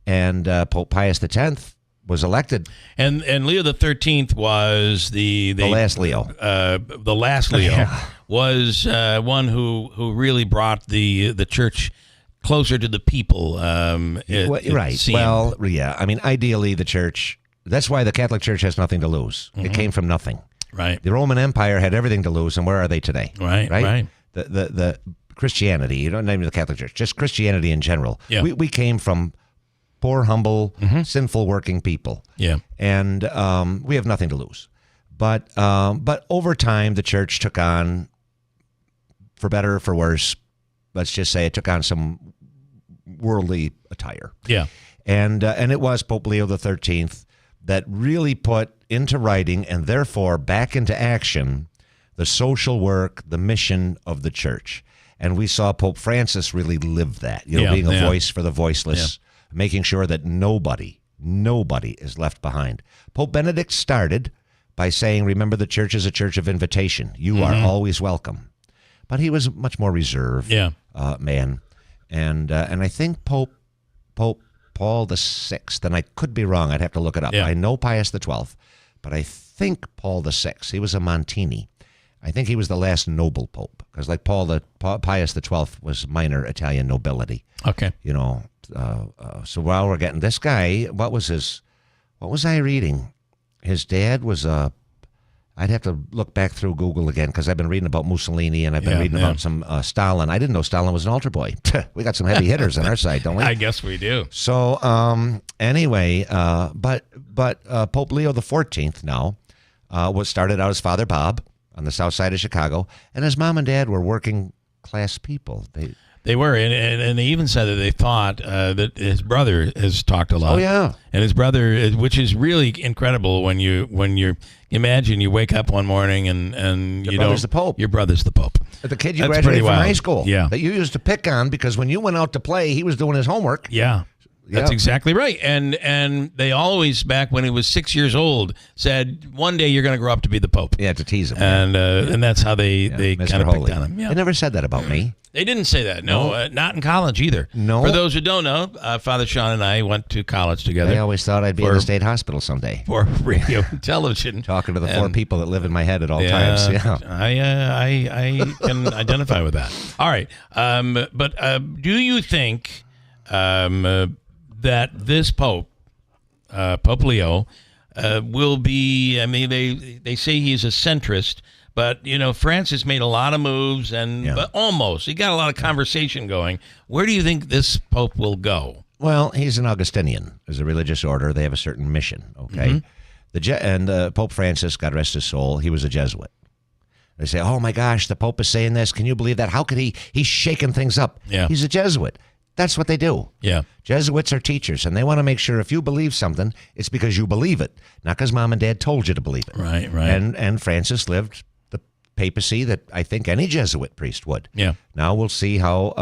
and Pope Pius X was elected. And Leo XIII was the last Leo. The last Leo was one who really brought the church closer to the people. Right. Seemed. Well, yeah. I mean, ideally, the church. That's why the Catholic Church has nothing to lose. It came from nothing. Right. The Roman Empire had everything to lose, and where are they today? Right. The Christianity, you don't name the Catholic Church, just Christianity in general. Yeah. We came from poor, humble, sinful working people. Yeah. And we have nothing to lose. But over time, the church took on, for better or for worse, let's just say it took on some worldly attire. Yeah. And it was Pope Leo XIII that really put into writing and therefore back into action the social work, the mission of the church. And we saw Pope Francis really live that, being a voice for the voiceless, making sure that nobody is left behind. Pope Benedict started by saying, remember, the church is a church of invitation. You are always welcome. But he was much more reserved man. And I think Pope Paul VI, and I could be wrong, I'd have to look it up. Yeah. I know Pius XII, but I think Paul VI, he was a Montini. I think he was the last noble pope, because like Pius XII was minor Italian nobility. Okay. So while we're getting this guy, what was I reading? His dad was I'd have to look back through Google again, because I've been reading about Mussolini and I've been reading about some Stalin. I didn't know Stalin was an altar boy. We got some heavy hitters on our side, don't we? I guess we do. So anyway, but Pope Leo XIV now was started out as Father Bob on the south side of Chicago, and his mom and dad were working class people. They were, and they even said that they thought that his brother has talked a lot. Oh yeah, and his brother, which is really incredible when you imagine you wake up one morning and your brother's the Pope. Your brother's the Pope. The kid you That's graduated pretty from wild. high school. Yeah, that you used to pick on because when you went out to play, he was doing his homework. Yeah. That's exactly right. And they always, back when he was 6 years old, said, one day you're going to grow up to be the Pope. Yeah, to tease him. And that's how they kind of picked on him. Yeah. They never said that about me. They didn't say that. No, not in college either. No. For those who don't know, Father Sean and I went to college together. They always thought I'd be in the state hospital someday. For radio and television. Talking to the four people that live in my head at all times. Yeah. I can identify with that. All right. But do you think that this Pope, Pope Leo, will be, I mean, they say he's a centrist, but, Francis made a lot of moves but almost. He got a lot of conversation going. Where do you think this Pope will go? Well, he's an Augustinian. As a religious order, they have a certain mission, okay? And Pope Francis, God rest his soul, he was a Jesuit. They say, oh my gosh, the Pope is saying this. Can you believe that? How could he? He's shaking things up. Yeah. He's a Jesuit. That's what they do. Yeah. Jesuits are teachers, and they want to make sure if you believe something, it's because you believe it, not because mom and dad told you to believe it. Right, right. And Francis lived the papacy that I think any Jesuit priest would. Yeah. Now we'll see how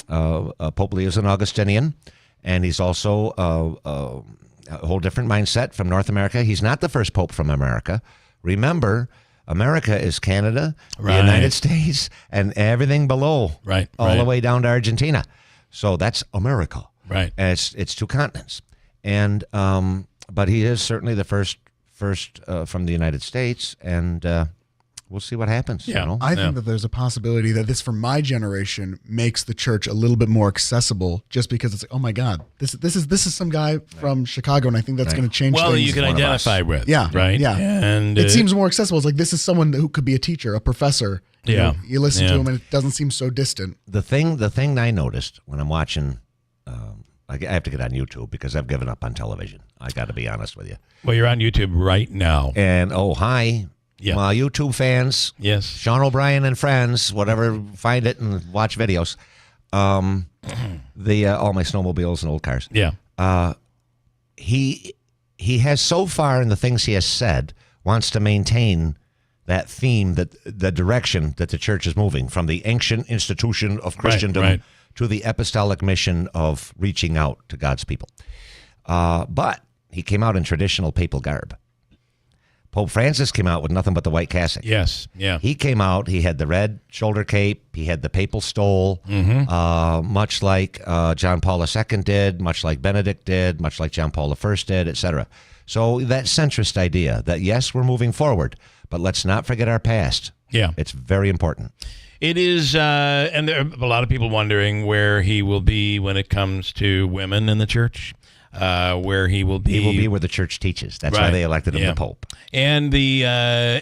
Pope Leo is an Augustinian, and he's also a whole different mindset from North America. He's not the first pope from America. Remember, America is Canada, the United States, and everything below, all the way down to Argentina. So that's America, right? And it's two continents, and but he is certainly the first from the United States, and we'll see what happens. Yeah, I think that there's a possibility that this, for my generation, makes the church a little bit more accessible, just because it's like, oh my God, this is some guy from Chicago, and I think that's going to change. Well, things. you can identify with, right? Yeah, and it seems more accessible. It's like, this is someone who could be a teacher, a professor. You listen to him, and it doesn't seem so distant. The thing I noticed when I'm watching, I have to get on YouTube because I've given up on television. I got to be honest with you. Well, you're on YouTube right now, and hi. Yeah. My YouTube fans, yes, Sean O'Brien and friends, whatever, find it and watch videos. All my snowmobiles and old cars. Yeah. He has so far in the things he has said wants to maintain that theme, that the direction that the church is moving from the ancient institution of Christendom to the apostolic mission of reaching out to God's people. But he came out in traditional papal garb. Pope Francis came out with nothing but the white cassock. Yes, yeah. He came out, he had the red shoulder cape, he had the papal stole, much like John Paul II did, much like Benedict did, much like John Paul I did, etc. So that centrist idea that, yes, we're moving forward, but let's not forget our past. Yeah. It's very important. It is, and there are a lot of people wondering where he will be when it comes to women in the church. Where he will be. He will be where the church teaches. That's why they elected him the Pope. And the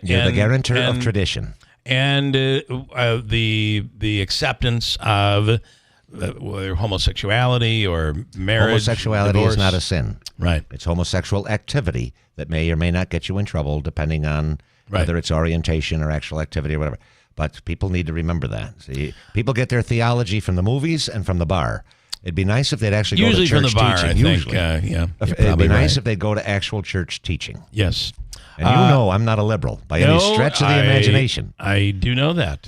the guarantor of tradition. And the acceptance of whether homosexuality or marriage. Homosexuality divorce. is not a sin. Right. It's homosexual activity that may or may not get you in trouble, depending on whether it's orientation or actual activity or whatever. But people need to remember that. See, people get their theology from the movies and from the bar. It'd be nice if they'd actually go to church usually from the bar, teaching. I think. It'd be nice if they'd go to actual church teaching. Yes. And I'm not a liberal by any stretch of the imagination. I do know that.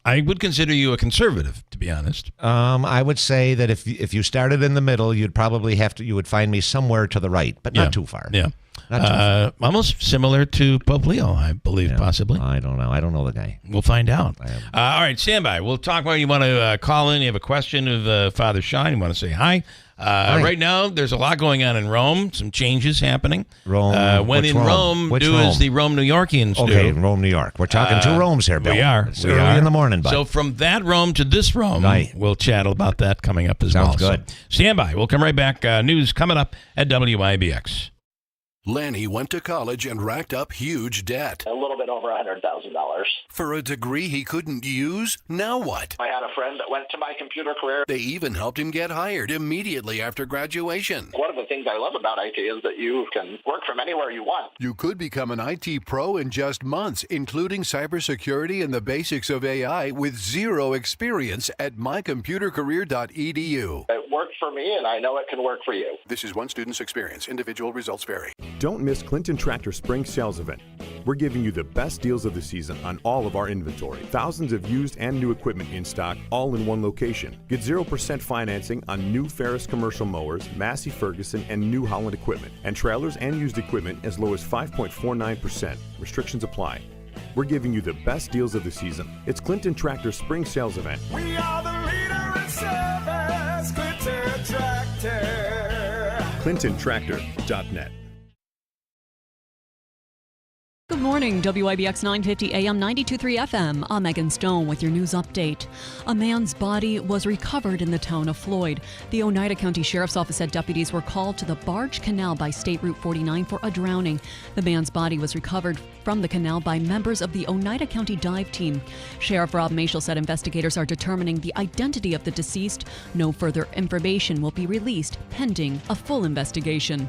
I would consider you a conservative, to be honest. I would say that if you started in the middle, you would find me somewhere to the right, but not too far. Yeah. Not too far. Almost similar to Pope Leo, I believe, possibly. I don't know. I don't know the guy. We'll find out. All right, stand by. We'll talk about, you want to call in. You have a question of Father Sean. You want to say hi. Right now, there's a lot going on in Rome. Some changes happening. Rome. When Which in Rome, Which do Rome? as the Rome New Yorkians do. Okay, Rome, New York. We're talking two Romes here, Bill. We are. It's early in the morning, bud. So from that Rome to this Rome, we'll chat about that coming up as well. Sounds good. So stand by. We'll come right back. News coming up at WIBX. Lanny went to college and racked up huge debt. A little bit over $100,000. For a degree he couldn't use? Now what? I had a friend that went to my computer career. They even helped him get hired immediately after graduation. One of the things I love about IT is that you can work from anywhere you want. You could become an IT pro in just months, including cybersecurity and the basics of AI with zero experience at mycomputercareer.edu. It worked for me, and I know it can work for you. This is one student's experience. Individual results vary. Don't miss Clinton Tractor Spring Sales Event. We're giving you the best deals of the season on all of our inventory. Thousands of used and new equipment in stock, all in one location. Get 0% financing on new Ferris commercial mowers, Massey Ferguson, and New Holland equipment. And trailers and used equipment as low as 5.49%. Restrictions apply. We're giving you the best deals of the season. It's Clinton Tractor Spring Sales Event. We are the leader in service, Clinton Tractor. ClintonTractor.net. Good morning, WIBX 950 AM 92.3 FM. I'm Megan Stone with your news update. A man's body was recovered in the town of Floyd. The Oneida County Sheriff's Office said deputies were called to the Barge Canal by State Route 49 for a drowning. The man's body was recovered from the canal by members of the Oneida County Dive Team. Sheriff Rob Mashel said investigators are determining the identity of the deceased. No further information will be released pending a full investigation.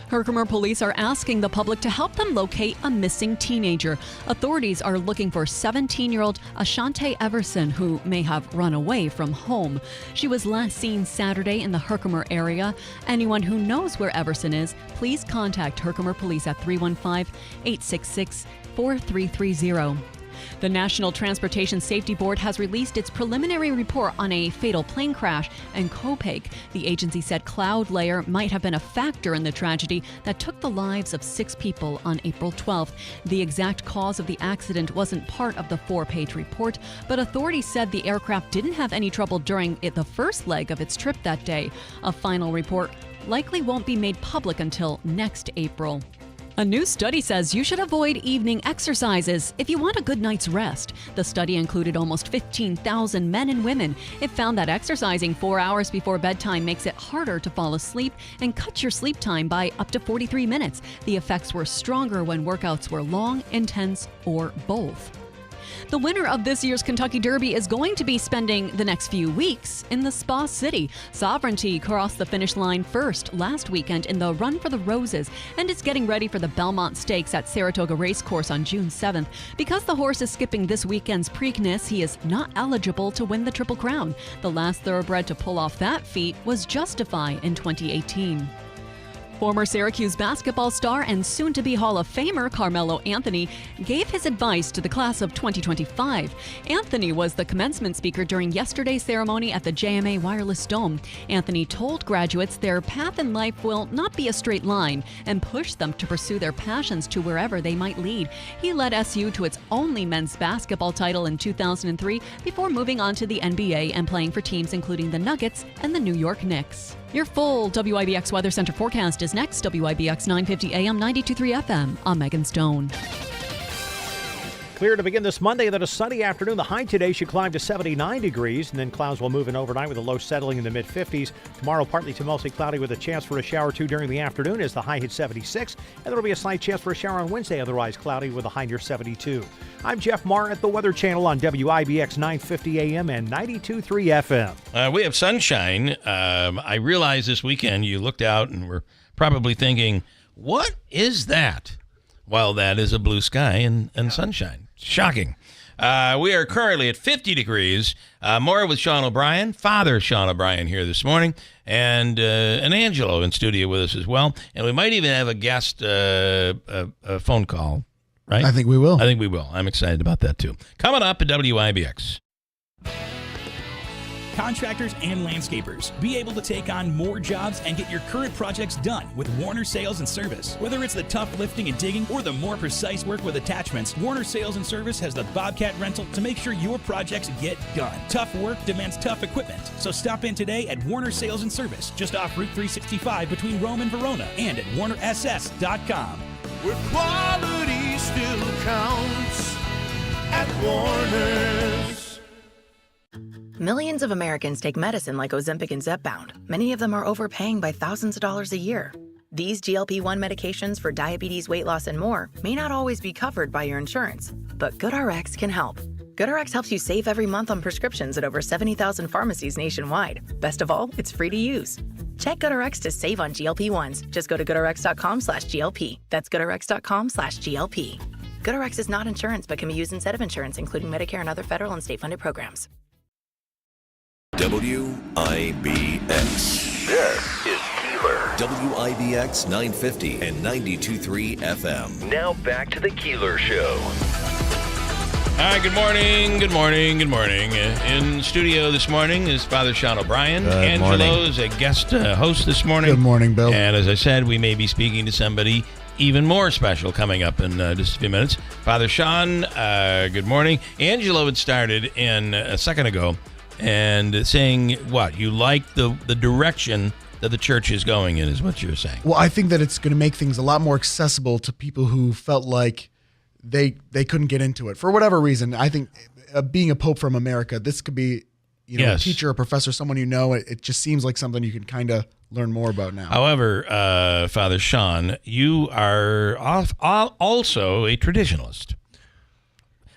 Herkimer police are asking the public to help them locate a missing teenager. Authorities are looking for 17-year-old Ashante Everson, who may have run away from home. She was last seen Saturday in the Herkimer area. Anyone who knows where Everson is, please contact Herkimer Police at 315-866-4330. The National Transportation Safety Board has released its preliminary report on a fatal plane crash in Copake. The agency said cloud layer might have been a factor in the tragedy that took the lives of 6 people on April 12th. The exact cause of the accident wasn't part of the 4-page report, but authorities said the aircraft didn't have any trouble during the first leg of its trip that day. A final report likely won't be made public until next April. A new study says you should avoid evening exercises if you want a good night's rest. The study included almost 15,000 men and women. It found that exercising 4 hours before bedtime makes it harder to fall asleep and cuts your sleep time by up to 43 minutes. The effects were stronger when workouts were long, intense, or both. The winner of this year's Kentucky Derby is going to be spending the next few weeks in the Spa City. Sovereignty crossed the finish line first last weekend in the Run for the Roses and is getting ready for the Belmont Stakes at Saratoga Racecourse on June 7th. Because the horse is skipping this weekend's Preakness, he is not eligible to win the Triple Crown. The last thoroughbred to pull off that feat was Justify in 2018. Former Syracuse basketball star and soon-to-be Hall of Famer Carmelo Anthony gave his advice to the class of 2025. Anthony was the commencement speaker during yesterday's ceremony at the JMA Wireless Dome. Anthony told graduates their path in life will not be a straight line and pushed them to pursue their passions to wherever they might lead. He led SU to its only men's basketball title in 2003 before moving on to the NBA and playing for teams including the Nuggets and the New York Knicks. Your full WIBX Weather Center forecast is next. WIBX 950 AM 92.3 FM. I'm Megan Stone. Clear to begin this Monday, then a sunny afternoon. The high today should climb to 79 degrees, and then clouds will move in overnight with a low settling in the mid-50s. Tomorrow, partly to mostly cloudy with a chance for a shower or two during the afternoon as the high hits 76, and there will be a slight chance for a shower on Wednesday, otherwise cloudy with a high near 72. I'm Jeff Marr at the Weather Channel on WIBX 950 AM and 92.3 FM. We have sunshine. I realize this weekend you looked out and were probably thinking, what is that? Well, that is a blue sky and sunshine. Shocking. We are currently at 50 degrees. More with Sean O'Brien, Father Sean O'Brien here this morning, and Angelo in studio with us as well. And we might even have a guest a phone call, right? I think we will. I think we will. I'm excited about that, too. Coming up at WIBX. contractors and landscapers. Be able to take on more jobs and get your current projects done with Warner Sales and Service. Whether it's the tough lifting and digging or the more precise work with attachments, Warner Sales and Service has the Bobcat rental to make sure your projects get done. Tough work demands tough equipment. So stop in today at Warner Sales and Service, just off Route 365 between Rome and Verona, and at WarnerSS.com. Where quality still counts at Warner's. Millions of Americans take medicine like Ozempic and Zepbound. Many of them are overpaying by thousands of dollars a year. These GLP-1 medications for diabetes, weight loss, and more may not always be covered by your insurance, but GoodRx can help. GoodRx helps you save every month on prescriptions at over 70,000 pharmacies nationwide. Best of all, it's free to use. Check GoodRx to save on GLP-1s. Just go to GoodRx.com/GLP. That's GoodRx.com/GLP. GoodRx is not insurance, but can be used instead of insurance, including Medicare and other federal and state-funded programs. WIBX. This is Keeler. WIBX 950 and 92.3 FM. Now back to the Keeler Show. Hi, good morning, good morning, good morning. In studio this morning is Father Sean O'Brien. Good Angelo morning. is a guest host this morning. Good morning, Bill. And as I said, we may be speaking to somebody even more special coming up in just a few minutes. Father Sean, good morning. Angelo had started in a second ago and saying, what, you like the direction that the church is going in, is what you're saying. Well, I think that it's going to make things a lot more accessible to people who felt like they couldn't get into it for whatever reason. I think being a pope from America, this could be, Yes. a teacher, a professor, someone you know. It just seems like something you can kind of learn more about now. However, Father Sean, you are also a traditionalist.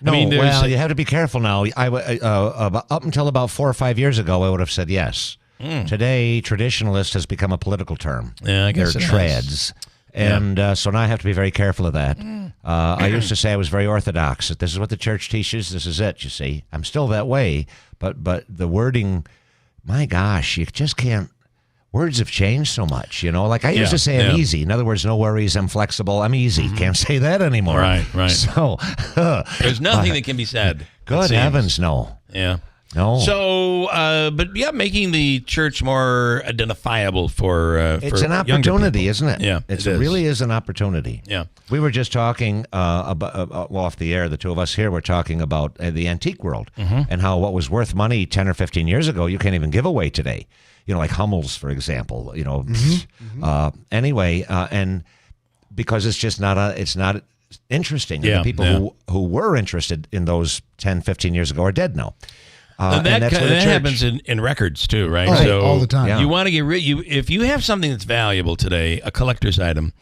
No, well, you have to be careful now. Up until about 4 or 5 years ago, I would have said yes. Today, traditionalist has become a political term. Yeah, I guess They're it trads. And so now I have to be very careful of that. I used to say I was very orthodox, that this is what the church teaches, this is it, you see. I'm still that way, but the wording, my gosh, you just can't. Words have changed so much, Like I used to say I'm easy. In other words, no worries, I'm flexible, I'm easy. Can't say that anymore. Right. So there's nothing that can be said. Good heavens, no. Yeah. No. So, making the church more identifiable for it's an opportunity, isn't it? Yeah, it really is an opportunity. Yeah. We were just talking about off the air. The two of us here were talking about the antique world and how what was worth money 10 or 15 years ago you can't even give away today. Like Hummels, for example. Anyway, and because it's just not interesting. And the people who were interested in those 10, 15 years ago are dead now. And that happens in records too, right? Oh, so all the time. You want to get rid. If you have something that's valuable today, a collector's item,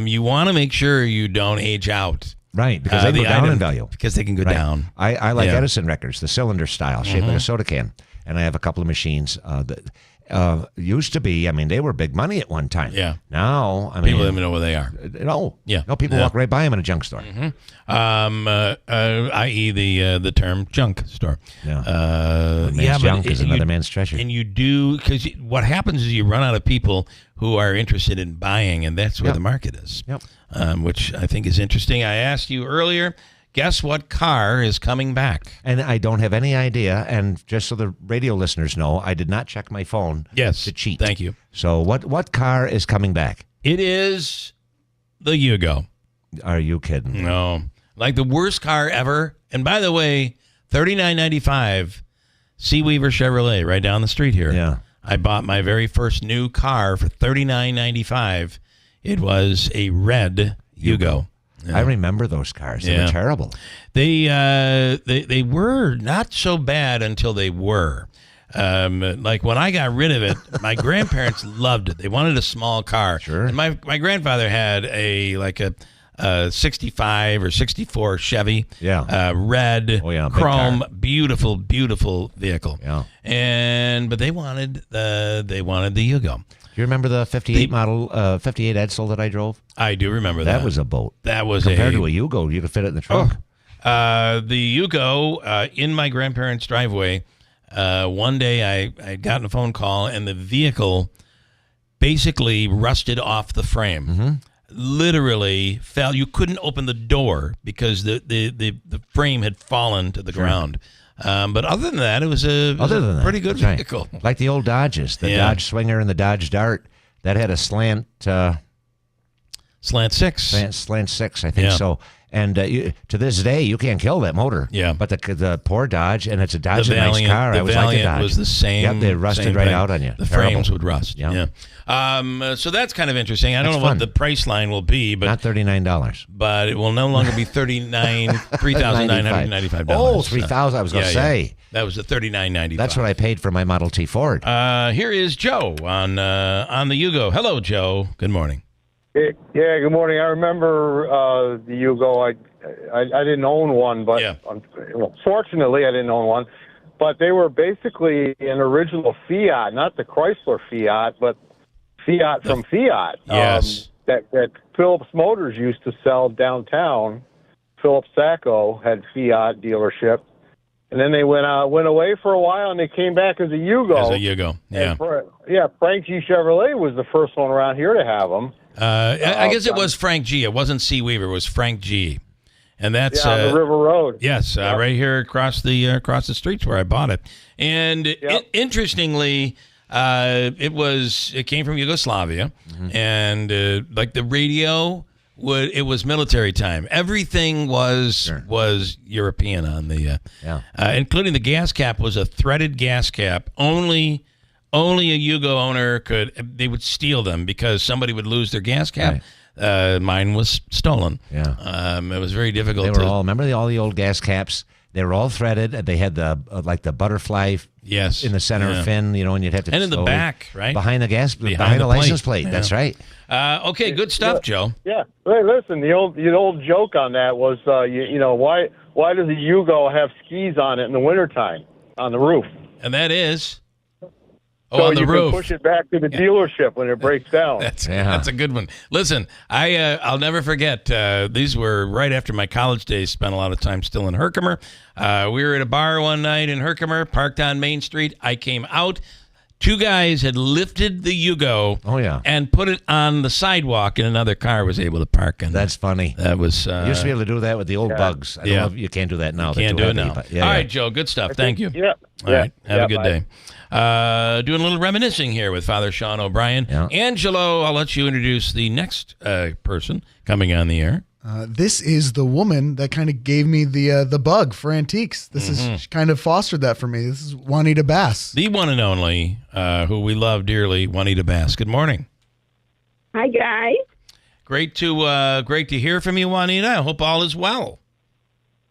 you want to make sure you don't age out. Right, because they go down in value. Because they can go down. I like Edison records, the cylinder style, shaped like a soda can. And I have a couple of machines that used to be, they were big money at one time. Yeah. Now, people don't even know where they are. No. Yeah. No, people walk right by them in a junk store. I.e. the term junk store. Yeah. One man's junk is another man's treasure. And you do, because what happens is you run out of people who are interested in buying, and that's where the market is. Yep. Which I think is interesting. I asked you earlier, guess what car is coming back? And I don't have any idea. And just so the radio listeners know, I did not check my phone to cheat. Thank you. So what car is coming back? It is the Yugo. Are you kidding? No. Like the worst car ever. And by the way, $39.95 Seaweaver Chevrolet right down the street here. Yeah. I bought my very first new car for $39.95. It was a red Yugo. Yeah. I remember those cars. They were terrible. They were not so bad until they were. Like when I got rid of it, my grandparents loved it. They wanted a small car. Sure. And my grandfather had a 65 or 64 Chevy. Yeah. Red, chrome, beautiful, beautiful vehicle. Yeah. But they wanted the Yugo. Do you remember the 58 model, 58 Edsel that I drove? I do remember that. That was a boat. That was compared to a Yugo. You could fit it in the trunk. The Yugo in my grandparents' driveway. One day I had gotten a phone call and the vehicle basically rusted off the frame. Literally fell. You couldn't open the door because the frame had fallen to the ground. But other than that, it was a pretty good vehicle. Right. Like the old Dodges, the Dodge Swinger and the Dodge Dart. That had a slant six, I think so. And to this day, you can't kill that motor. Yeah. But the poor Dodge, and it's a Dodge, a nice car. I was like a Dodge. Was the same. Yep, they rusted right out on you. The frames would rust. Yeah. So that's kind of interesting. I don't know what the price line will be, but not $39. But it will no longer be $3,995. Oh, $3,000. I was going to say that was the $39.95. That's what I paid for my Model T Ford. Here is Joe on the Yugo. Hello, Joe. Good morning. Yeah, good morning. I remember the Yugo. I didn't own one, but fortunately I didn't own one. But they were basically an original Fiat, not the Chrysler Fiat, but Fiat from Fiat. Yes. That Phillips Motors used to sell downtown. Philip Sacco had Fiat dealership. And then they went away for a while, and they came back as a Yugo. As a Yugo, yeah. Frank G. Chevrolet was the first one around here to have them. I guess it was Frank G. It wasn't C. Weaver. It was Frank G. And that's on the River Road. Yes, right here across the streets where I bought it. And interestingly, it came from Yugoslavia, and like the radio. It was military time. Everything was European on the, including the gas cap was a threaded gas cap. Only a Yugo owner they would steal them because somebody would lose their gas cap. Right. Mine was stolen. Yeah. It was very difficult. They were remember all the old gas caps? They were all threaded. They had the butterfly in the center fin, and you'd have to. And in the back, right? Behind the license plate. Yeah. That's right. Okay, good stuff, Joe. Yeah. Hey, listen, the old joke on that was, why does a Yugo have skis on it in the wintertime on the roof? And that is. So on the roof. Can push it back to the dealership when it breaks down. That's a good one. Listen, I'll never forget. These were right after my college days. Spent a lot of time still in Herkimer. We were at a bar one night in Herkimer, parked on Main Street. I came out. Two guys had lifted the Yugo and put it on the sidewalk, and another car was able to park in. That's funny. That was you used to be able to do that with the old bugs. I don't know if you can't do that now. Can't do it now. All right, Joe. Good stuff. Thank you. Yeah. All right. Have a good day. Doing a little reminiscing here with Father Sean O'Brien. Yeah. Angelo, I'll let you introduce the next person coming on the air. This is the woman that kind of gave me the bug for antiques. This is she kind of fostered that for me. This is Wanita Bass. The one and only, who we love dearly, Wanita Bass. Good morning. Hi, guys. Great to hear from you, Wanita. I hope all is well.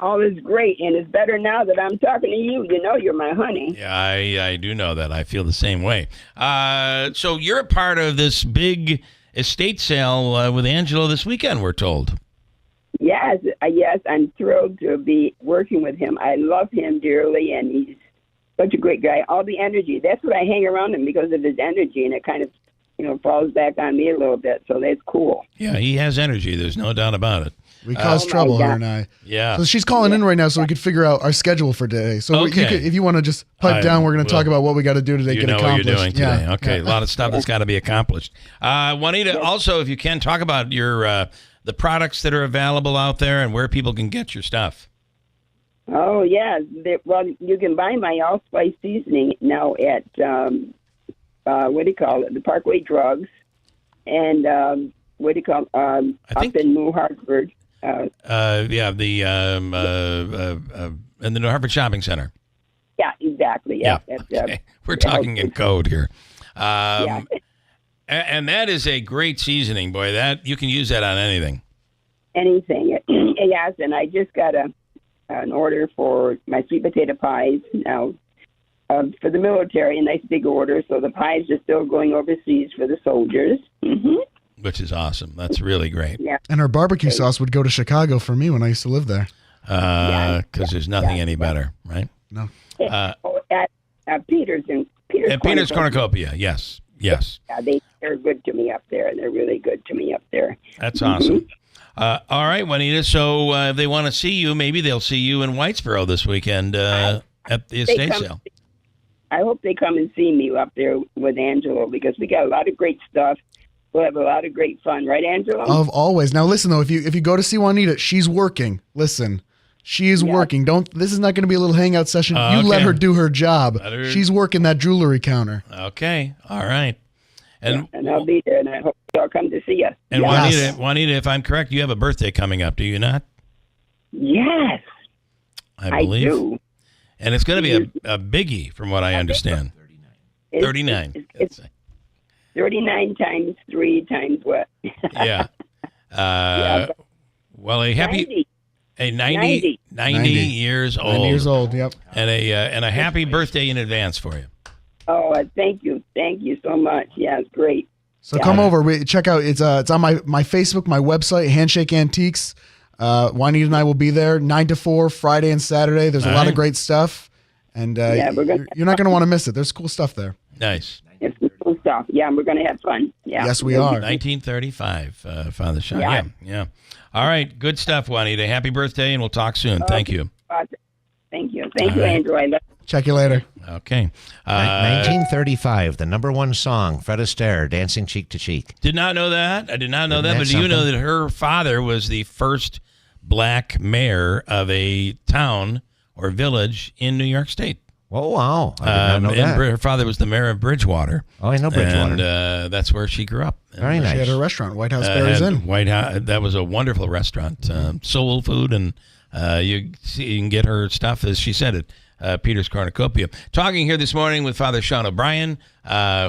All is great, and it's better now that I'm talking to you. You know you're my honey. Yeah, I do know that. I feel the same way. So you're a part of this big estate sale with Angelo this weekend, we're told. Yes, I'm thrilled to be working with him. I love him dearly, and he's such a great guy. All the energy, that's what I hang around him because of his energy, and it kind of, falls back on me a little bit, so that's cool. Yeah, he has energy. There's no doubt about it. We caused trouble, her and I. Yeah. So she's calling in right now so we could figure out our schedule for today. So if you want to just pipe down, we're going to talk about what we got to do today, get accomplished. What you're doing today. Yeah. Okay, a lot of stuff that's got to be accomplished. Wanita, also, if you can, talk about your the products that are available out there and where people can get your stuff. Oh, yeah. Well, you can buy my allspice seasoning now at, the Parkway Drugs. And, up in New Hartford. In the New Hartford Shopping Center. Yeah, exactly. Yeah. Okay. We're talking in code here. And that is a great seasoning, boy. That you can use that on anything. Anything. Yes, and I just got an order for my sweet potato pies now for the military, a nice big order. So the pies are still going overseas for the soldiers. Mm-hmm. Which is awesome. That's really great. Yeah. And our barbecue sauce would go to Chicago for me when I used to live there. Because there's nothing any better, right? No. At Peter's Peter's Cornucopia, yes. Yeah, they're good to me up there. They're really good to me up there. That's awesome. All right, Wanita. So if they want to see you, maybe they'll see you in Whitesboro this weekend at the estate sale. I hope they come and see me up there with Angelo because we got a lot of great stuff. We'll have a lot of great fun, right, Angelo? Always. Now, listen, though, if you go to see Wanita, she's working. Listen, She is working. This is not going to be a little hangout session. You let her do her job. She's working that jewelry counter. Okay. All right. And I'll be there, and I hope y'all come to see us. And Wanita, if I'm correct, you have a birthday coming up, do you not? Yes. I believe. I do. And it's going to be a biggie, from what I understand. 39. It's 39 times 3 times what? Yeah. Well, a happy... 90 years old. 90 years old, yep. And a happy birthday in advance for you. Oh, thank you. Thank you so much. Yeah, it's great. So come over. Check out. It's on my Facebook, my website, Handshake Antiques. Wanita and I will be there 9 to 4, Friday and Saturday. There's a lot of great stuff. And you're not going to want to miss it. There's cool stuff there. Nice. It's cool stuff. Yeah, and we're going to have fun. Yeah. Yes, we are. 1935, Father Sean. Yeah. All right. Good stuff, Wanita. Happy birthday, and we'll talk soon. Thank you. Thank you. Thank you, Andrew. I love Check you later. Okay. 1935, the #1 song, Fred Astaire, Dancing Cheek to Cheek. Did not know that. I did not know that. But do you know that her father was the first black mayor of a town or village in New York State? Oh, wow. I did not know that. Her father was the mayor of Bridgewater. Oh, I know Bridgewater. And that's where she grew up. Very nice. She had her restaurant, White House Berries Inn. White House. That was a wonderful restaurant. Soul food, and you can get her stuff, as she said it, Peter's Cornucopia. Talking here this morning with Father Sean O'Brien,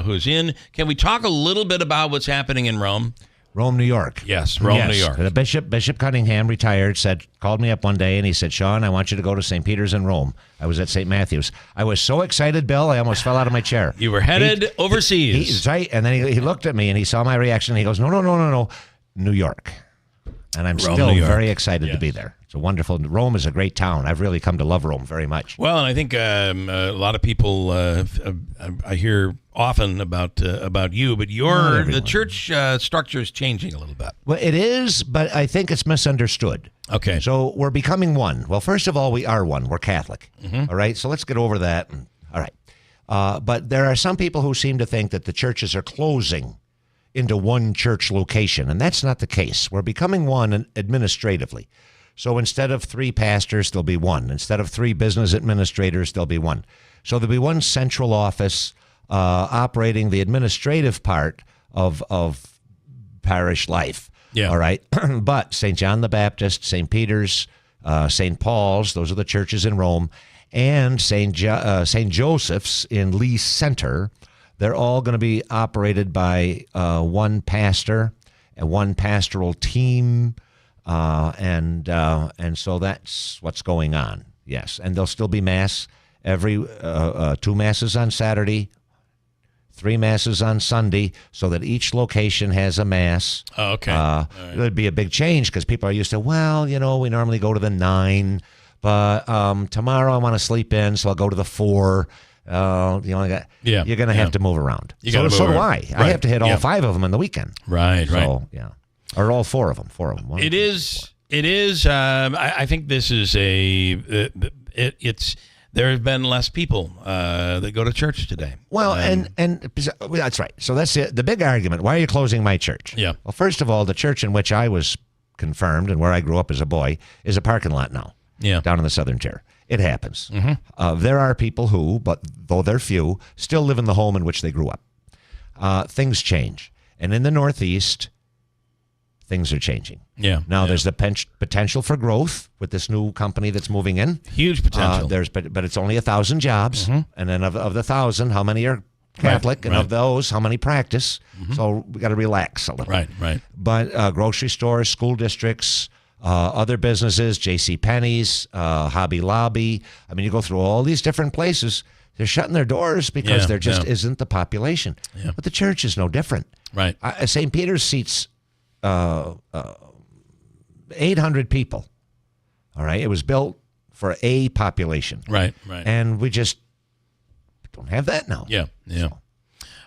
who's in. Can we talk a little bit about what's happening in Rome? Rome, New York. Yes, Rome, New York. The Bishop Cunningham, retired, called me up one day and he said, Sean, I want you to go to St. Peter's in Rome. I was at St. Matthew's. I was so excited, Bill, I almost fell out of my chair. You were headed overseas. He's right. And then he looked at me and he saw my reaction. And he goes, no, New York. And I'm still very excited to be there. It's a wonderful. Rome is a great town. I've really come to love Rome very much. Well, and I think a lot of people I hear often about you, but the church structure is changing a little bit. Well, it is, but I think it's misunderstood. Okay. So we're becoming one. Well, first of all, we are one. We're Catholic. Mm-hmm. All right. So let's get over that. All right. But there are some people who seem to think that the churches are closing into one church location, and that's not the case. We're becoming one administratively. So instead of 3 pastors, there'll be 1. Instead of 3 business administrators, there'll be 1. So there'll be 1 central office operating the administrative part of parish life. Yeah. All right. But St. John the Baptist, St. Peter's, St. Paul's, those are the churches in Rome, and St. Joseph's in Lee Center, they're all going to be operated by 1 pastor and 1 pastoral team. And so that's what's going on. Yes. And there'll still be mass every 2 masses on Saturday, 3 masses on Sunday, so that each location has a mass. Oh, okay. Right. It'd be a big change because people are used to, we normally go to the 9, but tomorrow I want to sleep in, so I'll go to the 4. You're going to have to move around. So do I. Right. I have to hit all 5 of them in the weekend. Right. Yeah. Or all 4 of them. 4 of them. It is. I think this is there have been less people that go to church today. Well, and that's right. So that's the big argument. Why are you closing my church? Yeah. Well, first of all, the church in which I was confirmed and where I grew up as a boy is a parking lot now. Yeah. Down in the southern tier. It happens. Mm-hmm. There are people who, but though they're few, still live in the home in which they grew up. Things change. And in the Northeast, things are changing. Yeah. Now there's the potential for growth with this new company that's moving in. Huge potential. But it's only 1,000 jobs, and then of the 1,000, how many are Catholic, and of those, how many practice? So we got to relax a little. Right. But grocery stores, school districts, other businesses, JCPenney's, Hobby Lobby. I mean, you go through all these different places. They're shutting their doors because there just isn't the population. Yeah. But the church is no different. Right. St. Peter's seats 800 people. All right. It was built for a population. Right. And we just don't have that now. Yeah.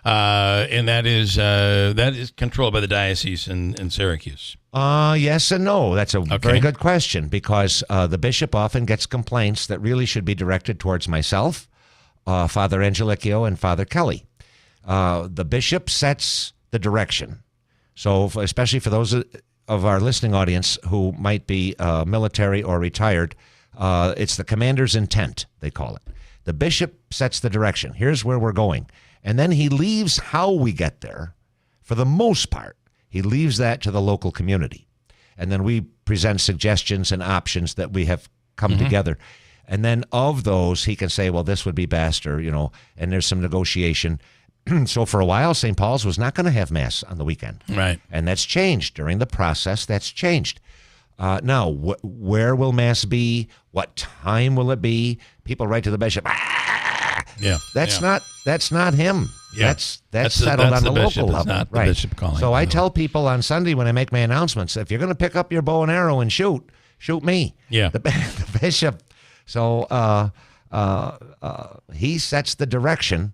And that is controlled by the diocese in Syracuse. Yes and no. That's a very good question, because the bishop often gets complaints that really should be directed towards myself, Father Angelo, and Father Kelly. The bishop sets the direction. So especially for those of our listening audience who might be military or retired, It's the commander's intent, they call it. The bishop sets the direction. Here's where we're going. And then he leaves how we get there. For the most part, he leaves that to the local community. And then we present suggestions and options that we have come together. And then of those, he can say, well, this would be best, or, and there's some negotiation. So for a while, St. Paul's was not going to have Mass on the weekend. Right. And that's changed. During the process, that's changed. Now, where will Mass be? What time will it be? People write to the bishop. Yeah. That's not him. Yeah. That's settled on the bishop. local It's level. not the bishop calling. So I tell people on Sunday when I make my announcements, if you're going to pick up your bow and arrow and shoot me. Yeah. The bishop. So he sets the direction,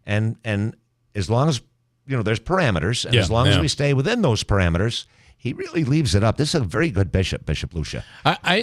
and as long as there's parameters, and as long as we stay within those parameters, he really leaves it up. This is a very good bishop, Bishop Lucia. I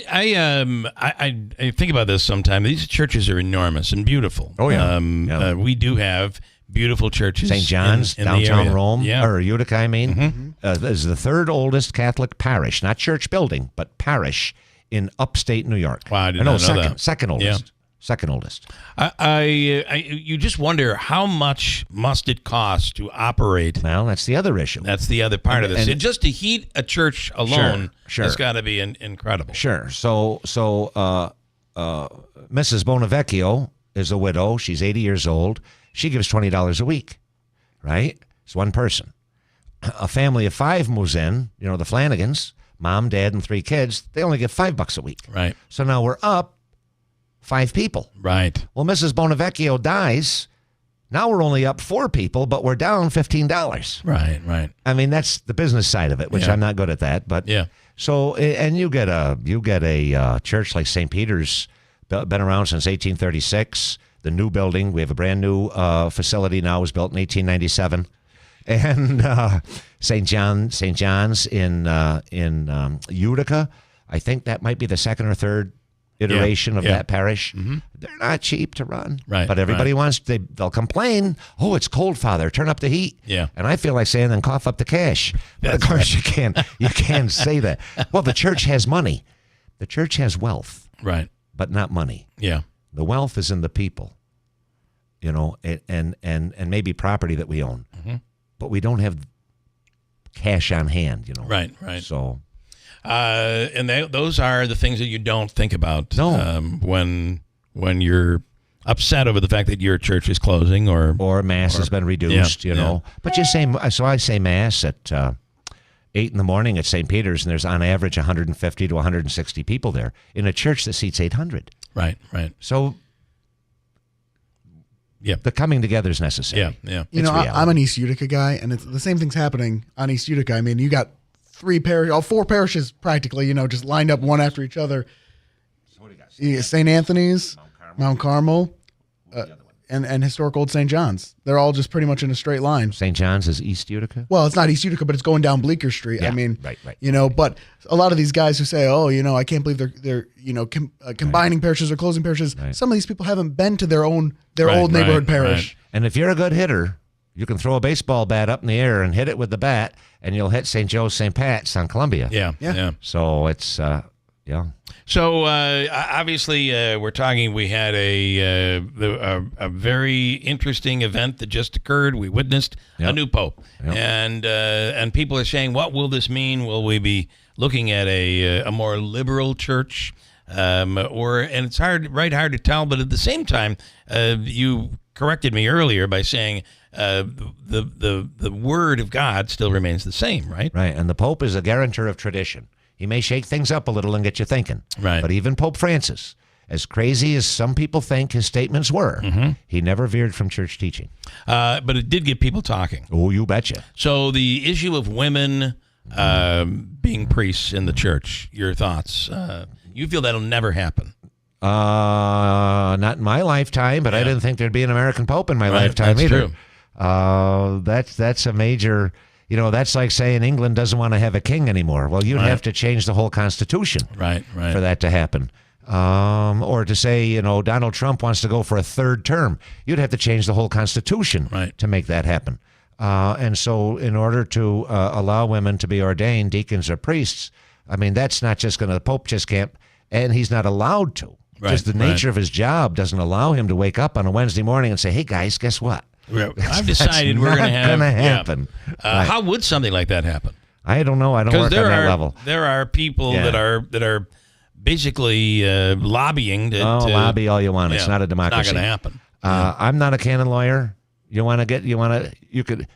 think about this sometimes. These churches are enormous and beautiful. Oh yeah. We do have beautiful churches. St. John's, in downtown the Rome, yeah. or Utica, I mean. This is the third oldest Catholic parish, not church building, but parish in upstate New York. Wow, I did not know that. Second oldest. Yeah. Second oldest. You just wonder how much must it cost to operate. Well, that's the other issue. That's the other part of this. And just to heat a church alone, sure. has got to be incredible. Sure. So Mrs. Bonavecchio is a widow. She's 80 years old. She gives $20 a week, right? It's one person. A family of 5 moves in, the Flanagans, mom, dad, and 3 kids. They only get $5 a week. Right. So now we're up 5 people. Right. Well, Mrs. Bonavecchio dies. Now we're only up 4 people, but we're down $15. Right. I mean, that's the business side of it, which I'm not good at that. But yeah. So, and you get a church like St. Peter's, been around since 1836. The new building, we have a brand new facility now, was built in 1897. And St. John's in Utica, I think that might be the second or third iteration of that parish. They're not cheap to run, right? But everybody wants. They'll complain. Oh, it's cold, Father. Turn up the heat. Yeah. And I feel like saying, then cough up the cash. But of course you can't say that. Well, the church has money. The church has wealth, right? But not money. Yeah. The wealth is in the people, and maybe property that we own, but we don't have cash on hand, Right. So. And those are the things that you don't think about when you're upset over the fact that your church is closing or Mass has been reduced, Yeah. But so I say Mass at 8 in the morning at St. Peter's, and there's on average 150 to 160 people there in a church that seats 800. Right. So the coming together is necessary. Yeah. I'm an East Utica guy, and it's the same thing's happening on East Utica. I mean, you got 4 parishes practically, just lined up one after each other. So what do you got? St. Anthony's, Mount Carmel, and historic old St. John's. They're all just pretty much in a straight line. St. John's is East Utica? Well, it's not East Utica, but it's going down Bleecker Street. Yeah, I mean, right. But a lot of these guys who say, I can't believe they're combining parishes or closing parishes. Right. Some of these people haven't been to their old neighborhood parish. Right. And if you're a good hitter, you can throw a baseball bat up in the air and hit it with the bat, and you'll hit St. Joe's, St. Pat's on Columbia. Yeah. So it's, So obviously, we're talking. We had a very interesting event that just occurred. We witnessed a new pope, and people are saying, "What will this mean? Will we be looking at a more liberal church, and it's hard to tell." But at the same time, you corrected me earlier by saying the word of God still remains the same, right? Right, and the Pope is a guarantor of tradition. He may shake things up a little and get you thinking. Right. But even Pope Francis, as crazy as some people think his statements were, he never veered from church teaching. But it did get people talking. Oh, you betcha. So the issue of women being priests in the church, your thoughts? You feel that'll never happen? Not in my lifetime, but I didn't think there'd be an American Pope in my lifetime that's either. True. That's a major... that's like saying England doesn't want to have a king anymore. Well, you'd have to change the whole Constitution for that to happen. Or to say, Donald Trump wants to go for a 3rd term. You'd have to change the whole Constitution to make that happen. And so in order to allow women to be ordained deacons or priests, I mean, that's not just going to, the Pope just can't, and he's not allowed to. Right, Just the nature of his job doesn't allow him to wake up on a Wednesday morning and say, "Hey guys, guess what? I've decided we're going to have." Gonna happen. Yeah. How would something like that happen? I don't know. I don't work on that level. There are people that are basically lobbying to lobby all you want. It's not a democracy. It's not going to happen. I'm not a canon lawyer. You could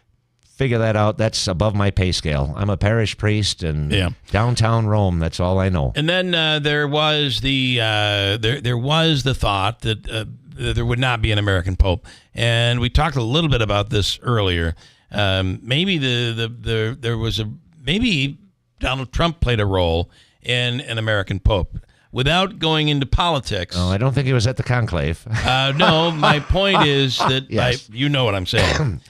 figure that out. That's above my pay scale. I'm a parish priest in downtown Rome. That's all I know. And then there was the thought that there would not be an American Pope, and we talked a little bit about this earlier. Maybe maybe Donald Trump played a role in an American Pope. Without going into politics. Oh, I don't think he was at the conclave. No, my point is that you know what I'm saying.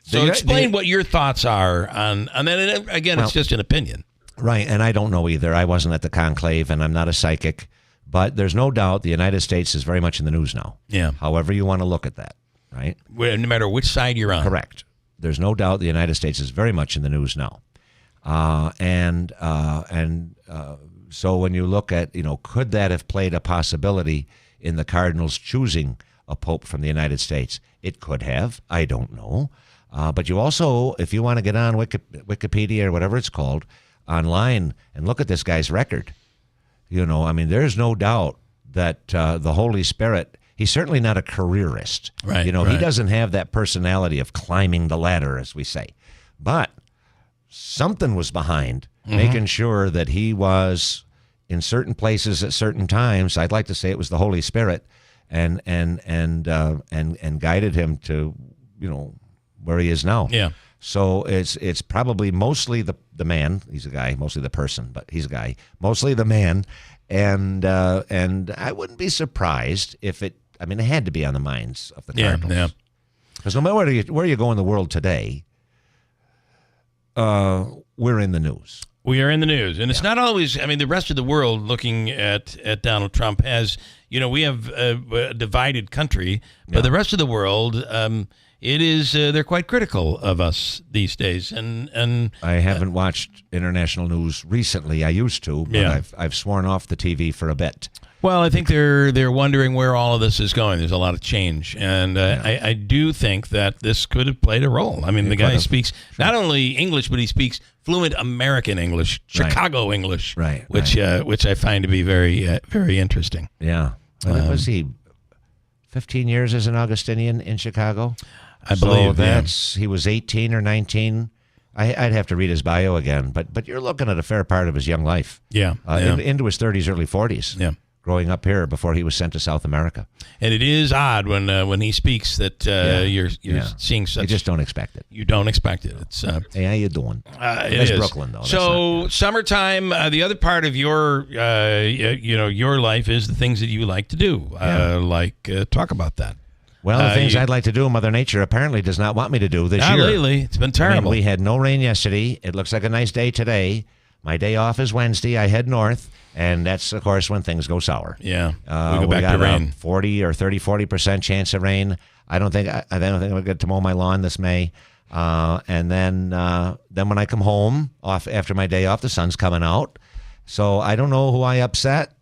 So explain what your thoughts are on that. Again, it's just an opinion. Right, and I don't know either. I wasn't at the conclave, and I'm not a psychic. But there's no doubt the United States is very much in the news now. Yeah. However you want to look at that, right? No matter which side you're on. Correct. There's no doubt the United States is very much in the news now. So when you look at, could that have played a possibility in the Cardinals choosing a pope from the United States? It could have. I don't know. But you also, if you want to get on Wikipedia or whatever it's called, online and look at this guy's record, there's no doubt that the Holy Spirit, he's certainly not a careerist. Right. He doesn't have that personality of climbing the ladder, as we say. But something was behind making sure that he was in certain places at certain times. I'd like to say it was the Holy Spirit, and guided him to where he is now. Yeah. So it's probably mostly the man. He's a guy, mostly the person, but he's a guy, mostly the man, and I wouldn't be surprised if it. I mean, it had to be on the minds of the Cardinals. Yeah. Because no matter where you go in the world today, we're in the news. We are in the news, and it's not always. I mean, the rest of the world looking at Donald Trump has, we have a divided country, but the rest of the world, it is they're quite critical of us these days. And I haven't watched international news recently. I used to, but I've sworn off the TV for a bit. Well, I think they're wondering where all of this is going. There's a lot of change, and I do think that this could have played a role. I mean, the guy speaks not only English, but he speaks fluent American English, Chicago English, which I find to be very very interesting. Yeah, was he 15 years as an Augustinian in Chicago? I believe he was 18 or 19. I'd have to read his bio again, but you're looking at a fair part of his young life. Into his 30s, early 40s. Yeah. Growing up here before he was sent to South America. And it is odd when he speaks that you're seeing such. You just don't expect it. You don't expect it. It's hey, how you doing? It is Brooklyn though. So summertime. The other part of your your life is the things that you like to do. Talk about that. Well, the things I'd like to do, Mother Nature apparently does not want me to do this year. Lately, it's been terrible. We had no rain yesterday. It looks like a nice day today. My day off is Wednesday. I head north, and that's, of course, when things go sour. Yeah, we got to rain. 40% chance of rain. I don't think I'll get to mow my lawn this May. And then when I come home after my day off, the sun's coming out. So I don't know who I upset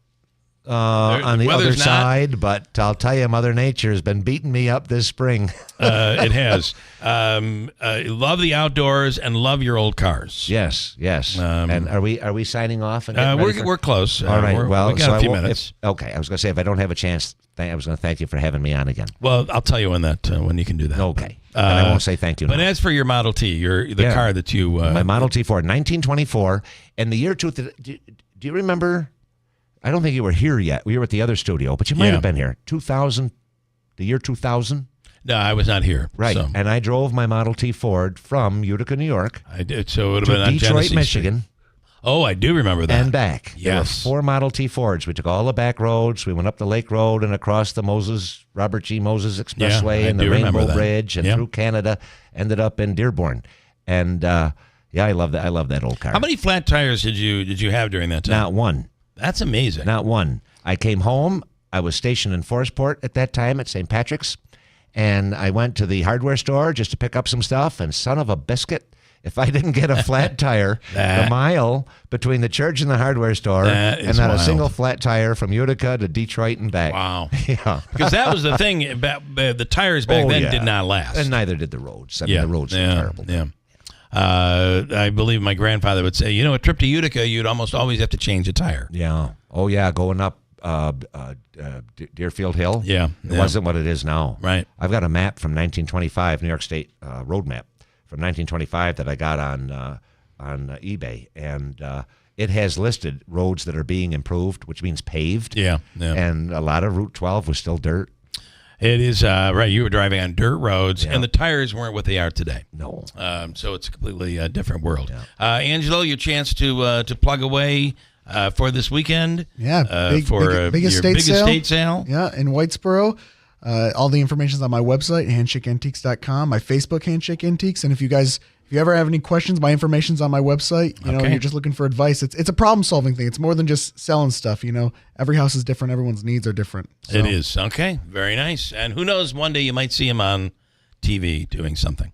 on the other side, but I'll tell you, Mother Nature has been beating me up this spring. It has. Love the outdoors and love your old cars. Yes. And are we signing off? And we're close. All right. We got a few minutes. Okay. I was going to say, if I don't have a chance, I was going to thank you for having me on again. Well, I'll tell you when you can do that. Okay. And I won't say thank you. But as for your Model T, the car that you my Model T Ford, 1924, and the year do you remember? I don't think you were here yet. We were at the other studio, but you might have been here. 2000, the year 2000. No, I was not here. Right, so. And I drove my Model T Ford from Utica, New York. I did. So it would have been on Detroit, Genesee Michigan. Street. Oh, I do remember that. And back. Yes. There were 4 Model T Fords. We took all the back roads. We went up the Lake Road and across the Robert G. Moses Expressway and the Rainbow Bridge and through Canada. Ended up in Dearborn. And I love that. I love that old car. How many flat tires did you have during that time? Not one. That's amazing. Not one. I came home. I was stationed in Forestport at that time at St. Patrick's, and I went to the hardware store just to pick up some stuff, and son of a biscuit, If I didn't get a flat tire, the mile between the church and the hardware store, and not a single flat tire from Utica to Detroit and back. Wow. Yeah. Because that was the thing. The tires back then did not last. And neither did the roads. I mean, the roads were terrible. Yeah. I believe my grandfather would say, a trip to Utica, you'd almost always have to change a tire. Yeah. Oh, yeah, going up Deerfield Hill. Yeah. It wasn't what it is now. Right. I've got a map from 1925, New York State road map from 1925 that I got on eBay, and it has listed roads that are being improved, which means paved. Yeah. And a lot of Route 12 was still dirt. It is, right, you were driving on dirt roads, and the tires weren't what they are today. No. So it's a completely different world. Angelo, your chance to plug away for this weekend. Yeah, big your estate sale. Yeah, in Whitesboro. All the information's on my website, handshakeantiques.com, my Facebook, Handshake Antiques. And if you ever have any questions, my information's on my website. You're just looking for advice. It's a problem-solving thing. It's more than just selling stuff. Every house is different. Everyone's needs are different. So. It is. Okay, very nice. And who knows, one day you might see him on TV doing something.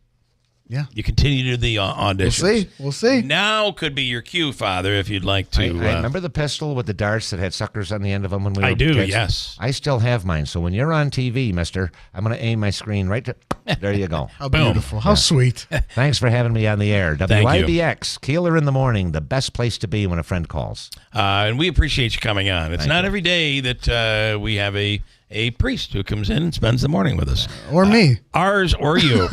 Yeah. You continue to do the auditions. We'll see. Now could be your cue, Father, if you'd like to. I remember the pistol with the darts that had suckers on the end of them when we were I do, kids? yes. I still have mine. So when you're on TV, mister, I'm going to aim my screen right to... There you go. How beautiful. How sweet. Thanks for having me on the air. Thank you. WIBX, Keeler in the morning, the best place to be when a friend calls. And we appreciate you coming on. It's not every day that we have a priest who comes in and spends the morning with us. Or me. Ours or you.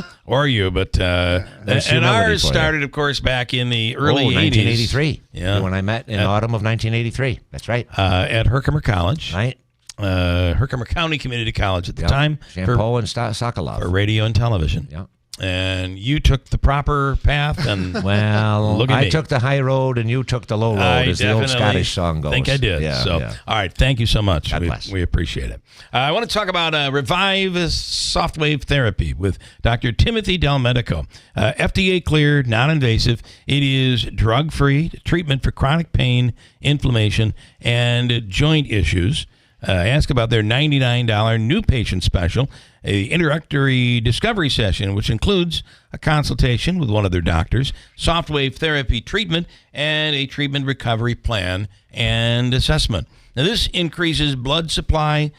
But and ours started, of course, back in the early 80s. 1983. Yeah. When I met in autumn of 1983. That's right. At Herkimer College. Right. Herkimer County Community College at the time. Shampoo and Sokolov. For radio and television. Yeah. And you took the proper path, and I took the high road and you took the low road, as the old Scottish song goes. I think I did. All right, thank you so much. God bless. We appreciate it. I want to talk about Revive Soft Wave Therapy with Dr. Timothy Del Medico. FDA cleared, non-invasive. It is drug-free treatment for chronic pain, inflammation, and joint issues. Ask about their $99 new patient special, a introductory discovery session, which includes a consultation with one of their doctors, soft wave therapy treatment, and a treatment recovery plan and assessment. Now, this increases blood supply,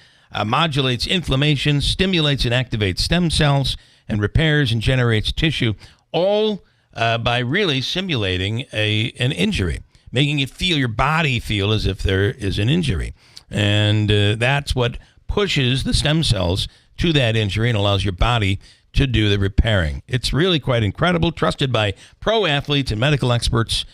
modulates inflammation, stimulates and activates stem cells, and repairs and generates tissue, all by really simulating an injury, making your body feel as if there is an injury. And that's what pushes the stem cells to that injury and allows your body to do the repairing. It's really quite incredible, trusted by pro athletes and medical experts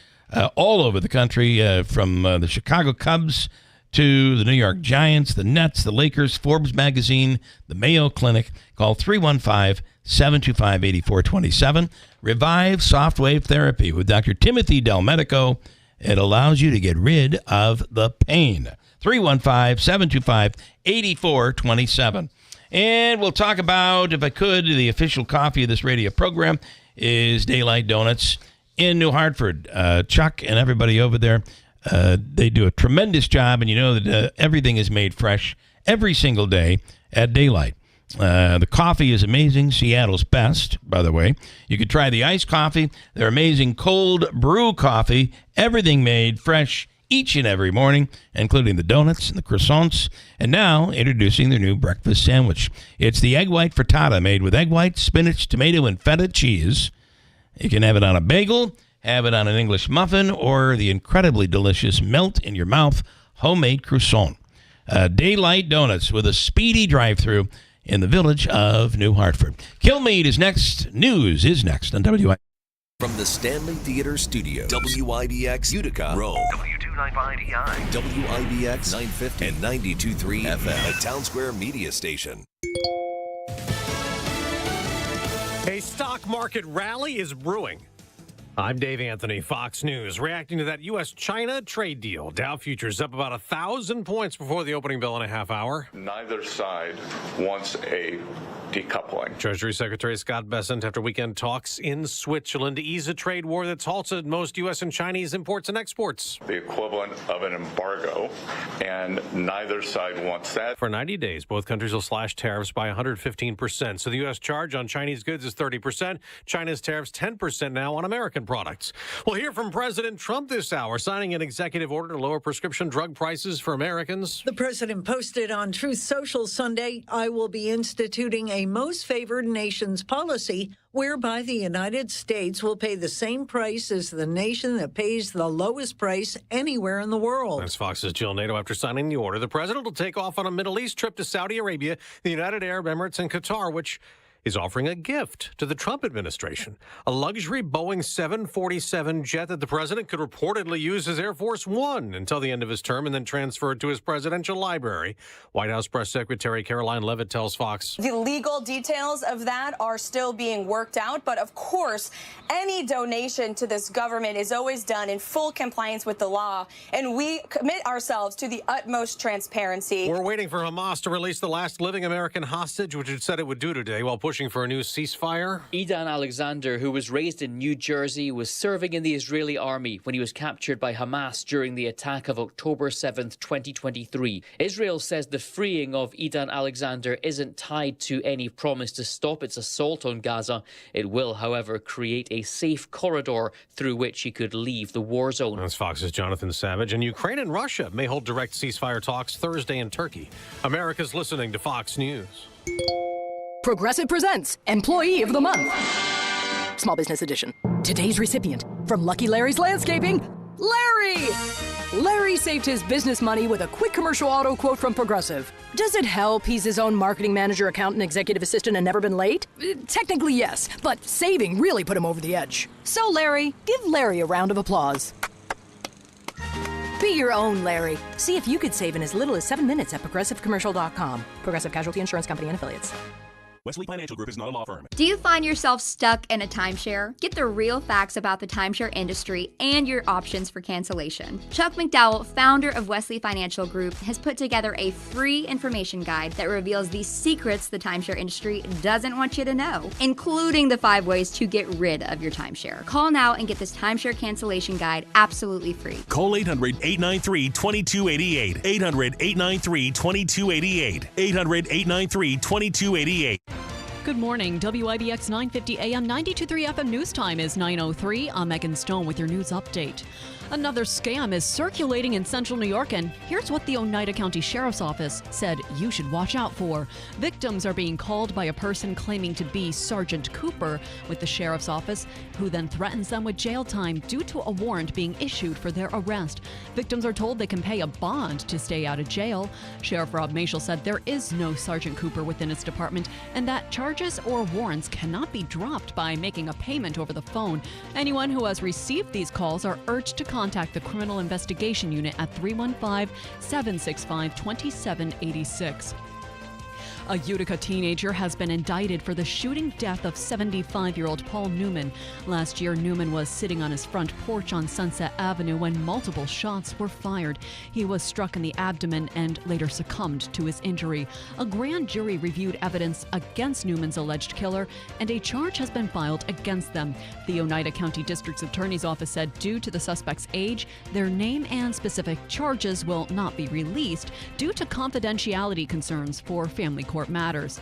all over the country, from the Chicago Cubs to the New York Giants, the Nets, the Lakers, Forbes magazine, the Mayo Clinic. Call 315-725-8427. Revive Soft Wave Therapy with Dr. Timothy Del Medico. It allows you to get rid of the pain. 315-725-8427. And we'll talk about, if I could, the official coffee of this radio program is Daylight Donuts in New Hartford. Chuck and everybody over there, they do a tremendous job, and you know that everything is made fresh every single day at Daylight. The coffee is amazing, Seattle's best, by the way. You could try the iced coffee, their amazing cold brew coffee, everything made fresh each and every morning, including the donuts and the croissants. And now, introducing their new breakfast sandwich. It's the egg white frittata made with egg white, spinach, tomato, and feta cheese. You can have it on a bagel, have it on an English muffin, or the incredibly delicious melt-in-your-mouth homemade croissant. Daylight Donuts with a speedy drive-thru in the village of New Hartford. Kilmeade is next. News is next on WIBX. From the Stanley Theater Studio, WIBX Utica, Rome, W295EI, WIBX 950 and 92.3 FM, a Town Square media station. A stock market rally is brewing. I'm Dave Anthony, Fox News, reacting to that U.S.-China trade deal. Dow futures up about 1,000 points before the opening bell in a half hour. Neither side wants a decoupling. Treasury Secretary Scott Bessent after weekend talks in Switzerland to ease a trade war that's halted most U.S. and Chinese imports and exports. The equivalent of an embargo, and neither side wants that. For 90 days, both countries will slash tariffs by 115%. So the U.S. charge on Chinese goods is 30%. China's tariffs 10% now on American products. We'll hear from President Trump this hour, signing an executive order to lower prescription drug prices for Americans. The president posted on Truth Social Sunday, I will be instituting a most favored nations policy whereby the United States will pay the same price as the nation that pays the lowest price anywhere in the world. That's Fox's Jill Nato. After signing the order, the president will take off on a Middle East trip to Saudi Arabia, the United Arab Emirates, and Qatar, which is offering a gift to the Trump administration, a luxury Boeing 747 jet that the president could reportedly use as Air Force One until the end of his term and then transfer it to his presidential library. White House Press Secretary Caroline Leavitt tells Fox. The legal details of that are still being worked out, but of course, any donation to this government is always done in full compliance with the law, and we commit ourselves to the utmost transparency. We're waiting for Hamas to release the last living American hostage, which it said it would do today, while pushing for a new ceasefire. Idan Alexander, who was raised in New Jersey, was serving in the Israeli army when he was captured by Hamas during the attack of October 7th, 2023. Israel says the freeing of Idan Alexander isn't tied to any promise to stop its assault on Gaza. It will, however, create a safe corridor through which he could leave the war zone. That's Fox's Jonathan Savage. And Ukraine and Russia may hold direct ceasefire talks Thursday in Turkey. America's listening to Fox News. Progressive presents Employee of the Month. Small Business Edition. Today's recipient from Lucky Larry's Landscaping, Larry! Larry saved his business money with a quick commercial auto quote from Progressive. Does it help he's his own marketing manager, accountant, executive assistant, and never been late? Technically, yes, but saving really put him over the edge. So, Larry, give Larry a round of applause. Be your own Larry. See if you could save in as little as 7 minutes at ProgressiveCommercial.com. Progressive Casualty Insurance Company and Affiliates. Wesley Financial Group is not a law firm. Do you find yourself stuck in a timeshare? Get the real facts about the timeshare industry and your options for cancellation. Chuck McDowell, founder of Wesley Financial Group, has put together a free information guide that reveals the secrets the timeshare industry doesn't want you to know, including the 5 ways to get rid of your timeshare. Call now and get this timeshare cancellation guide absolutely free. Call 800-893-2288. 800-893-2288. 800-893-2288. Good morning. WIBX 950 AM 92.3 FM news time is 9:03. I'm Megan Stone with your news update. Another scam is circulating in central New York, and here's what the Oneida County Sheriff's Office said you should watch out for. Victims are being called by a person claiming to be Sergeant Cooper with the Sheriff's Office, who then threatens them with jail time due to a warrant being issued for their arrest. Victims are told they can pay a bond to stay out of jail. Sheriff Rob Mashel said there is no Sergeant Cooper within his department and that charges or warrants cannot be dropped by making a payment over the phone. Anyone who has received these calls are urged to contact the Criminal Investigation Unit at 315-765-2786. A Utica teenager has been indicted for the shooting death of 75-year-old Paul Newman. Last year, Newman was sitting on his front porch on Sunset Avenue when multiple shots were fired. He was struck in the abdomen and later succumbed to his injury. A grand jury reviewed evidence against Newman's alleged killer, and a charge has been filed against them. The Oneida County District Attorney's Office said due to the suspect's age, their name and specific charges will not be released due to confidentiality concerns for family court matters.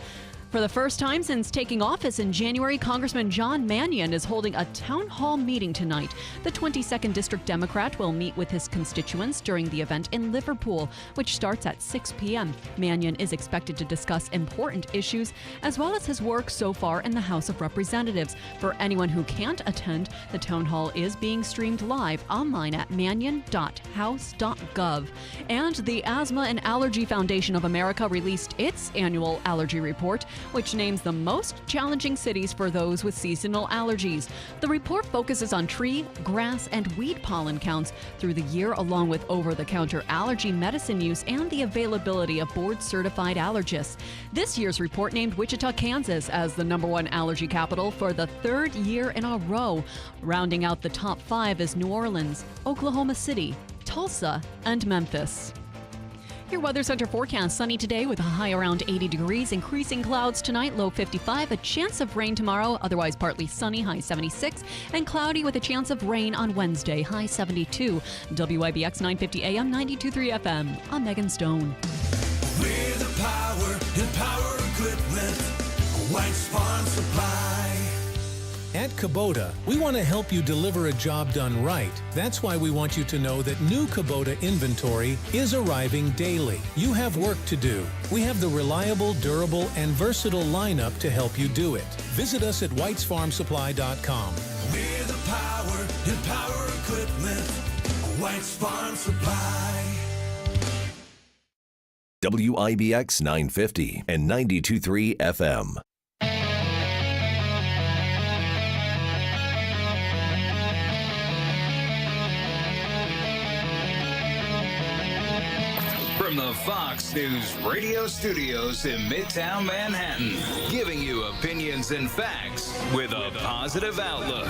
For the first time since taking office in January, Congressman John Mannion is holding a town hall meeting tonight. The 22nd District Democrat will meet with his constituents during the event in Liverpool, which starts at 6 p.m. Mannion is expected to discuss important issues, as well as his work so far in the House of Representatives. For anyone who can't attend, the town hall is being streamed live online at mannion.house.gov. And the Asthma and Allergy Foundation of America released its annual allergy report, which names the most challenging cities for those with seasonal allergies. The report focuses on tree, grass, and weed pollen counts through the year, along with over-the-counter allergy medicine use and the availability of board-certified allergists. This year's report named Wichita, Kansas as the #1 allergy capital for the 3rd year in a row. Rounding out the top 5 is New Orleans, Oklahoma City, Tulsa, and Memphis. Your Weather Center forecast: sunny today with a high around 80 degrees, increasing clouds tonight, low 55, a chance of rain tomorrow, otherwise partly sunny, high 76, and cloudy with a chance of rain on Wednesday, high 72. WIBX 950 AM, 92.3 FM. I'm Megan Stone. We're the power and power equipment. White's Farm Supply. At Kubota, we want to help you deliver a job done right. That's why we want you to know that new Kubota inventory is arriving daily. You have work to do. We have the reliable, durable, and versatile lineup to help you do it. Visit us at whitesfarmsupply.com. We're the power and power equipment. White's Farm Supply. WIBX 950 and 92.3 FM. From the Fox News radio studios in Midtown Manhattan, giving you opinions and facts with a positive outlook.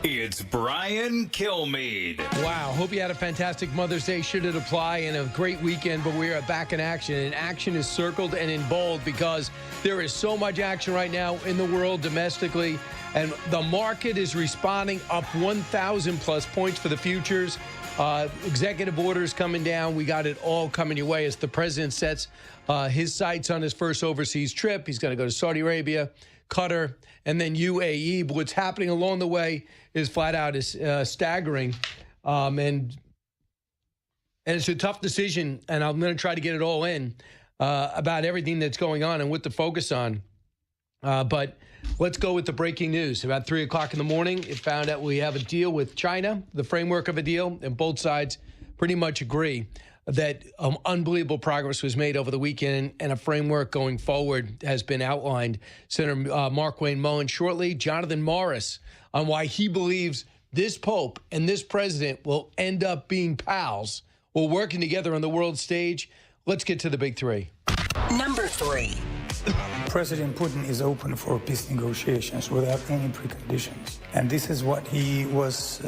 It's Brian Kilmeade. Wow, hope you had a fantastic Mother's Day, should it apply, and a great weekend, but we are back in action, and action is circled and in bold because there is so much action right now in the world domestically, and the market is responding up 1,000 plus points for the futures. Executive orders coming down. We got it all coming your way as the president sets his sights on his first overseas trip. He's going to go to Saudi Arabia, Qatar, and then UAE. But what's happening along the way is flat out is staggering. And it's a tough decision, and I'm going to try to get it all in about everything that's going on and what to focus on. But let's go with the breaking news. About 3 o'clock in the morning, it found out we have a deal with China, the framework of a deal, and both sides pretty much agree that unbelievable progress was made over the weekend, and a framework going forward has been outlined. Senator Markwayne Mullin shortly, Jonathan Morris on why he believes this Pope and this president will end up being pals or working together on the world stage. Let's get to the big three. Number 3. President Putin is open for peace negotiations without any preconditions. And this is what he was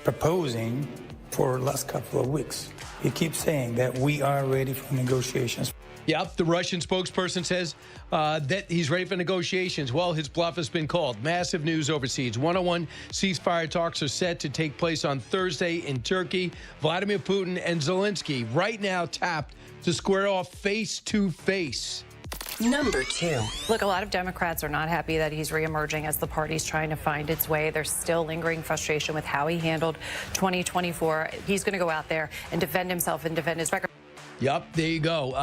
proposing for the last couple of weeks. He keeps saying that we are ready for negotiations. Yep, the Russian spokesperson says that he's ready for negotiations. Well, his bluff has been called. Massive news overseas. 101 ceasefire talks are set to take place on Thursday in Turkey. Vladimir Putin and Zelensky right now tapped to square off face-to-face. Number 2. Look, a lot of Democrats are not happy that he's reemerging as the party's trying to find its way. There's still lingering frustration with how he handled 2024. He's going to go out there and defend himself and defend his record. Yep, there you go.